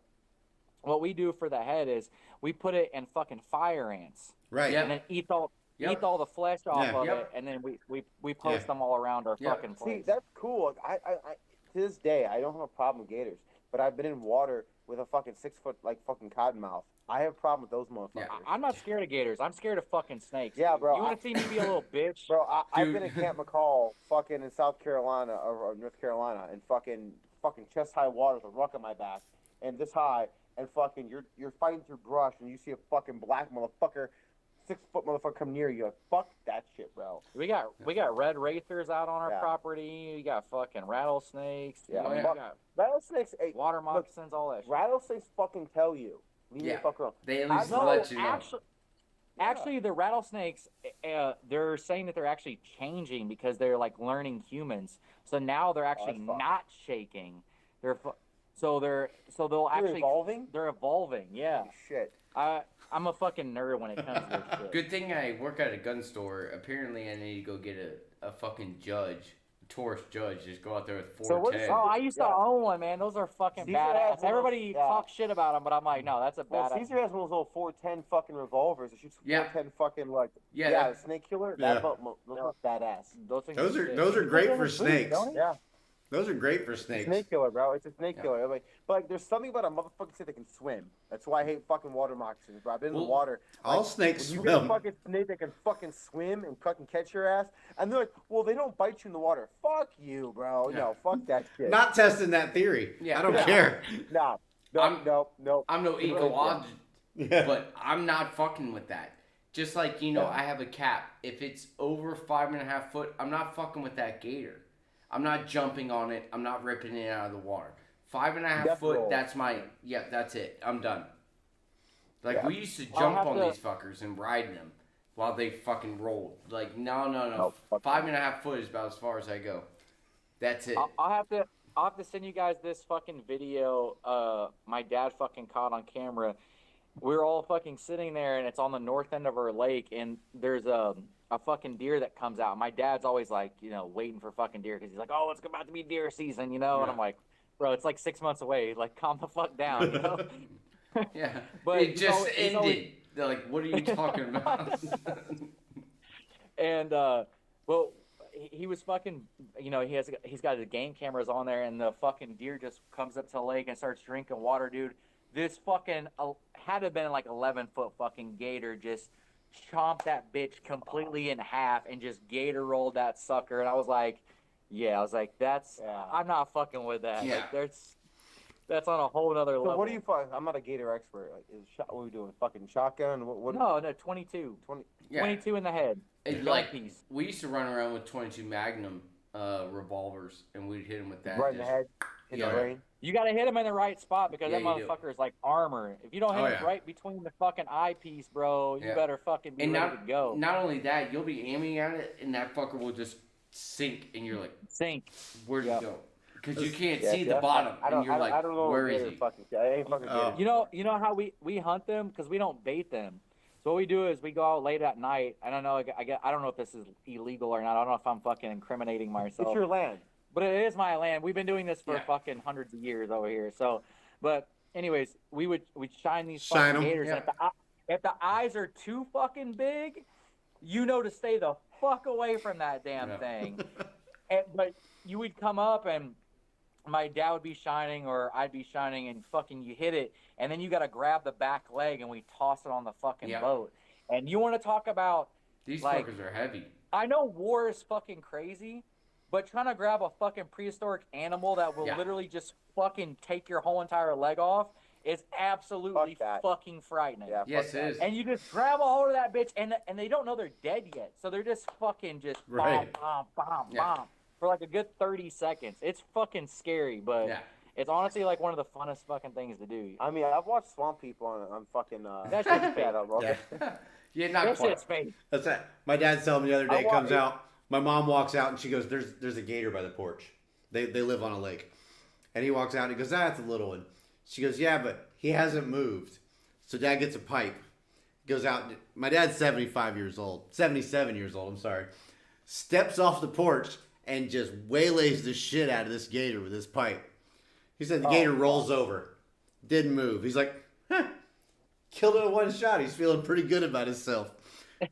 what we do for the head is we put it in fucking fire ants, Right. Yeah. and then eat all the flesh off Yeah. of Yep. it, and then we post Yeah. them all around our Yep. fucking see, place. that's cool. I to this day, I don't have a problem with gators, but I've been in water with a fucking 6-foot like fucking cottonmouth. I have a problem with those motherfuckers. Yeah. I'm not scared of gators. I'm scared of fucking snakes. Yeah, bro, You want to see me be a little bitch? Bro, I've Dude. been in Camp McCall, fucking in South Carolina or North Carolina, and fucking chest high water with a ruck on my back, and this high, and fucking you're fighting through brush, and you see a fucking black motherfucker, 6-foot motherfucker come near you. Like, fuck that shit, bro. We got red racers out on our Yeah. property. We got fucking rattlesnakes. Yeah, We fuck. got Rattlesnakes, hey, water moccasins, all that shit. rattlesnakes fucking tell you. Leave me Yeah. the fuck alone. They at least No, let you know. actually, the rattlesnakes, they're saying that they're actually changing because they're like learning humans. So now they're actually that's fucked. not shaking. So they'll You're actually evolving? They're evolving. Yeah. Shit. I'm a fucking nerd when it comes to this shit. Good thing I work at a gun store. Apparently, I need to go get a fucking judge, a tourist judge. Just go out there with So what is- 410. Oh, I used to Yeah. own one, man. Those are fucking Caesar has badass. one of Everybody those- yeah. talks shit about them, but I'm like, no, that's a Well, badass. Caesar has one of those little 410 fucking revolvers. It shoots Yeah. 410 fucking like Yeah, yeah, that- snake killer. Yeah. Those are badass. Those things Those are sick. those are great for Food, snakes. don't it? Yeah, Those are great for snakes. snake killer, bro. It's a snake Yeah. killer. But there's something about a motherfucking snake that can swim. That's why I hate fucking water moccasins, bro. I've been in the Well, water. All Like, snakes when you get a swim. fucking snake that can fucking swim and fucking catch your ass, and they're like, well, they don't bite you in the water. Fuck you, bro. Yeah. No, fuck that shit. Not testing that theory. Yeah. I don't Yeah. care. No, I'm- no. I'm no Really, ecologist, Yeah. but I'm not fucking with that. Just like, Yeah. I have a cap. If it's over 5.5 foot, I'm not fucking with that gator. I'm not jumping on it. I'm not ripping it out of the water. 5.5 Death foot, roll. that's that's it. I'm done. Like, Yeah. we used to I'll jump have on to- these fuckers and ride them while they fucking rolled. Like, no. No, fuck 5.5 foot is about as far as I go. That's it. I'll have to send you guys this fucking video. My dad fucking caught on camera. We're all fucking sitting there, and it's on the north end of our lake, and there's a fucking deer that comes out. My dad's always like, waiting for fucking deer because he's like, oh, it's about to be deer season, And Yeah. I'm like, bro, it's like 6 months away. Like, calm the fuck down, Yeah. But it just he's ended. always- They're like, what are you talking about? And well, he was fucking, he's got his game cameras on there, and the fucking deer just comes up to the lake and starts drinking water, dude. This fucking had to have been like 11-foot fucking gator just chomped that bitch completely in half and just gator rolled that sucker. And I was like, that's Yeah. I'm not fucking with that. Yeah. Like, that's on a whole nother So level. what do you fuck? I'm not a gator expert. Like, what are we doing? Fucking shotgun? What? No, 22. 20. Yeah. 22 in the head. It, Gun like, piece. we used to run around with 22 Magnum revolvers, and we'd hit them with that. Right in the just- head. In Yeah. the brain. You gotta hit him in the right spot because that Yeah, you do. motherfucker is like armor. If you don't hit Oh, him yeah. right between the fucking eyepiece, bro, you Yeah. better fucking be And ready to go. not only that, you'll be aiming at it, and that fucker will just sink, and you're like, Sink. where'd Yep. he go? Because you can't Yeah, see the yeah. bottom, I don't, and you're like, I don't know where what is gator he? fucking. I ain't fucking Oh. gator. You know how we hunt them because we don't bait them. So what we do is we go out late at night. I don't know. I don't know if this is illegal or not. I don't know if I'm fucking incriminating myself. It's your land. But it is my land. We've been doing this for Yeah. fucking hundreds of years over here. So, but anyways, we'd shine these Shine fucking 'em. gators. Yeah. And if the eyes are too fucking big, to stay the fuck away from that damn Yeah. thing. But you would come up and my dad would be shining or I'd be shining and fucking you hit it and then you got to grab the back leg and we toss it on the fucking Yeah. boat. And you want to talk about These like- fuckers are heavy. I know war is fucking crazy, But trying to grab a fucking prehistoric animal that will Yeah. literally just fucking take your whole entire leg off is absolutely Fuck that. fucking frightening. Yeah, Yes, fuck it that. is. And you just grab a hold of that bitch, and they don't know they're dead yet, so they're just fucking just Right. bomb, bomb, bomb, Yeah. bomb for like a good 30 seconds. It's fucking scary, but Yeah. it's honestly like one of the funnest fucking things to do. I mean, I've watched Swamp People on fucking. That shit's fake. Yeah. Yeah, not That quite. shit's fake. That's it. My dad's telling me the other day, I wa- comes out. My mom walks out and she goes, "There's a gator by the porch. They live on a lake." And he walks out and he goes, "That's a little one." She goes, "Yeah, but he hasn't moved." So dad gets a pipe, goes out. My dad's 77 years old. I'm sorry. Steps off the porch and just waylays the shit out of this gator with his pipe. He said the gator rolls over, didn't move. He's like, huh, killed it in one shot. He's feeling pretty good about himself.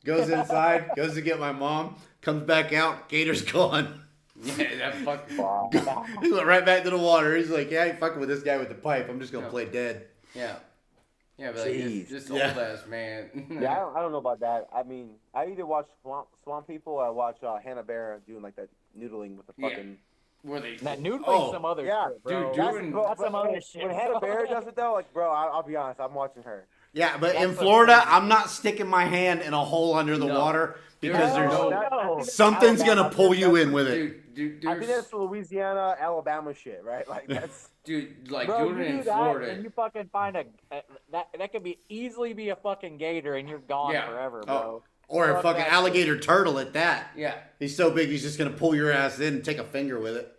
Goes inside, goes to get my mom, comes back out, gator's gone. Yeah, that fucking. He went right back to the water. He's like, yeah, I ain't fucking with this guy with the pipe. I'm just gonna Yeah. play dead. Yeah. Yeah, but like, Jeez. this Yeah. old ass man. Yeah, I don't know about that. I mean, I either watch Swamp People or I watch Hanna-Barbera doing like that noodling with the Yeah. fucking. Where they. That noodling Oh, some other yeah, shit, bro. dude, That's, doing- that's some other shit. When Hanna-Barbera does it though, like, bro, I'll be honest, I'm watching her. Yeah, but in That's Florida, I'm not sticking my hand in a hole under the No. water because No, there's no. I think something's Alabama- gonna pull you in with it. Dude, I think there's, that's Louisiana, Alabama shit, right? Like that's. dude, like Bro, doing you it in do that, Florida. and you fucking find that could be easily be a fucking gator, and you're gone Yeah. forever, bro. Or a Fuck fucking that alligator turtle at that. Yeah, He's so big, he's just gonna pull your ass in and take a finger with it.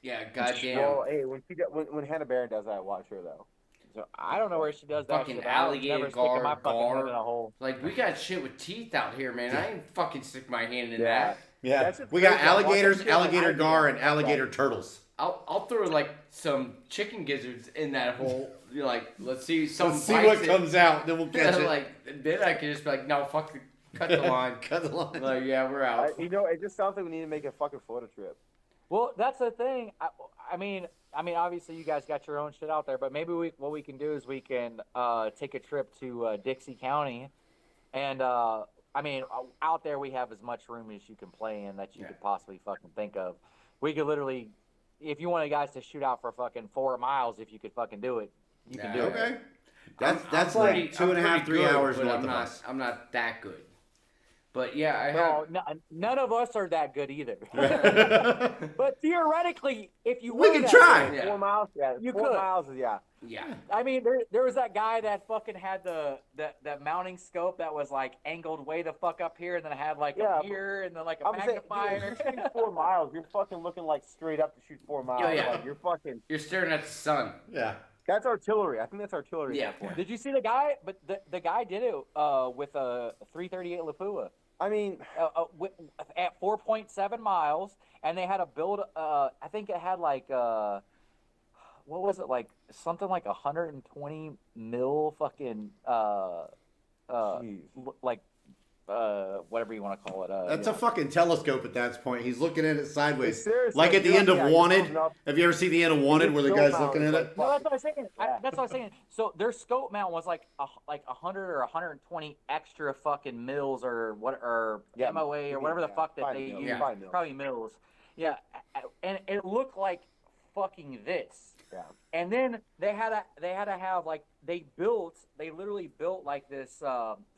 yeah, goddamn. Well, hey, when Hanna-Barbera does that, I watch her though. So I don't know where she does that. Fucking shit. I was alligator never sticking my fucking gar. head in a hole. Like, we got shit with teeth out here, man. I ain't fucking stick my hand in Yeah. that. Yeah, That's just we got crazy. I watch alligators, that shit on alligator IG. gar, and alligator turtles. I'll throw, like, some chicken gizzards in that hole. You're like, let's see. Some Let's see what comes out, then we'll catch it. Like, then I can just be like, no, fuck, cut the line. Cut the line. Like, yeah, we're out. You know, it just sounds like we need to make a fucking Florida trip. Well, that's the thing. I mean, obviously you guys got your own shit out there, but maybe what we can do is we can take a trip to Dixie County, and I mean, out there we have as much room as you can play in that you Yeah. could possibly fucking think of. We could literally, if you wanted guys to shoot out for fucking 4 miles, if you could fucking do it, you can do it. Okay. That's I'm like pretty- 2.5, I'm pretty 3 good, hours but north I'm of not, us. I'm not that good. But yeah, I No, have. none of us are that good either. But theoretically, if you We were can that try. good, Yeah. 4 miles, yeah. You 4 could. miles is yeah. Yeah. I mean, there was that guy that fucking had the mounting scope that was like angled way the fuck up here, and then it had like Yeah, a mirror and then like a I'm saying, magnifier. dude, if you shoot 4 miles, you're fucking looking like straight up to shoot 4 miles. yeah. Like, you're fucking. You're staring at the sun. Yeah. That's artillery. I think that's artillery. Yeah. At that point. Did you see the guy? But the guy did it with a 338 Lapua I mean, at 4.7 miles, and they had to build. I think it had like what was it, like something like 120 mil fucking jeez. like whatever you want to call it. That's a fucking telescope at that point. He's looking at it sideways. Seriously, Like at the you're- end of yeah, you're Wanted. building up- Have you ever seen the end of Wanted where the guy's looking at it? No, that's what I was saying. Yeah. That's what I was saying. So their scope mount was like 100 or 120 extra fucking mils or what or Yeah, MOA or whatever the yeah, fuck that probably they mils, use. Yeah. probably mils. Probably mils. Yeah, and it looked like fucking this. Yeah. And then they had to have like they literally built like this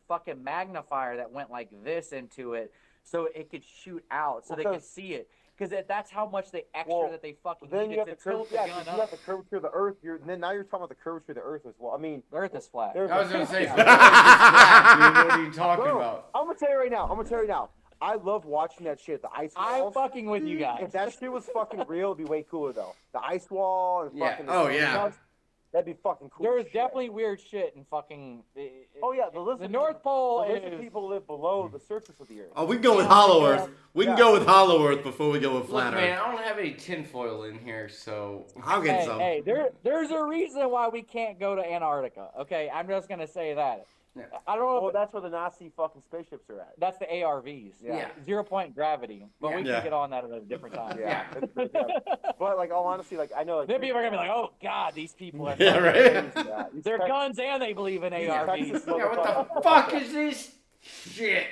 fucking magnifier that went like this into it so it could shoot out so they could see it. Because that's how much they extra that they fucking Then you needed have to the tilt curvature. the Yeah, gun 'cause you up. have the curvature of the Earth. Now you're talking about the curvature of the Earth as well. I mean, The Earth is flat. there's I was gonna say, Yeah. dude, what are you talking Bro, about? I'm gonna tell you right now. I love watching that shit. The ice I'm walls. fucking with you guys. If that shit was fucking real, it'd be way cooler though. The ice wall and Yeah. fucking. Oh, yeah. That'd be fucking cool. There as is shit. definitely weird shit in fucking. Oh yeah, the lizard. The North Pole The lizard is. people live below the surface of the Earth. Oh, we can go with Hollow Earth. We can Yeah. go with Hollow Earth before we go with Look, Flat man, Earth. I don't have any tinfoil in here, so. I'll get some. Hey, there's a reason why we can't go to Antarctica. Okay, I'm just gonna say that. Yeah. I don't know. Oh, If that's where the Nazi fucking spaceships are at. that's the ARVs. Yeah. 0-point gravity. But we Yeah. can get on that at a different time. Yeah. But like, all honesty, like I know. Like, Then people are gonna be like, "Oh God, these people are Yeah, right. Yeah, they're guns and they believe in ARVs." Texas Yeah, what the fuck is this shit?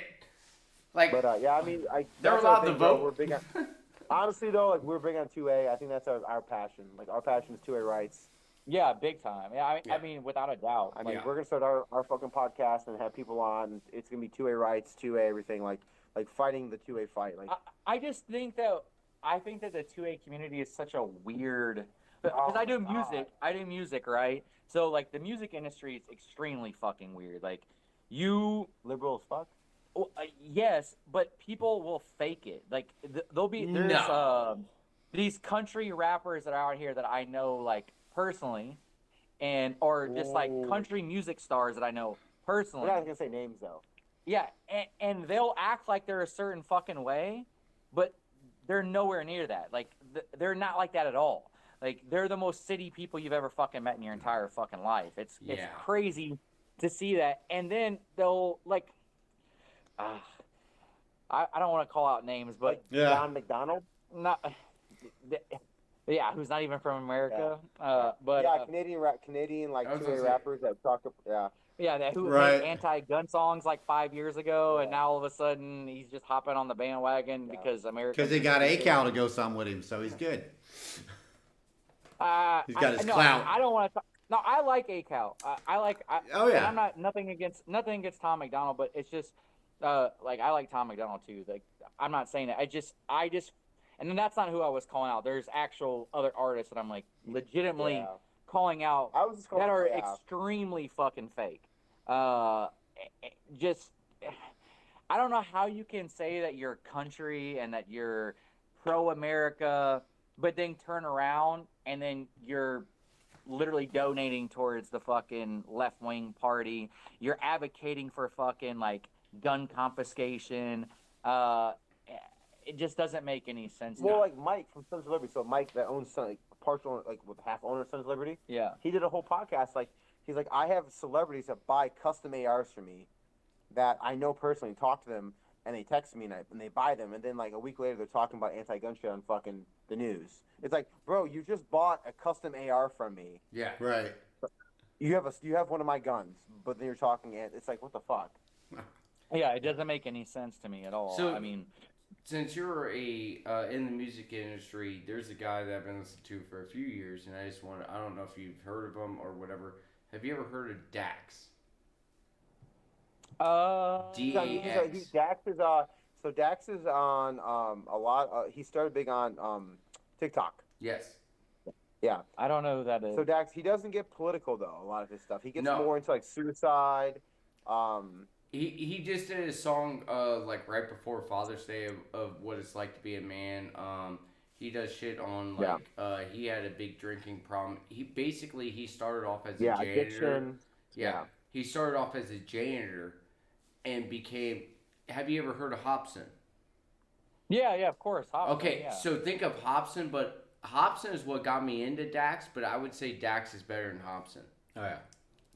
Like, But yeah, I mean, They're that's allowed the to thing, bro. vote. We're big on. Honestly, though, like we're big on 2A. I think that's our passion. Like our passion is 2A rights. Yeah, big time. Yeah, I Yeah. mean, without a doubt. I mean, Yeah. we're gonna start our fucking podcast and have people on. It's gonna be 2A rights, 2A everything. Like fighting the 2A fight. Like I just think that the 2A community is such a weird. Because I do music. I do music, right? So like the music industry is extremely fucking weird. Like you. liberal as fuck. Well, yes, but people will fake it. Like there'll be there's No. these country rappers that are out here that I know like personally, and or just like Ooh. country music stars that I know We're personally. not gonna say names though. Yeah, and they'll act like they're a certain fucking way, but they're nowhere near that. Like they're not like that at all. Like they're the most city people you've ever fucking met in your entire fucking life. It's Yeah. crazy to see that, and then they'll like. I don't want to call out names, but Yeah. Don McDonald. not. Yeah, who's not even from America. But Yeah, Canadian like I was 2A gonna say- rappers that talk. Yeah. yeah, who Right. made anti-gun songs like 5 years ago, and now all of a sudden he's just hopping on the bandwagon because America. Because they got A-Cal to go some with him, so he's good. He's got his clout. I don't want to. No, I like A-Cal. I like. Oh, yeah. And I'm not nothing against Tom McDonald, but it's just like I like Tom McDonald too. Like I'm not saying that. I just, and then that's not who I was calling out. There's actual other artists that I'm like legitimately Yeah. calling out I was just calling that are yeah. extremely fucking fake. Just I don't know how you can say that you're country and that you're pro-America, but then turn around and then you're literally donating towards the fucking left-wing party. You're advocating for fucking like gun confiscation. It just doesn't make any sense. Well, like Mike from Sons of Liberty. So Mike that owns like partial, like with half owner of Sons of Liberty. Yeah. He did a whole podcast. Like he's like, I have celebrities that buy custom ARs for me, that I know personally. Talk to them, and they text me and they buy them, and then like a week later they're talking about anti-gun shit on fucking the news. It's like, bro, you just bought a custom AR from me. Yeah. Right. You have one of my guns, but then you're talking, and it's like, what the fuck? Yeah, it doesn't make any sense to me at all. So- I mean, Since you're in the music industry, there's a guy that I've been listening to for a few years, and I don't know if you've heard of him or whatever. Have you ever heard of Dax? D-A-X. Dax is so Dax is on a lot. He started big on TikTok. Yes. Yeah. I don't know who that is. So Dax, he doesn't get political though. A lot of his stuff. He gets No. more into like suicide. He just did a song like right before Father's Day of what it's like to be a man. He does shit on like he had a big drinking problem. He started off as a janitor. Addiction. Yeah. He started off as a janitor and became. Have you ever heard of Hobson? Yeah, of course. Hobson, Okay, yeah. so think of Hobson, but Hobson is what got me into Dax, but I would say Dax is better than Hobson. Oh, yeah.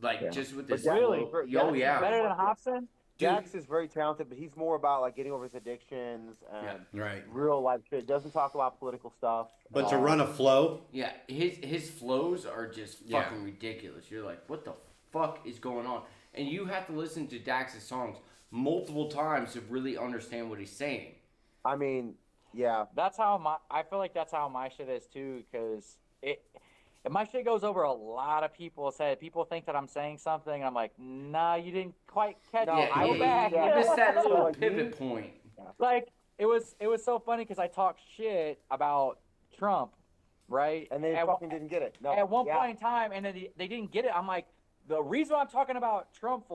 Like just with this. Really? Oh Dax is yeah. Better than Hobson? Dax is very talented, but he's more about like getting over his addictions and Right. real life shit. Doesn't talk about political stuff. But to run a flow, Yeah, his flows are just Yeah. fucking ridiculous. You're like, what the fuck is going on? And you have to listen to Dax's songs multiple times to really understand what he's saying. I mean, yeah. I feel like that's how my shit is too, because my shit goes over a lot of people's head. People think that I'm saying something, and I'm like, nah, you didn't quite catch No, it. Yeah, Go you back. missed that So, little like, pivot point. Like it was so funny because I talked shit about Trump, right? And they at, fucking didn't get it. No. at one yeah. point in time, and then they didn't get it. I'm like, the reason I'm talking about Trump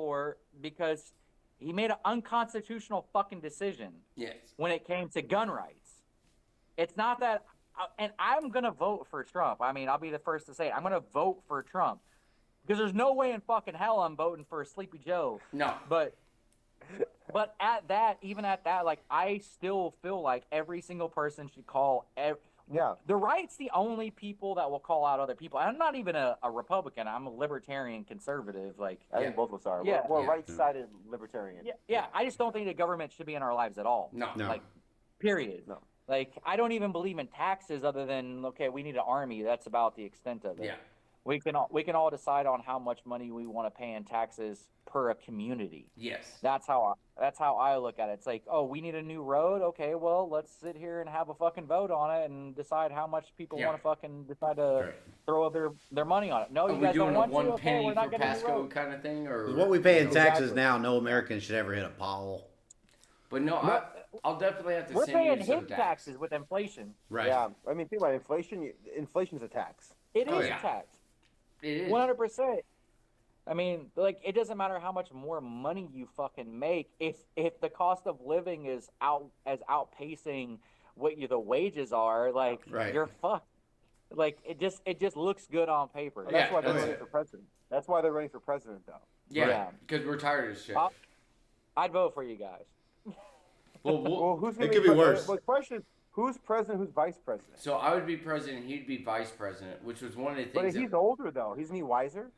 because he made an unconstitutional fucking decision Yes. when it came to gun rights. It's not that, and I'm going to vote for Trump. I mean, I'll be the first to say it. I'm going to vote for Trump because there's no way in fucking hell I'm voting for Sleepy Joe. No. But even at that, like, I still feel like every single person should call. Yeah. The right's the only people that will call out other people. I'm not even a Republican. I'm a libertarian conservative. Like, I think both of us are. Yeah. We're Yeah. right-sided libertarian. yeah. I just don't think the government should be in our lives at all. No. No. Like, period. No. Like, I don't even believe in taxes other than, okay, we need an army. That's about the extent of it. Yeah. we can all decide on how much money we want to pay in taxes per a community. Yes. That's how I look at it. It's like, oh, we need a new road. Okay, well, let's sit here and have a fucking vote on it and decide how much people want to fucking decide to throw their money on it. No, you Are we guys doing don't a want to. 1 Okay, penny we're not for getting a new Pasco road. kind of thing, or What we pay in taxes Exactly. now, no American should ever hit a pothole. But no, I'll definitely have to We're send paying you some his taxes with inflation. Right. Yeah, I mean, think about it. Inflation. Inflation's a tax. It is yeah. a tax. It is. 100%. I mean, like, it doesn't matter how much more money you fucking make if the cost of living is outpacing what the wages are. Like, you're fucked. Like, it just looks good on paper. That's why they're running for president. That's why they're running for president, though. Yeah, because we're tired of this shit. I'd vote for you guys. Well, who's gonna It could be worse. The question is, who's president? Who's vice president? So I would be president, he'd be vice president, which was one of the But things. he's older though. Isn't he wiser?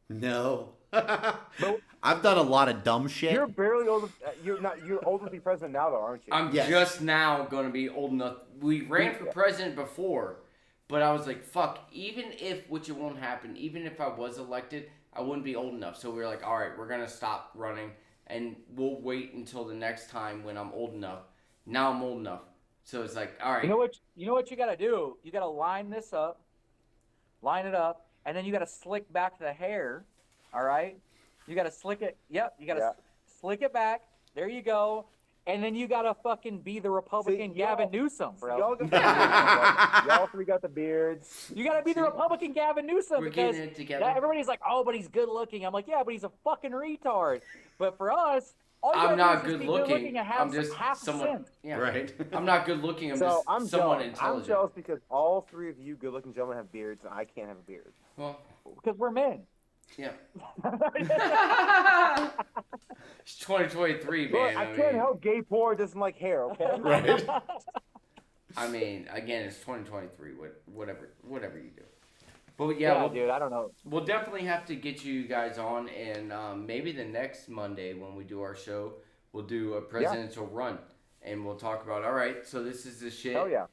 No. I've done a lot of dumb shit. You're barely old. You're not. You're older to be president now, though, aren't you? I'm just now going to be old enough. We ran for president before, but I was like, fuck, even if, which it won't happen, even if I was elected, I wouldn't be old enough. So we were like, all right, we're going to stop running, and we'll wait until the next time when I'm old enough. Now I'm old enough. So it's like, all right. You know what you got to do? You got to line it up, and then you got to slick back the hair, all right? You got to slick it. Yep, you got to slick it back. There you go. And then you got to fucking be the Republican Gavin Newsom, bro. Y'all got the beards. Y'all three got the beards. You got to be the Republican Gavin Newsom We're because getting it together. everybody's like, oh, but he's good looking. I'm like, yeah, but he's a fucking retard. But for us, all you I'm gotta not do is good be looking. and have I'm just half someone. cent. Yeah. Right. I'm not good looking. I'm So just I'm someone jealous. intelligent. I'm jealous because all three of you good-looking gentlemen have beards, and I can't have a beard. Well, Because we're men. yeah. It's 2023, Look, man. I can't help gay poor doesn't like hair. Okay. Right. I mean, again, it's 2023. Whatever you do. But yeah, dude, I don't know. we'll definitely have to get you guys on, and maybe the next Monday when we do our show, we'll do a presidential run, and we'll talk about, all right, so this is the shit. Oh yeah.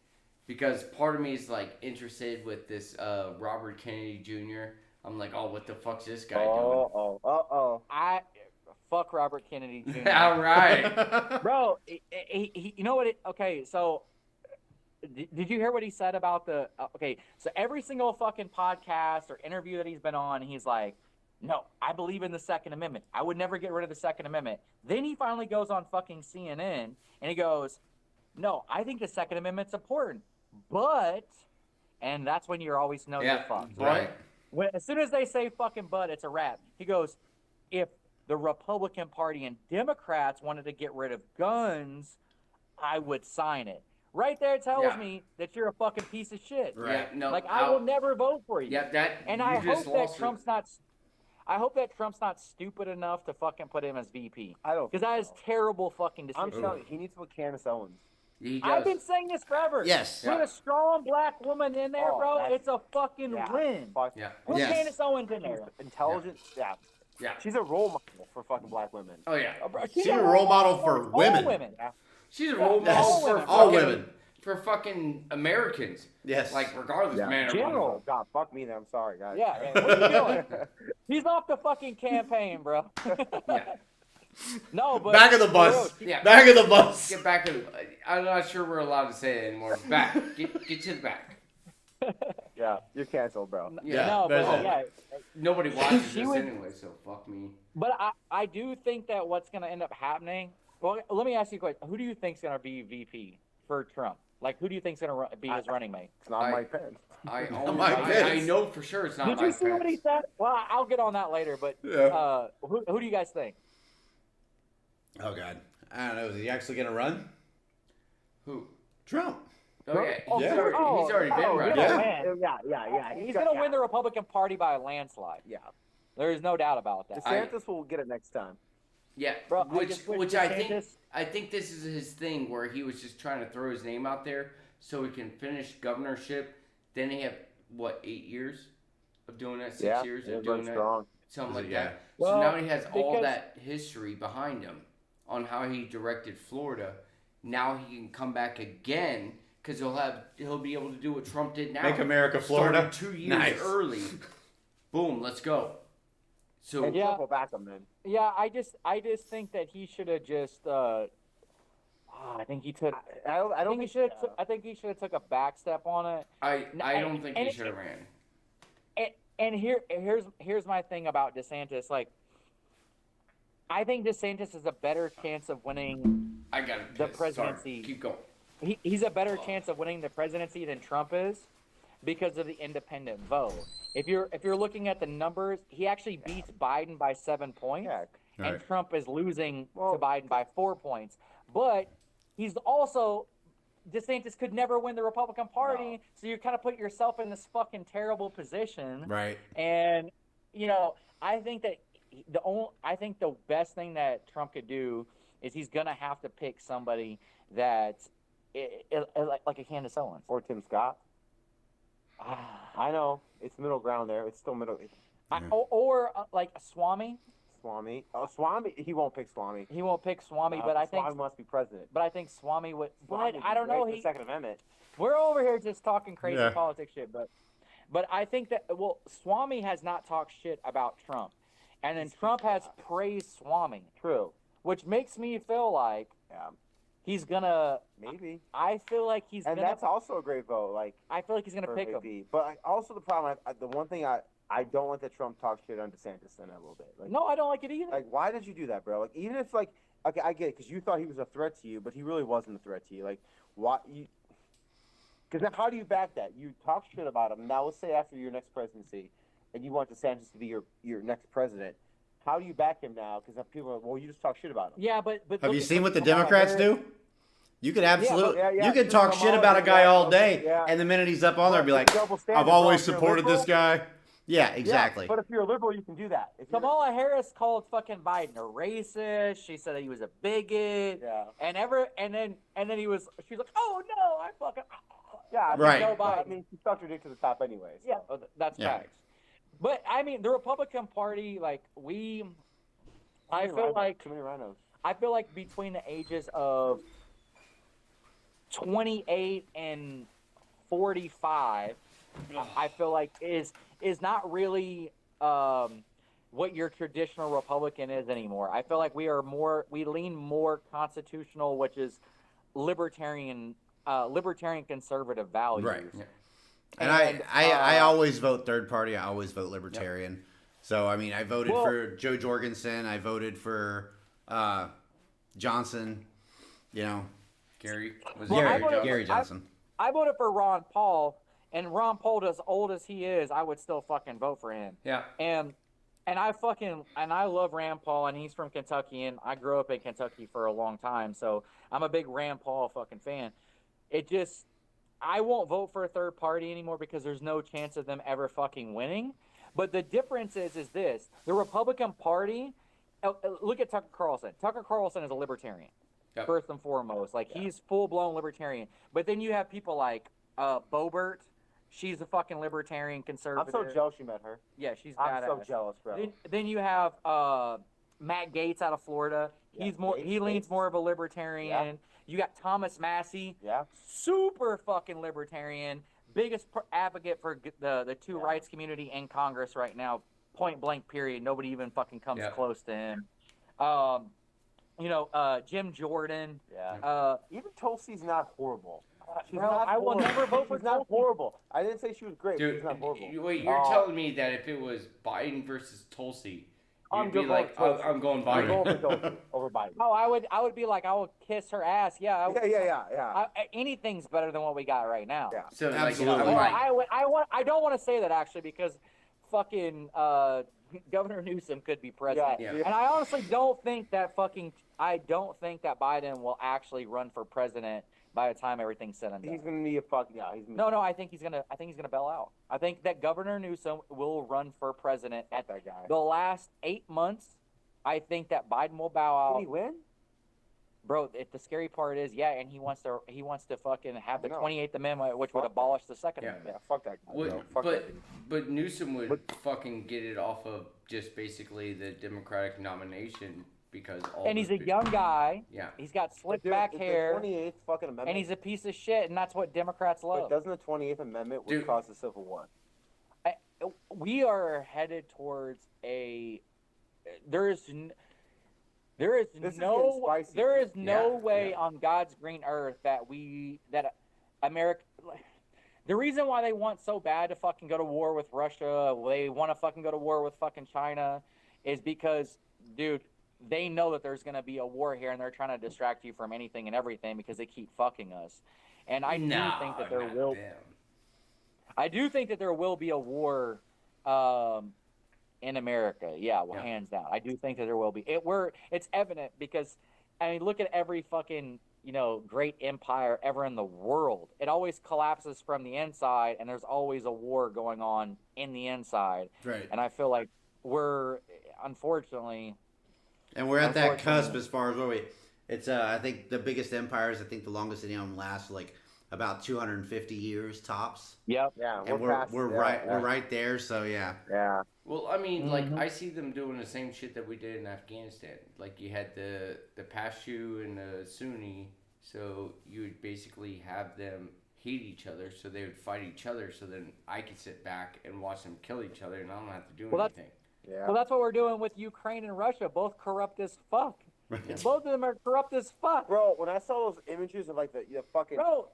Because part of me is like interested with this Robert Kennedy Jr. I'm like, oh, what the fuck's this guy doing? I fuck Robert Kennedy Jr. All right. Bro, he you know what? Okay, so did you hear what he said about the? Okay, so every single fucking podcast or interview that he's been on, he's like, no, I believe in the Second Amendment. I would never get rid of the Second Amendment. Then he finally goes on fucking CNN and he goes, no, I think the Second Amendment's important, but, and that's when you're always know you're fucked. Right. As soon as they say fucking but, it's a wrap. He goes, if the Republican Party and Democrats wanted to get rid of guns, I would sign it. Right there tells me that you're a fucking piece of shit. Right. Yeah, no, like, I will never vote for you. Yeah, that. And I hope that Trump's not. I hope that Trump's not stupid enough to fucking put him as VP. I don't. Because that is terrible fucking decision. I'm telling you, he needs to put Candace Owens. He does. I've been saying this forever. Yes. Put a strong black woman in there, bro. that's- It's a fucking win. Yeah. Put Yes. Candace Owens in there. Intelligent. Yeah. Yeah. She's a role model for fucking black women. Oh yeah. She's a role model for women. All women. She's a role Yes. model for All fucking- women. For fucking Americans. Yes. Like, regardless, man. General. God, fuck me. Then I'm sorry, guys. Yeah, man, what are you doing? He's off the fucking campaign, bro. Yeah. No, but Back of the bus. Yeah. Back of the bus. Get back to. I'm not sure we're allowed to say it anymore. Back. Get to the back. Yeah, you're canceled, bro. Yeah. no, that's but it. yeah. Nobody watches She this would- anyway, so fuck me. But I do think that what's going to end up happening. Well, let me ask you a question. Who do you think's going to be VP for Trump? Like, who do you think's going to be his running mate? It's not Mike Pence. I know for sure it's not Did you Mike see what he Pence. said? Well, I'll get on that later. But Yeah. who do you guys think? Oh God. I don't know. Is he actually gonna run? Who? Trump. Oh yeah. Oh, He's yeah. already been running. Yeah. He's going to win the Republican Party by a landslide. Yeah. There is no doubt about that. DeSantis will get it next time. Yeah, Bro, I which just wish I think DeSantis- I think this is his thing where he was just trying to throw his name out there so he can finish governorship. Then he had what 8 years of doing that, 6 years of doing that, strong. something like Yeah. that. Well, so now he has all because- that history behind him on how he directed Florida. Now he can come back again because he'll be able to do what Trump did now. Make America Florida. Started 2 years Nice. early. Boom, let's go. So And Yeah. Trump will back him then. Yeah, I just think that he should have just. I think he took. I don't think he should. I think he should have took a back step on it. I don't think he should have ran. And here's my thing about DeSantis. Like, I think DeSantis has a better chance of winning I got it. the presidency. Keep going. He's a better chance of winning the presidency than Trump is because of the independent vote. If you're looking at the numbers, he actually beats Biden by 7 points, Yeah. and Right. Trump is losing Well- to Biden by 4 points. But he's also DeSantis could never win the Republican Party, so you kind of put yourself in this fucking terrible position. Right. And I think that I think the best thing that Trump could do is he's gonna have to pick somebody that like a Candace Owens Or Tim Scott. Ah. I know it's middle ground there. It's still middle. or like a Swami. Swami. Oh, Swami. He won't pick Swami. He won't pick Swami, but I think Swami must be president. Swami would. Swami But would I be don't great know. for the Second Amendment. We're over here just talking crazy Yeah. politics shit, but I think that Swami has not talked shit about Trump, and then Trump has praised Swami, True. which makes me feel like Yeah. he's gonna. Maybe. I feel like he's And gonna. that's also a great vote. Like. I feel like he's gonna for pick him. VP. But also the problem. The one thing I don't like that Trump talks shit on DeSantis in a little bit. Like, No, I don't like it either. Like, why did you do that, bro? Like, even if like, okay, I get it because you thought he was a threat to you, but he really wasn't a threat to you. Like, why you? Because now, how do you back that? You talk shit about him. Now, let's say after your next presidency, and you want DeSantis to be your next president, how do you back him now? Because people are like, well, you just talk shit about him. Yeah, but Have look you at- seen what the Kamala Democrats Harris- do? You could absolutely, yeah, you could true, talk shit Kamala, about a guy yeah, all okay, day, yeah. and the minute he's up on there, be like, Double standard, I've bro. always If you're a supported this liberal- guy. Yeah, exactly. Yeah, but if you're a liberal, you can do that. If you're- Kamala Harris called fucking Biden a racist. She said that he was a bigot. Yeah. And then she's like, oh no, I fucking. Yeah, I mean, Right. Joe I Biden. mean, she stuck her dick to the top anyway. So. Yeah, that's Yeah. facts. But I mean, the Republican Party, like I feel like too many rhinos. I feel like between the ages of 28 and 45, I feel like is not really what your traditional Republican is anymore. I feel like we lean more constitutional, which is libertarian conservative values. Right. Yeah. And I always vote third party. I always vote libertarian. So, I mean, I voted for Joe Jorgensen. I voted for Johnson, you know. Gary was Well, I Gary voted- Gary Johnson. I voted for Ron Paul, and Ron Paul, as old as he is, I would still fucking vote for him. Yeah. And I love Rand Paul, and he's from Kentucky, and I grew up in Kentucky for a long time, so I'm a big Rand Paul fucking fan. I won't vote for a third party anymore because there's no chance of them ever fucking winning. But the difference is this: the Republican Party. Look at Tucker Carlson. Tucker Carlson is a libertarian. Yep. First and foremost, he's full-blown libertarian. But then you have people like Boebert. She's a fucking libertarian I'm conservative. so jealous you met her. Yeah, she's I'm badass. so jealous, bro. Then you have Matt Gaetz out of Florida. Yeah, He leans Gaetz. more of a libertarian. Yeah. You got Thomas Massey, Yeah. super fucking libertarian, biggest advocate for the two rights community in Congress right now. Point blank, period. Nobody even fucking comes Yeah. close to him. Jim Jordan. Yeah. Even Tulsi's not horrible. She's Bro, not I will horrible. never vote for She's not Tulsi. horrible. I didn't say she was great. but Dude, she's not horrible. wait, you're telling me that if it was Biden versus Tulsi, I'm you'd be good like, for Tulsi. I'm going I'm Biden. going for Tulsi over Biden. Oh, I would be like, I would kiss her ass. Yeah. Yeah. Anything's better than what we got right now. Yeah. So like, Absolutely. I'm Well, like, I don't want to say that actually because fucking Governor Newsom could be president. Yeah. And I honestly don't think that Biden will actually run for president by the time everything's said and done. He's gonna be a fucking He's gonna No, I think he's gonna bail out. I think that Governor Newsom will run for president at that guy. the last 8 months. I think that Biden will bow Can out. he win? Bro, the scary part is, and he wants to fucking have the I know. 28th Amendment, which would Fuck abolish the Second Yeah. Amendment. Yeah, fuck that guy. Would- bro. Fuck that dude. but Newsom would fucking get it off of just basically the Democratic nomination because all And he's those a young guy. Yeah. He's got slick Dude, back the hair, 28th fucking amendment. and he's a piece of shit, and that's what Democrats But love. doesn't the 28th Amendment would Dude. cause the Civil War? we are headed towards a. There is This is no getting spicy. there is no Yeah, way yeah. on God's green earth that America. The reason why they want so bad to fucking go to war with Russia, they want to fucking go to war with fucking China, is because, dude, they know that there's gonna be a war here, and they're trying to distract you from anything and everything because they keep fucking us. And I do think that there not will. them. I do think that there will be a war in America. Yeah, well, Yeah. hands down. I do think that there will be. It's evident because, I mean, look at every fucking, great empire ever in the world. It always collapses from the inside, and there's always a war going on in the inside. Right. And I feel like we're, unfortunately, And we're at that Unfortunately. cusp as far as it's I think the biggest empires. I think the longest any of them last like about 250 years tops. yep. Yeah, And past we're it, right yeah. we're right there. So yeah. Yeah. Well, I mean, like Mhm. I see them doing the same shit that we did in Afghanistan. Like you had the Pashtun and the Sunni, so you would basically have them hate each other, so they would fight each other. So then I could sit back and watch them kill each other, and I don't have to do Well, that's- anything. Yeah. Well, that's what we're doing with Ukraine and Russia. Both corrupt as fuck. Both of them are corrupt as fuck. Bro, when I saw those images of like the fucking Bro,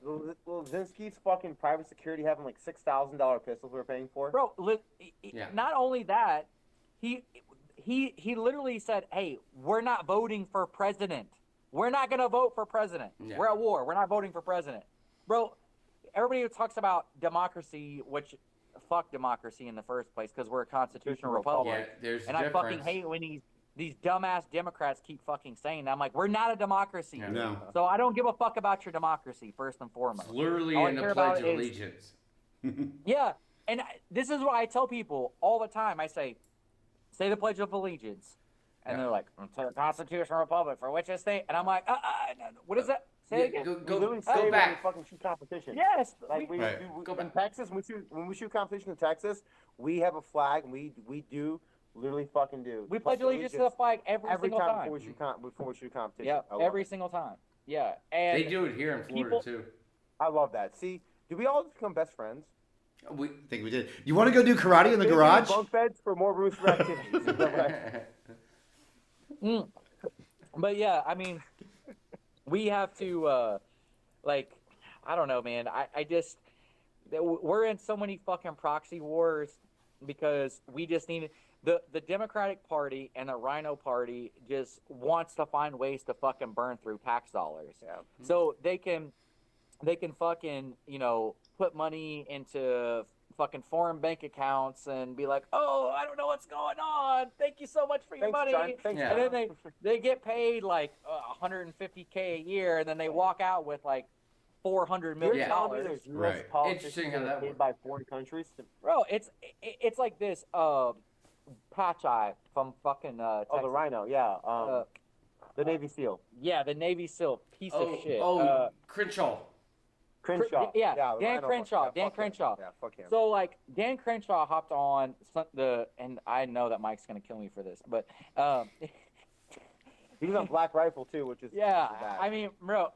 Zelensky's fucking private security having like $6,000 pistols we were paying for. Bro, Yeah. not only that, he literally said, "Hey, we're not voting for president. We're not gonna vote for president. Yeah. We're at war. We're not voting for president." Bro, everybody who talks about democracy, which fuck democracy in the first place, because we're a constitutional republic. Yeah, there's And a I difference. fucking hate when these dumbass Democrats keep fucking saying that. I'm like, we're not a democracy. Yeah. No. So I don't give a fuck about your democracy, first and It's foremost. literally All I in the care about Pledge of is- Allegiance. Yeah, and this is what I tell people all the time. I say the Pledge of Allegiance, and Yeah. they're like, "To the Constitutional Republic for which is state," and I'm like, what is that? Say it Yeah, again. go, We literally go say when we back. fucking shoot competition. Yes, Like Right. Go in back. Texas, when we shoot competition in Texas, we have a flag and we do literally fucking do. we pledge allegiance to the flag every single time time. before we shoot competition. Yeah, I love every it. single time. Yeah, and They do it here in Florida people- too. I love that. See, do we all become best friends? We, I think we did. You want to go do karate in the Maybe garage? Bunk beds for more rooms for activities. Is that right? But yeah, I mean, we have to, I don't know, man. I just, we're in so many fucking proxy wars because we just need the Democratic Party and the Rhino Party just wants to find ways to fucking burn through tax dollars. Yeah. So they can fucking, put money into fucking foreign bank accounts and be like, "Oh, I don't know what's going on. Thank you so much for your Thanks, money." John. Thanks, Yeah. And then they get paid like 150K a year, and then they walk out with like $400 million. You're telling me there's U.S. Right. politicians Interesting how that that are paid works. by foreign countries? Bro, it's like this. Patch Eye from fucking Oh, Texas. the Rhino, yeah. The Navy SEAL. Yeah, the Navy SEAL piece of shit. Crenshaw. Crenshaw. yeah, the Dan Rhino. Crenshaw, Yeah, Dan fuck him. Crenshaw. Yeah, fuck him. So like Dan Crenshaw hopped on and I know that Mike's gonna kill me for this, but He's on Black Rifle too, which is yeah, bad. I mean, bro.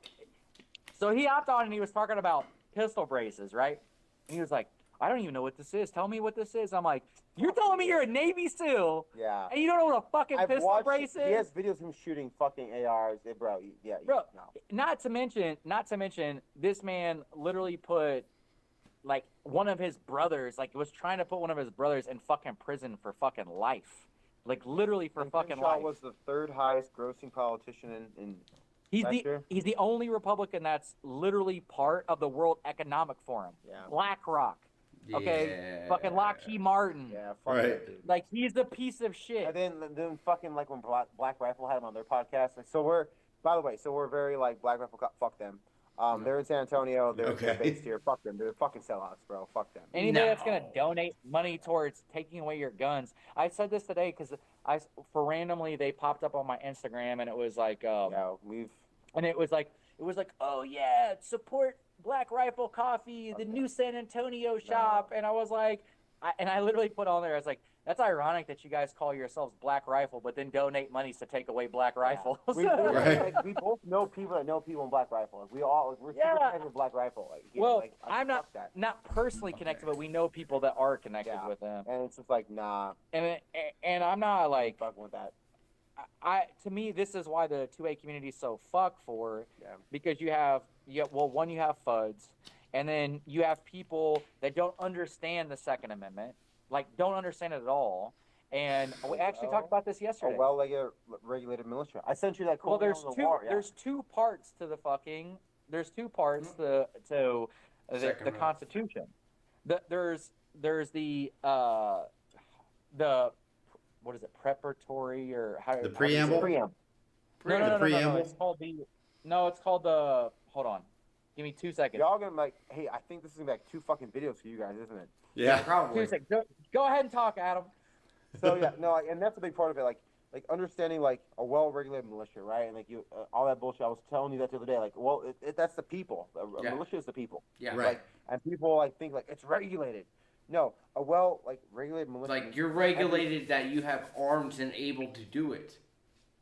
So he hopped on and he was talking about pistol braces, right? And he was like, "I don't even know what this is. Tell me what this is." I'm like, "You're telling me you're a Navy SEAL yeah. and you don't know what a fucking I've pistol watched. brace He is?" has videos of him shooting fucking ARs. Bro, yeah, Bro, no. Not to mention, this man literally put like one of his brothers, like was trying to put one of his brothers in fucking prison for fucking life, like literally for And fucking Crenshaw life. was the third highest grossing politician in He's last year? he's the only Republican that's literally part of the World Economic Forum. Yeah. BlackRock, okay, Yeah. fucking Lockheed Martin. Yeah, fuck Right. that dude. Like he's the piece of shit. And then fucking like when Black Rifle had him on their podcast. Like, so we're, by the way, we're very like Black Rifle. Fuck them. They're in San Antonio. They're Okay. based here. Fuck them. They're fucking sellouts, bro. Fuck them. Anybody that's gonna No. donate money towards taking away your guns. I said this today because for randomly they popped up on my Instagram and it was like, Yeah, we've. and it was like, oh yeah, support Black Rifle Coffee, the new San Antonio shop, and I was like, I literally put on there, I was like, That's ironic that you guys call yourselves Black Rifle, but then donate monies to take away Black Rifles. Right. We both know people that know people in Black Rifle. Like, we're super connected with Black Rifle. Like, Well, like, I'm not personally connected, but we know people that are connected with them. And it's just like, nah, And I'm not like fucking with that. to me, this is why the 2A community is so fucked for. Yeah. Because you have FUDs, and then you have people that don't understand the Second Amendment, like don't understand it at all. And we actually talked about this yesterday. A well-regulated militia. I sent you that quote. Well, there's two parts to the fucking. There's two parts to the Constitution. There's the what is it, preparatory or how? The preamble. No. It's called the. Hold on, give me 2 seconds. Y'all gonna like, hey, I think this is gonna be like 2 fucking videos for you guys, isn't it? Yeah, probably. 2 seconds. Go ahead and talk, Adam. So yeah, no, and that's a big part of it, like understanding like a well-regulated militia, right? And like you, all that bullshit. I was telling you that the other day. Like, well, that's the people. A militia is the people. Yeah. Right. Like, and people think like it's regulated. No, a regulated militia. Like you're regulated that you have arms and able to do it.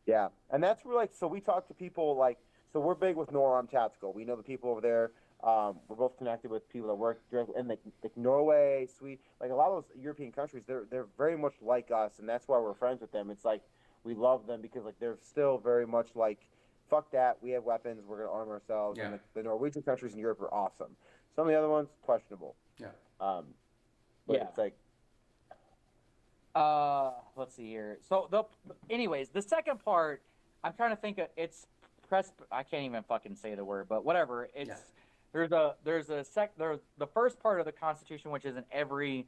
Yeah, and that's where so we talk to people like, so we're big with NORAM Tactical. We know the people over there. We're both connected with people that work directly in like Norway, Sweden, like a lot of those European countries. They're very much like us, and that's why we're friends with them. It's like we love them because like they're still very much like, fuck that, we have weapons, we're gonna arm ourselves. Yeah. And the Norwegian countries in Europe are awesome. Some of the other ones questionable. Yeah. But it's like. Let's see here. So anyways, the second part, I'm trying to think of, I can't even fucking say the word, but whatever. There's the first part of the Constitution, which is in every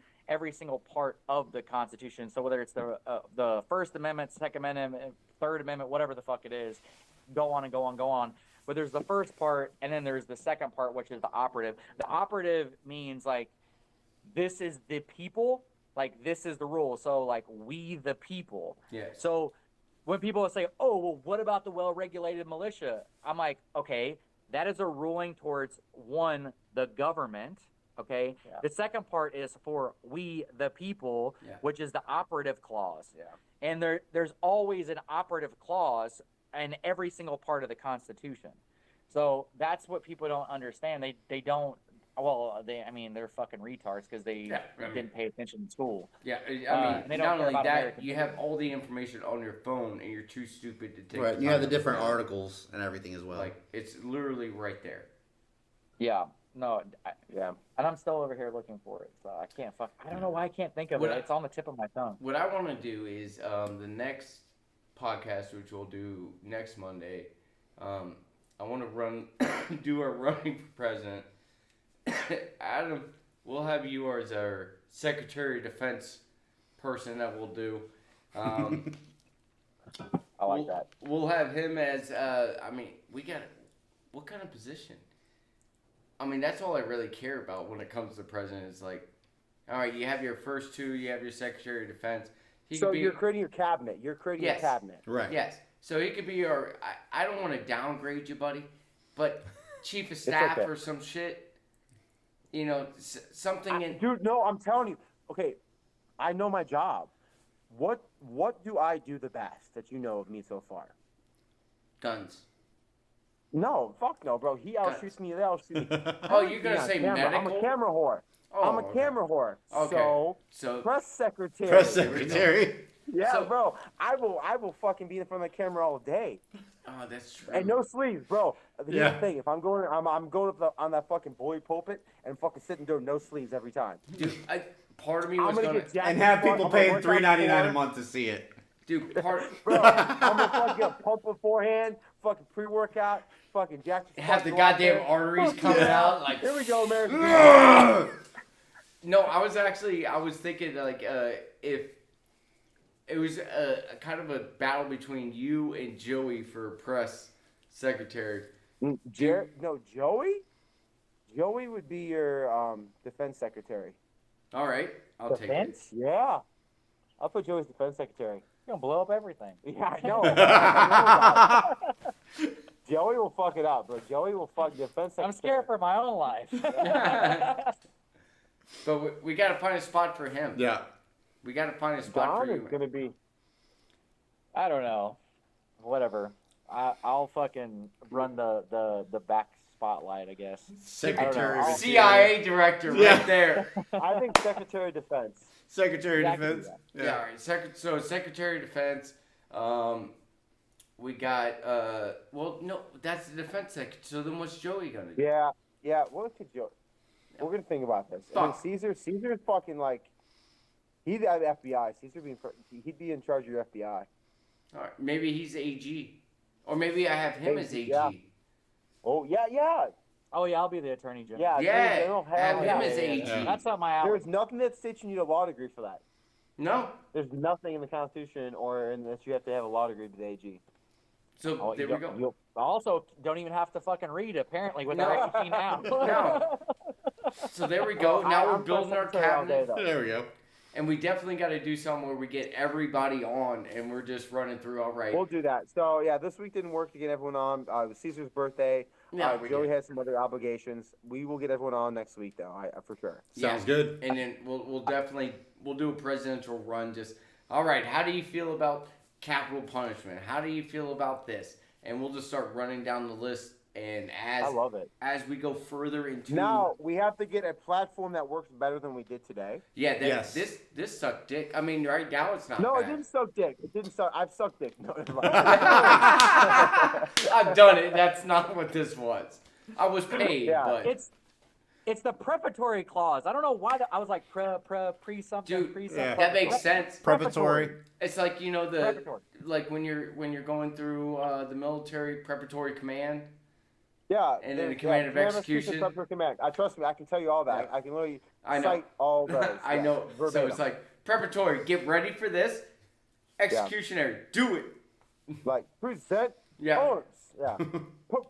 single part of the Constitution. So whether it's the First Amendment, Second Amendment, Third Amendment, whatever the fuck it is, go on. But there's the first part, and then there's the second part, which is the operative. The operative means like, this is the people, like this is the rule. So like, we the people. Yes. So when people say, oh, well, what about the well-regulated militia? I'm like, okay, that is a ruling towards, one, the government, okay? Yeah. The second part is for we the people, which is the operative clause. Yeah. And there's always an operative clause in every single part of the Constitution. So that's what people don't understand. They don't. Well, they're fucking retards because they didn't pay attention in school. Yeah, not only that, you have all the information on your phone, and you're too stupid to take. Right, you have the different articles and everything as well. Like it's literally right there. Yeah. No. And I'm still over here looking for it, so I can't I don't know why I can't think of it. It's on the tip of my tongue. What I want to do is the next podcast, which we'll do next Monday. I want to do our running for president. Adam, we'll have you as our Secretary of Defense person that we'll do. I like that. We'll have him as, what kind of position? I mean, that's all I really care about when it comes to president. It's like, all right, you have your first two, you have your Secretary of Defense. You're creating your cabinet. You're creating your cabinet. Right. Yes. So he could be I don't want to downgrade you, buddy, but Chief of Staff or some shit. You know, something in... Dude, no, I'm telling you. Okay, I know my job. What do I do the best that you know of me so far? Guns. No, fuck no, bro. He outshoots me. They outshoots me. Oh, you're going to say medical? I'm a camera whore. I'm a camera whore. Okay. So press secretary. Press secretary. Yeah, bro. I will fucking be in front of the camera all day. Oh, that's true. And no sleeves, bro. Here's the thing. If I'm going up on that fucking bully pulpit and fucking sitting there, no sleeves every time. Dude, part of me was going to... And have people paying $3.99 a month to see it. Dude, bro, I'm gonna fucking get pumped beforehand, fucking pre-workout, fucking jack. Have the goddamn arteries coming out. Like, here we go, man. No, I was thinking like if it was a kind of a battle between you and Joey for press secretary. Joey? Joey would be your defense secretary. All right, I'll take it. Yeah. I'll put Joey as defense secretary. You're going to blow up everything. Yeah, I know. Joey will fuck it up, bro. Joey will fuck defense secretary. I'm scared for my own life. But we got to find a spot for him. Yeah. We got to find a spot Don for is you. gonna be. I don't know. Whatever. I'll fucking run the back spotlight, I guess. Secretary I'll- of CIA director Yeah. right there. I think Secretary of Defense. Secretary of Exactly, Defense. Yeah, all right. So Secretary of Defense. We got well, no, that's the defense secretary. So then what's Joey gonna do? Yeah. What could Joe? We're gonna think about this. I mean, Fuck. Caesar's fucking like. He's at FBI. He'd be in charge of your FBI. All right, maybe he's AG, or maybe I have him as AG. Yeah. Oh yeah. Oh yeah, I'll be the attorney general. Yeah. Yeah, Attorney General, hell have him yeah. as AG. Yeah. That's not my alley. There's nothing that states you need a law degree for that. No, There's nothing in the Constitution or in that you have to have a law degree to be AG. so Oh, there you we go. You also don't even have to fucking read, apparently, with the No. ICT now. No. So there we go. Now we're I'm building our Secretary all day, cabinet, though. There we go. and we definitely got to do something where we get everybody on, and we're just running through. All right. We'll do that. So yeah, this week didn't work to get everyone on. It was Caesar's birthday. Yeah, we Joey did. has some other obligations. We will get everyone on next week though, for sure. Sounds Yeah. good. And then we'll definitely do a presidential run. Just all right. How do you feel about capital punishment? How do you feel about this? And we'll just start running down the list. And I love it. as we go further into Now we have to get a platform that works better than we did today. yeah, this sucked dick. I mean, right now it's not. No, it bad. didn't suck dick. It didn't suck. I've sucked dick. No, never mind. I've done it. That's not what this was. I was paid, Yeah. but It's the preparatory clause. I don't know why I was like pre something, Dude, pre something. yeah. that makes sense. Preparatory. It's like the Preparatory. like when you're going through the military preparatory command. Yeah. And then the there's- command of command of execution. speech and separate command. Trust me, I can tell you all that. Yeah. I can literally I know. cite all those. I Yeah, know. So verbatim. it's like preparatory. Get ready for this. Executionary. Do it. like present Yeah. arms. Yeah.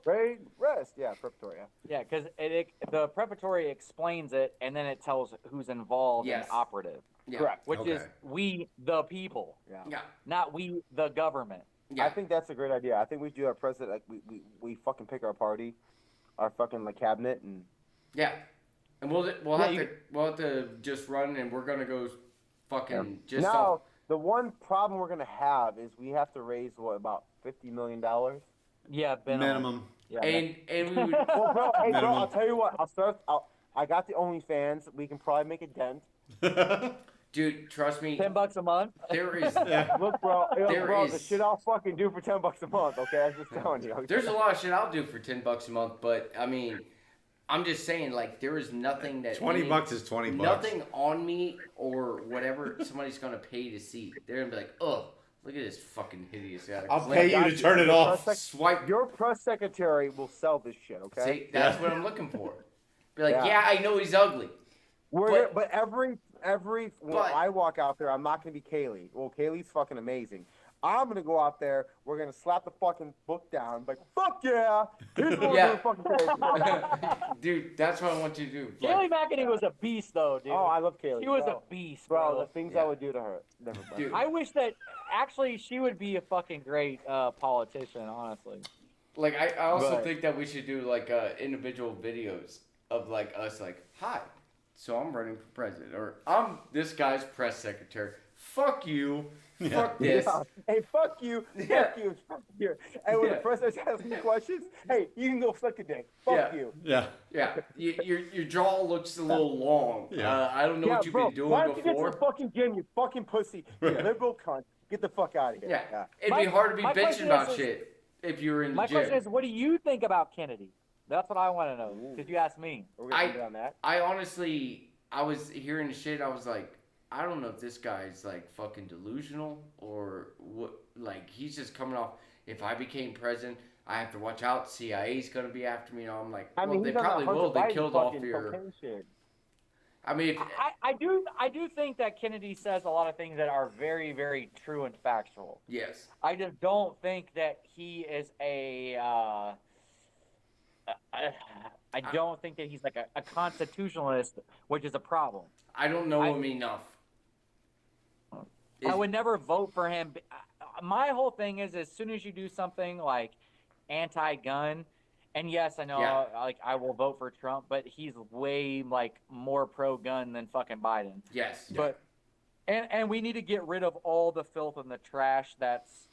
Parade rest. Yeah, preparatory. Yeah. Yeah, because the preparatory explains it, and then it tells who's involved Yes. and operative, Yeah. Correct. which is Okay. we the people, Yeah. Yeah. not we the government. Yeah. I think that's a great idea. I think we should do our president like we fucking pick our party, our fucking like cabinet, and Yeah, and we'll Yeah, have to just run, and we're gonna go fucking just now off. the one problem we're gonna have is we have to raise about $50 million. Well, Yeah, Minimum. Yeah, and we would, bro, hey, bro, Minimum. I'll tell you what. I got the OnlyFans. We can probably make a dent. dude, trust me, $10 a month. there is Look, bro, There bro, is- the shit I'll fucking do for $10 a month. Okay, I'm just telling you. Okay? there's a lot of shit I'll do for $10 a month, but I mean, I'm just saying, like, there is nothing that $20 is $20. nothing on me or whatever somebody's gonna pay to see. They're gonna be like, oh, look at this fucking hideous guy. I'll pay you to turn it off. Swipe. Your press secretary will sell this shit. Okay. See, that's what I'm looking for. Be like, Yeah. yeah, I know he's ugly. But every when But- I walk out there, I'm not gonna be Kaylee. Well, Kaylee's fucking amazing. I'm gonna go out there. We're gonna slap the fucking book down. Like fuck yeah. Here's what Yeah. we're gonna fucking say. Dude, that's what I want you to do. Kaylee McEnany was a beast, though, dude. Oh, I love Kaylee. She was bro. a beast, Bro, bro. the things Yeah. I would do to her. Never mind. Dude. I wish that actually she would be a fucking great politician, honestly. Like, I also But- think that we should do, like, individual videos of, like, us, like, hi, so I'm running for president, or I'm this guy's press secretary. Fuck you. Fuck this. Yeah. Hey, fuck you. Yeah. Fuck you. Fuck you. And when Yeah. the president asks me questions, hey, you can go suck a dick. Fuck Yeah. you. Yeah. Yeah, your jaw looks a little long. Yeah. I don't know Yeah, what you've bro, been doing why don't you get to before. the fucking gym, you fucking pussy. You Right. liberal cunt. Get the fuck out of here. Yeah. It'd be hard to be my bitching question about is- shit if you were in the My gym. question is, what do you think about Kennedy? That's what I want to know. Because you asked me. We're gonna end it on that. I honestly, I was hearing the shit. I was like, I don't know if this guy's like fucking delusional or what. Like, he's just coming off. If I became president, I have to watch out. CIA's gonna be after me. And I'm like, well, they he's on that probably Hunter will. They Biden killed off fucking your. cocaine shit. I mean, if, I do think that Kennedy says a lot of things that are very, very true and factual. yes, I just don't think that he is a. I don't think that he's like a constitutionalist, which is a problem. I don't know him enough. I would never vote for him. My whole thing is, as soon as you do something like anti-gun, and yes, I know, Yeah. like I will vote for Trump, but he's way like more pro-gun than fucking Biden. Yes. But And we need to get rid of all the filth and the trash that's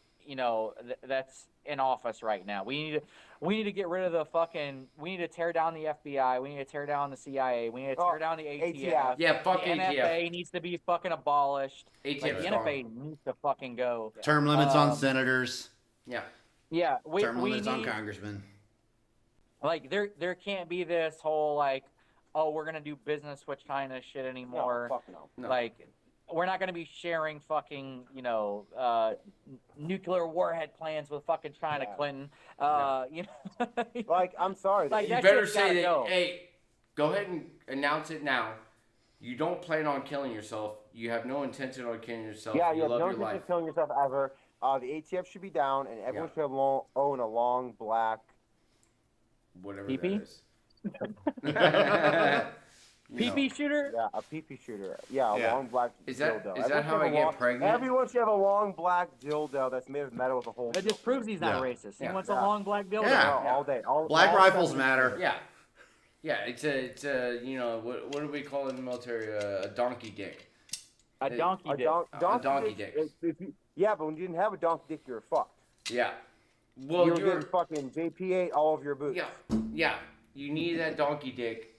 that's in office right now. We need to get rid of the fucking. We need to tear down the FBI. We need to tear down the CIA. We need to tear down the ATF. Yeah, fuck the ATF. NFA needs to be fucking abolished. ATF Like, the NFA needs to fucking go. Term limits on senators. Yeah. Yeah, Term limits need, on congressmen. Like there can't be this whole like, oh, we're gonna do business with China shit anymore. No, fuck no. Like, we're not gonna be sharing fucking nuclear warhead plans with fucking China, Clinton. Like, I'm sorry. Like, You that better shit's say gotta that. go. Hey, go ahead and announce it now. You don't plan on killing yourself. You have no intention on killing yourself. yeah, you you have love no your intention life. of killing yourself ever. The ATF should be down, and everyone should have own a long black. Whatever PP? that is. PP shooter? Yeah, a pee shooter. Yeah, a long black Is that dildo. is that how I should have a get long- pregnant? Everyone should have a long black dildo that's made of metal with a hole. That just proves he's not Yeah. racist. He Yeah. wants a long black dildo. Yeah. all day. Black all rifles 70s. matter. Yeah. Yeah, it's a what do we call it in the military? A donkey dick. A donkey A dick. donkey dick. Yeah, but when you didn't have a donkey dick, you were fucked. Yeah. Well, You were you're getting fucking JP8 all over your boots. yeah. You needed that donkey dick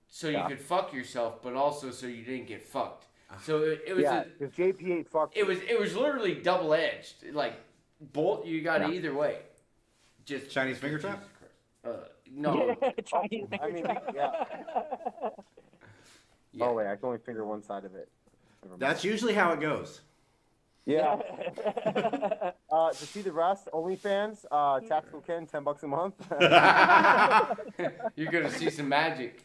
so you could fuck yourself, but also so you didn't get fucked. So it was Yeah, because JP8 fucked. it was literally double edged. Like bolt, you got it either way. Just Chinese finger trap? No. Chinese I mean, finger yeah. Yeah. Oh wait, I can only finger one side of it. Never mind. That's usually how it goes. Yeah. To see the rest, OnlyFans, Tactical Ken, $10 a month. You're gonna see some magic.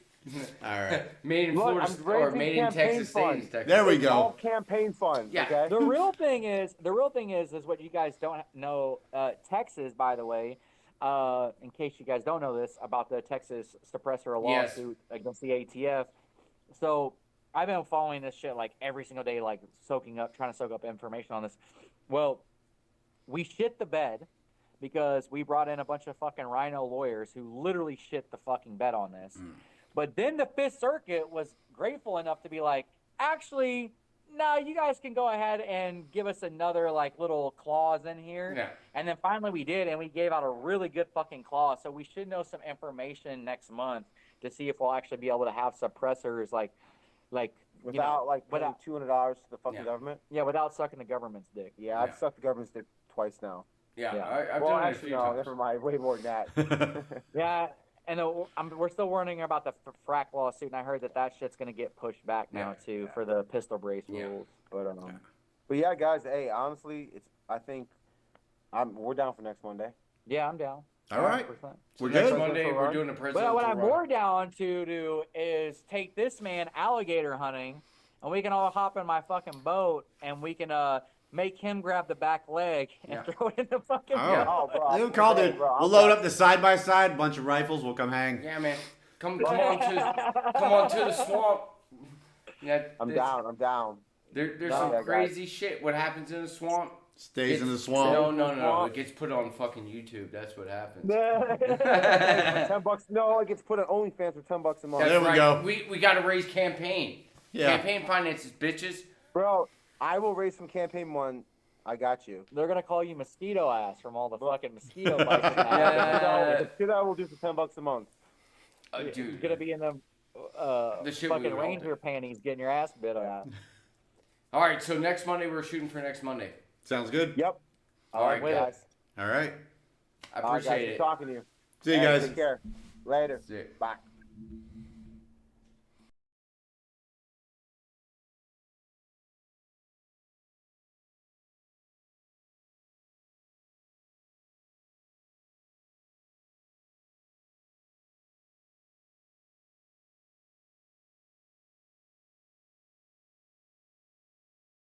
All right. Made in Look, Florida I'm or raising made in campaign Texas State. funds. Texas. There we It's all go. campaign funds. Yeah. Okay. The real thing is what you guys don't know. Texas, by the way, in case you guys don't know this about the Texas suppressor lawsuit against the ATF. So I've been following this shit like every single day, like trying to soak up information on this. Well, we shit the bed because we brought in a bunch of fucking rhino lawyers who literally shit the fucking bed on this. But then the Fifth Circuit was grateful enough to be like, actually, no, you guys can go ahead and give us another like little clause in here. Yeah. And then finally we did, and we gave out a really good fucking clause. So we should know some information next month to see if we'll actually be able to have suppressors Without like paying without $200 to the fucking government. without sucking the government's dick. Yeah, I've sucked the government's dick twice now. Yeah. Yeah. I've Well, done it a actually, few no, times. never mind. Way more than that. Yeah, and we're still warning about the frack lawsuit, and I heard that shit's gonna get pushed back now too for the pistol brace rules. But yeah, guys. Hey, honestly, I think we're down for next Monday. Yeah, I'm down. All right. 100%. We're Next good. Monday we're run? doing a presidential But what I'm run. more down to do is take this man alligator hunting, and we can all hop in my fucking boat, and we can make him grab the back leg and throw it in the fucking Oh. boat. Oh, bro. You called it. Bro, We'll load up the side by side, bunch of rifles. We'll come hang. Yeah, man. Come on to the swamp. Yeah, I'm down. There's No, some yeah, guys. crazy shit. What happens in the swamp? Stays in the It's- swamp. No. It gets put on fucking YouTube. That's what happens. $10. No, it gets put on OnlyFans for $10 a month. There we go. We got to raise campaign. Yeah. Campaign finances, bitches. Bro, I will raise some campaign money. I got you. They're gonna call you mosquito ass from all the fucking mosquito bites. Shit I will do for $10 a month. Dude. You're gonna be in the shit we fucking would all ranger panties getting your ass bit on. All right, so next Monday we're shooting for next Monday. Sounds good. Yep. All right, guys. All right. I All right, guys. appreciate Good it. talking to you. See you Hey, guys. Take care. Later. See ya. Bye.